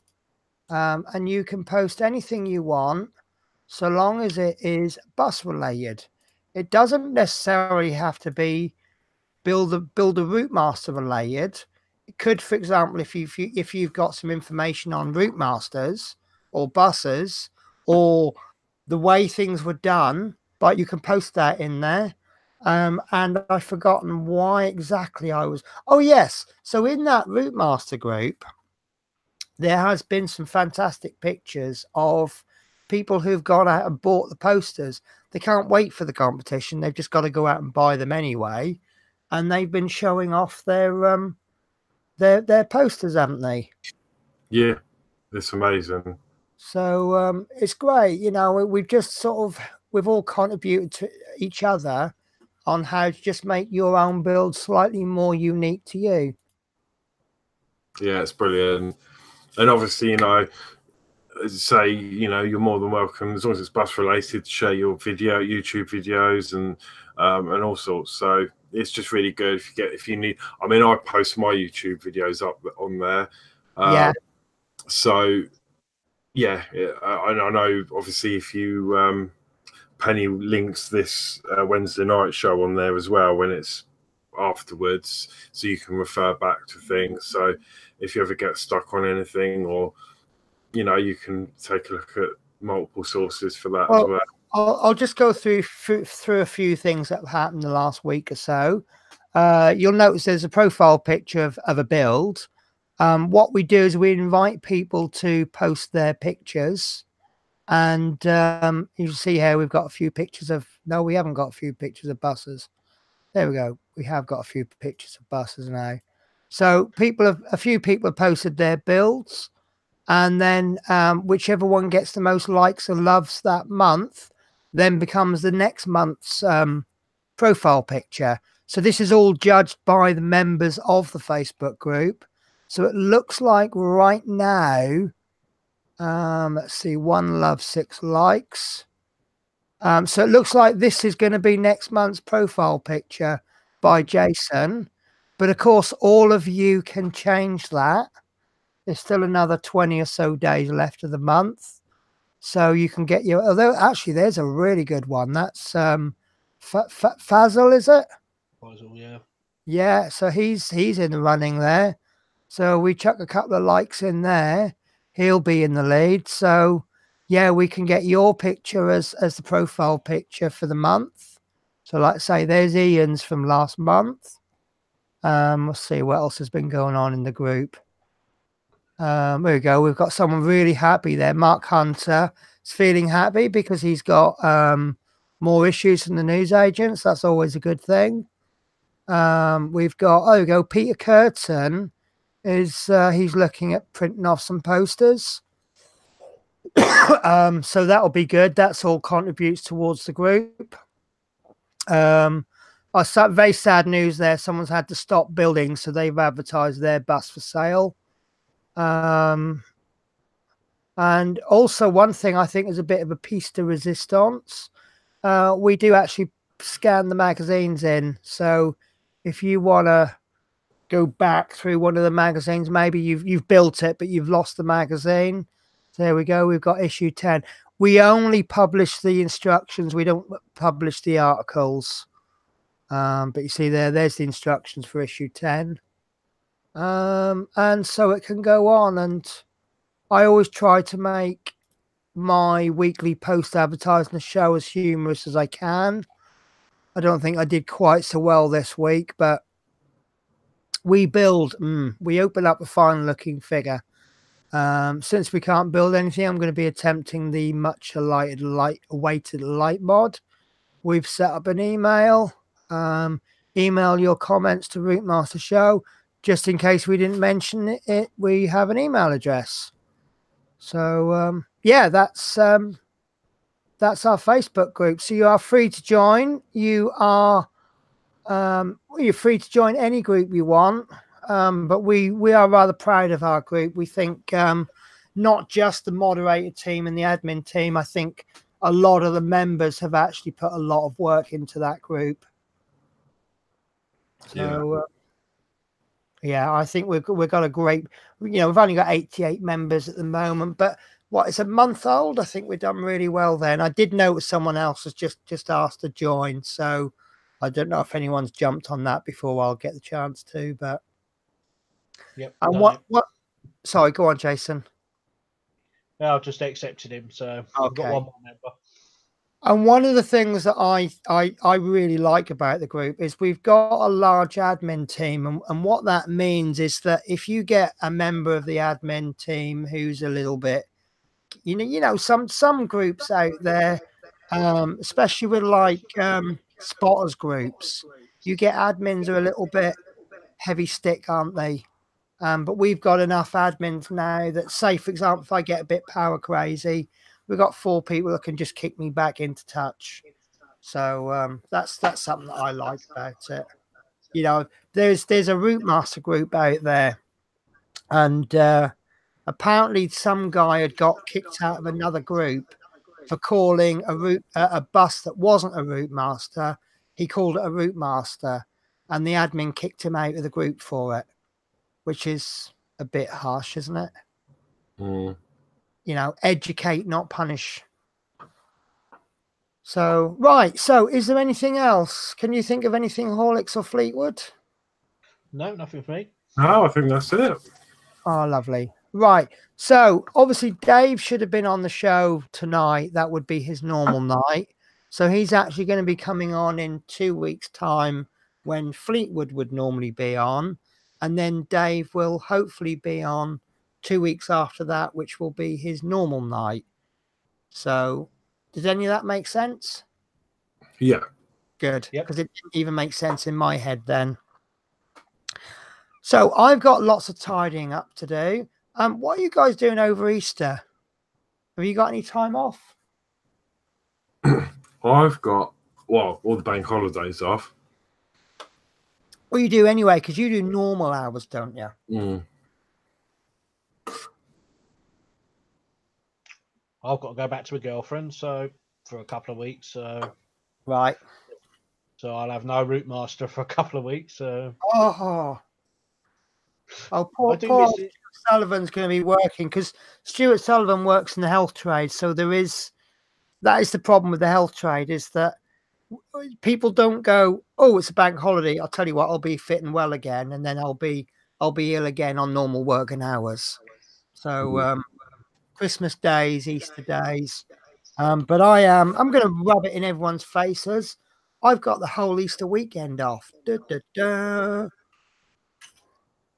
And you can post anything you want, so long as it is bus related. It doesn't necessarily have to be build a Routemaster related. It could, for example, if you've got some information on Routemasters or buses or the way things were done, but you can post that in there. And I've forgotten why exactly I was. Oh yes, so in that Routemaster group, there has been some fantastic pictures of people who've gone out and bought the posters. They can't wait for the competition. They've just got to go out and buy them anyway. And they've been showing off their posters, haven't they? Yeah, it's amazing. So it's great. You know, we've all contributed to each other on how to just make your own build slightly more unique to you. Yeah, it's brilliant. And obviously, you know, say, you know, you're more than welcome, as long as it's bus related, to share your YouTube videos and all sorts. So it's just really good if you need. I mean, I post my YouTube videos up on there. Yeah. So yeah, I know. Obviously, if you Penny links this Wednesday night show on there as well when it's afterwards, so you can refer back to things. So if you ever get stuck on anything, or you know, you can take a look at multiple sources for that as well. I'll just go through a few things that have happened the last week or so. You'll notice there's a profile picture of a build. What we do is we invite people to post their pictures, and you can see here we've got a few pictures of. No, we haven't got a few pictures of buses. There we go. We have got a few pictures of buses now. So a few people have posted their builds, and then whichever one gets the most likes and loves that month then becomes the next month's profile picture. So this is all judged by the members of the Facebook group. So it looks like right now, let's see, 1 love, 6 likes. So it looks like this is going to be next month's profile picture by Jason. But of course, all of you can change that. There's still another 20 or so days left of the month. So you can get your, although actually there's a really good one. That's Fazil, is it? Fazil, yeah. Yeah, so he's in the running there. So we chuck a couple of likes in there. He'll be in the lead. So yeah, we can get your picture as the profile picture for the month. So like I say, there's Ian's from last month. Let's see what else has been going on in the group. There we go. We've got someone really happy there. Mark Hunter is feeling happy because he's got more issues than the newsagents. That's always a good thing. We've got, oh, there we go. Peter Curtin is he's looking at printing off some posters. So that'll be good. That's all contributes towards the group. Oh, so very sad news there. Someone's had to stop building, so they've advertised their bus for sale. And also one thing I think is a bit of a piece de resistance. We do actually scan the magazines in. So if you want to go back through one of the magazines, maybe you've built it, but you've lost the magazine. So there we go. We've got issue 10. We only publish the instructions. We don't publish the articles. But you see there's the instructions for issue 10. And so it can go on. And I always try to make my weekly post advertising the show as humorous as I can. I don't think I did quite so well this week, but we open up a fine looking figure. Since we can't build anything, I'm going to be attempting the much awaited light mod. We've set up an email. Email your comments to Routemaster Show. Just in case we didn't mention it, we have an email address. So yeah, that's our Facebook group. So you are free to join. You're free to join any group you want. But we are rather proud of our group. We think not just the moderator team and the admin team. I think a lot of the members have actually put a lot of work into that group. So yeah, I think we've got a great. We've only got 88 members at the moment, but it's a month old. I think we've done really well there. And I did notice someone else has just asked to join, so I don't know if anyone's jumped on that before. I'll get the chance to, but. Yep. And what? Sorry, go on, Jason. No, I've just accepted him, so I've got one more member. And one of the things that I really like about the group is we've got a large admin team, and what that means is that if you get a member of the admin team who's a little bit, some groups out there, especially with like spotters groups, you get admins who are a little bit heavy stick, aren't they? But we've got enough admins now that, say, for example, if I get a bit power crazy, we've got 4 people that can just kick me back into touch. So that's something that I like about it. There's a Routemaster group out there, and apparently some guy had got kicked out of another group for calling a bus that wasn't a Routemaster. He called it a Routemaster, and the admin kicked him out of the group for it, which is a bit harsh, isn't it? Educate, not punish. So, right. So, is there anything else? Can you think of anything, Horlicks or Fleetwood? No, nothing for me. No, I think that's it. Oh, lovely. Right. So, obviously, Dave should have been on the show tonight. That would be his normal night. So, he's actually going to be coming on in 2 weeks' time when Fleetwood would normally be on. And then Dave will hopefully be on 2 weeks after that, which will be his normal night. So, does any of that make sense? Yeah. Good. Because it didn't even make sense in my head then. So, I've got lots of tidying up to do. What are you guys doing over Easter? Have you got any time off? I've got, all the bank holidays off. Well, you do anyway, because you do normal hours, don't you? I've got to go back to a girlfriend, for a couple of weeks. Right. So I'll have no Routemaster for a couple of weeks. So. Poor Stuart Sullivan's going to be working, because Stuart Sullivan works in the health trade. So that is the problem with the health trade, is that people don't go, oh, it's a bank holiday, I'll tell you what, I'll be fit and well again, and then I'll be ill again on normal working hours. So Christmas days, Easter days, but I'm going to rub it in everyone's faces. I've got the whole Easter weekend off.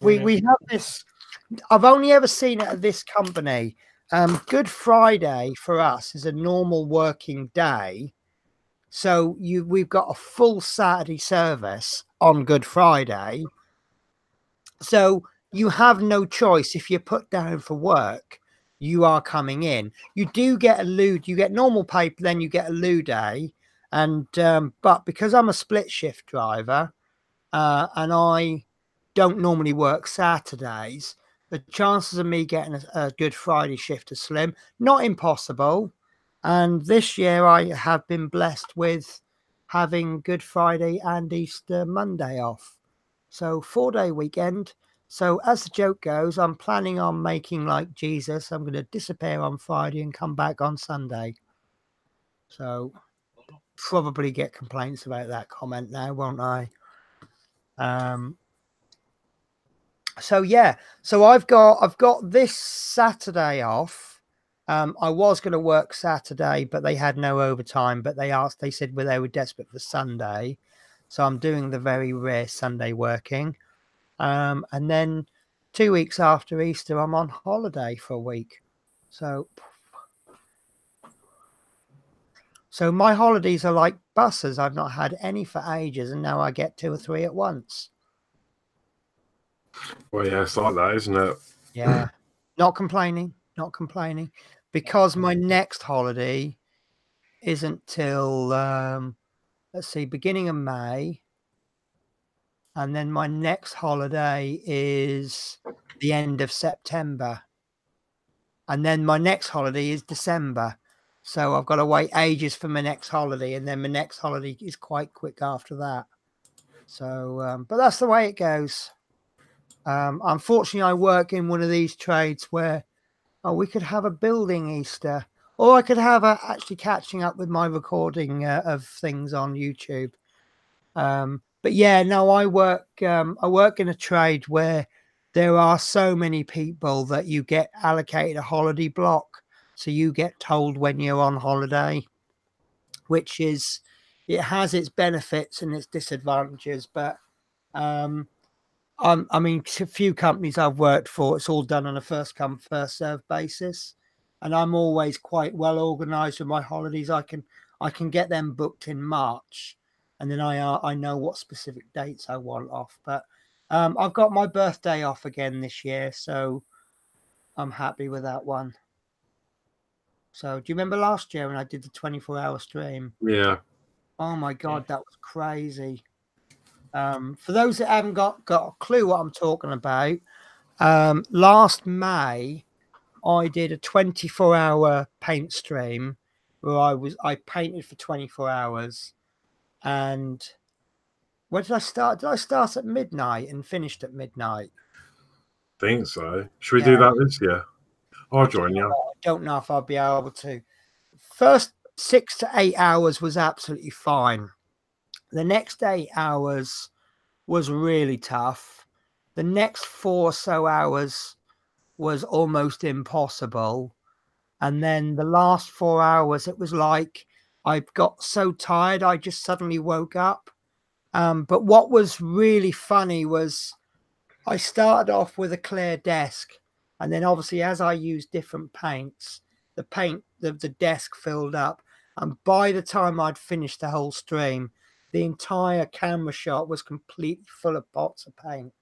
We have this. I've only ever seen it at this company. Good Friday for us is a normal working day. So we've got a full Saturday service on Good Friday. So you have no choice. If you're put down for work, you are coming in. You do get you get normal pay, then you get a loo day. And but because I'm a split shift driver and I don't normally work Saturdays, the chances of me getting a Good Friday shift are slim. Not impossible. And this year I have been blessed with having Good Friday and Easter Monday off. So 4-day weekend. So as the joke goes, I'm planning on making like Jesus. I'm going to disappear on Friday and come back on Sunday. So probably get complaints about that comment now, won't I? So yeah, so I've got this Saturday off. I was going to work Saturday, but they had no overtime. But they said they were desperate for Sunday, so I'm doing the very rare Sunday working. And then 2 weeks after Easter, I'm on holiday for a week. So my holidays are like buses. I've not had any for ages, and now I get 2 or 3 at once. Well, yeah, it's like that, isn't it? Yeah, not complaining, because my next holiday isn't till let's see, beginning of May, and then my next holiday is the end of September, and then my next holiday is December. So I've got to wait ages for my next holiday, and then my next holiday is quite quick after that. So, but that's the way it goes. Unfortunately, I work in one of these trades where we could have a building Easter, or I could have actually catching up with my recording of things on YouTube. But yeah, no, I work in a trade where there are so many people that you get allocated a holiday block, so you get told when you're on holiday, which is, it has its benefits and its disadvantages, but I mean, a few companies I've worked for, it's all done on a first come, first served basis. And I'm always quite well organized with my holidays. I can get them booked in March, and then I know what specific dates I want off. But I've got my birthday off again this year, so I'm happy with that one. So do you remember last year when I did the 24-hour stream? Yeah. Oh my God, that was crazy. For those that haven't got a clue what I'm talking about, last May I did a 24-hour paint stream where I painted for 24 hours. And where did I start? Did I start at midnight and finished at midnight? I think so. Should we do that this year? I'll join you. I don't know if I'll be able to. First 6 to 8 hours was absolutely fine. The next 8 hours was really tough. The next 4 or so hours was almost impossible. And then the last 4 hours, it was like I got so tired, I just suddenly woke up. But what was really funny was I started off with a clear desk. And then obviously as I used different paints, the desk filled up. And by the time I'd finished the whole stream, the entire camera shot was completely full of pots of paint.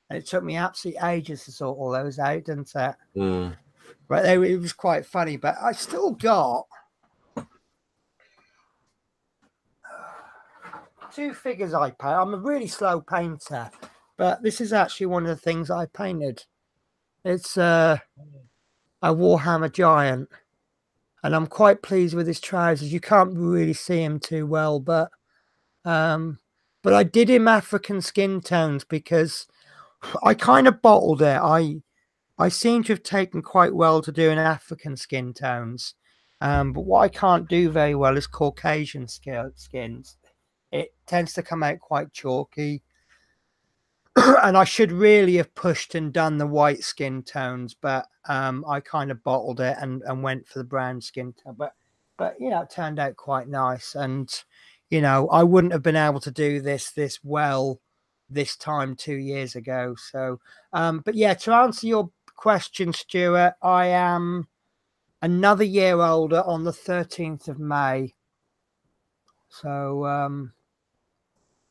And it took me absolutely ages to sort all those out, didn't it? Mm. Right there, it was quite funny, but I still got 2 figures I paint. I'm a really slow painter, but this is actually one of the things I painted. It's a Warhammer giant, and I'm quite pleased with his trousers. You can't really see him too well, but I did him African skin tones because I kind of bottled it. I seem to have taken quite well to doing African skin tones, but what I can't do very well is Caucasian skins. It tends to come out quite chalky, and I should really have pushed and done the white skin tones, but I kind of bottled it and went for the brown skin tone. But you know, it turned out quite nice, and you know, I wouldn't have been able to do this well this time 2 years ago. So, but yeah, to answer your question, Stuart, I am another year older on the 13th of May. So,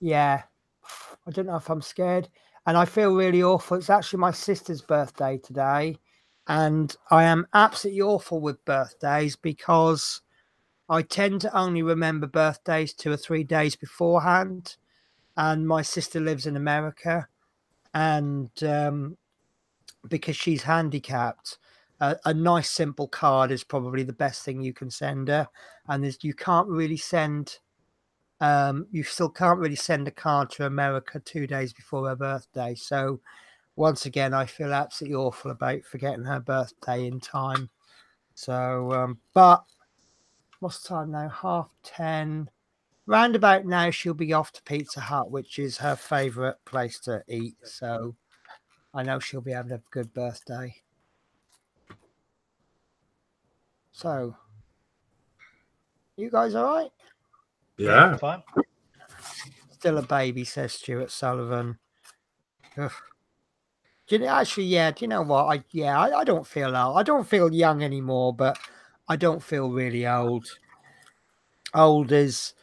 yeah, I don't know if I'm scared, and I feel really awful. It's actually my sister's birthday today, and I am absolutely awful with birthdays because I tend to only remember birthdays 2 or 3 days beforehand, and my sister lives in America, and because she's handicapped, a nice simple card is probably the best thing you can send her. And you can't really send, you still can't really send a card to America 2 days before her birthday. So once again, I feel absolutely awful about forgetting her birthday in time. So, but what's the time now? 10:30. Round about now, she'll be off to Pizza Hut, which is her favourite place to eat. So I know she'll be having a good birthday. So, you guys all right? Yeah. Fine. Still a baby, says Stuart Sullivan. Ugh. Do you actually? Yeah. Do you know what? I don't feel old. I don't feel young anymore, but I don't feel really old. Old is,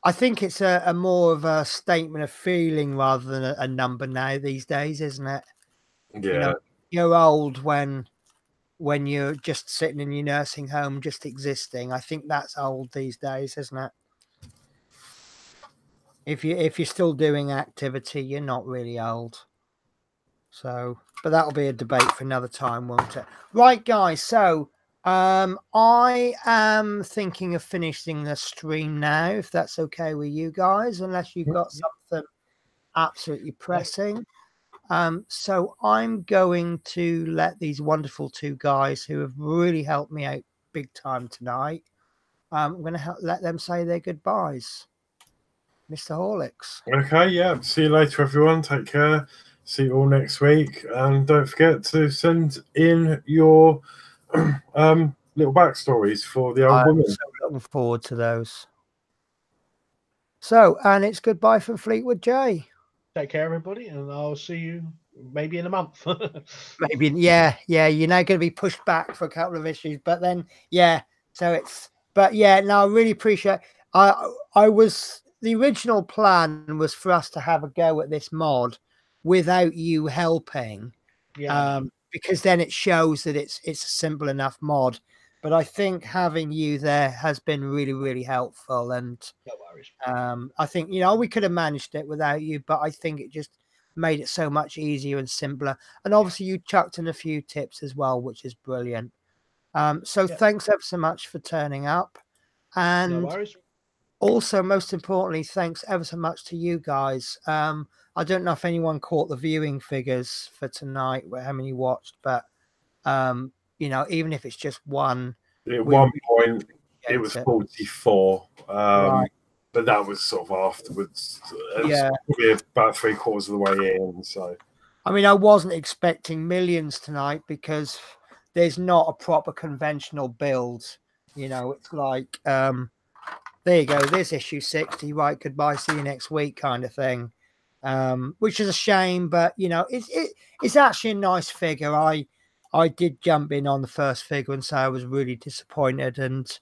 I think it's a more of a statement of feeling rather than a number now these days, isn't it? Yeah. You know, you're old when you're just sitting in your nursing home, just existing. I think that's old these days, isn't it? If you're still doing activity, you're not really old. So, but that'll be a debate for another time, won't it? Right, guys. So, I am thinking of finishing the stream now, if that's okay with you guys, unless you've got something absolutely pressing. So I'm going to let these wonderful two guys who have really helped me out big time tonight. I'm going to let them say their goodbyes. Mr. Horlicks. Okay, yeah. See you later, everyone. Take care. See you all next week. And don't forget to send in your little backstories for the old woman. So looking forward to those. So, and it's goodbye from Fleetwood J. Take care, everybody, and I'll see you maybe in a month. Maybe, yeah. You're now going to be pushed back for a couple of issues, but then, yeah. So it's, but yeah. No, I really appreciate. The original plan was for us to have a go at this mod without you helping, because then it shows that it's a simple enough mod. But I think having you there has been really, really helpful, and no worries. I think we could have managed it without you, but I think it just made it so much easier and simpler. And obviously, you chucked in a few tips as well, which is brilliant. So thanks ever so much for turning up, and no worries. Also, most importantly, thanks ever so much to you guys. I don't know if anyone caught the viewing figures for tonight, how many watched, but even if it's just one. At one point, it was 44. Right. But that was sort of afterwards. Yeah, probably about 3/4 of the way in. So, I mean, I wasn't expecting millions tonight because there's not a proper conventional build. It's like there you go. There's issue 60. Right. Goodbye. See you next week kind of thing. Which is a shame, but it's actually a nice figure. I did jump in on the first figure and say I was really disappointed, and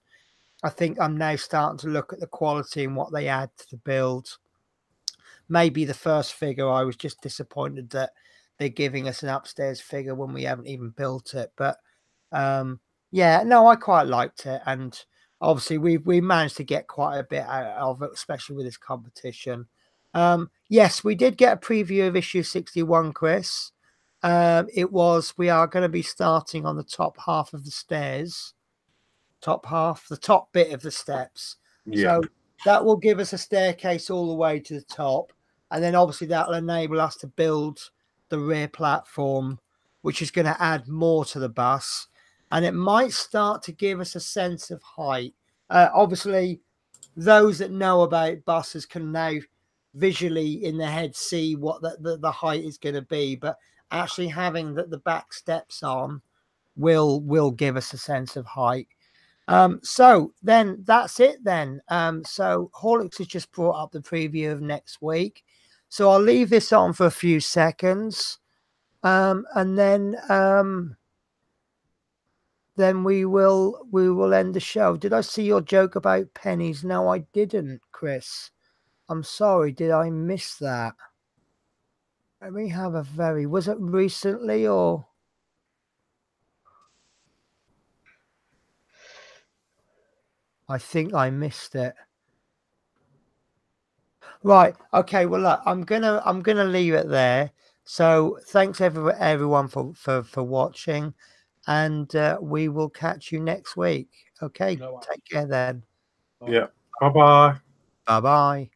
I think I'm now starting to look at the quality and what they add to the build. Maybe the first figure I was just disappointed that they're giving us an upstairs figure when we haven't even built it. But yeah, no, I quite liked it, and obviously we managed to get quite a bit out of it, especially with this competition. Yes, we did get a preview of issue 61, Chris. We are going to be starting on the top half of the stairs, the top bit of the steps. So that will give us a staircase all the way to the top, and then obviously that will enable us to build the rear platform, which is going to add more to the bus, and it might start to give us a sense of height. Obviously, those that know about buses can now visually in their head see what the height is going to be, but actually having the back steps on will give us a sense of height. So then that's it then. So Horlicks has just brought up the preview of next week. So I'll leave this on for a few seconds. And then we will end the show. Did I see your joke about pennies? No, I didn't, Chris. I'm sorry. Did I miss that? Let me have was it recently or? I think I missed it. Right. Okay. Well, look, I'm gonna leave it there. So thanks everyone for watching, and we will catch you next week. Okay. Take care then. Yeah. Bye bye. Bye bye.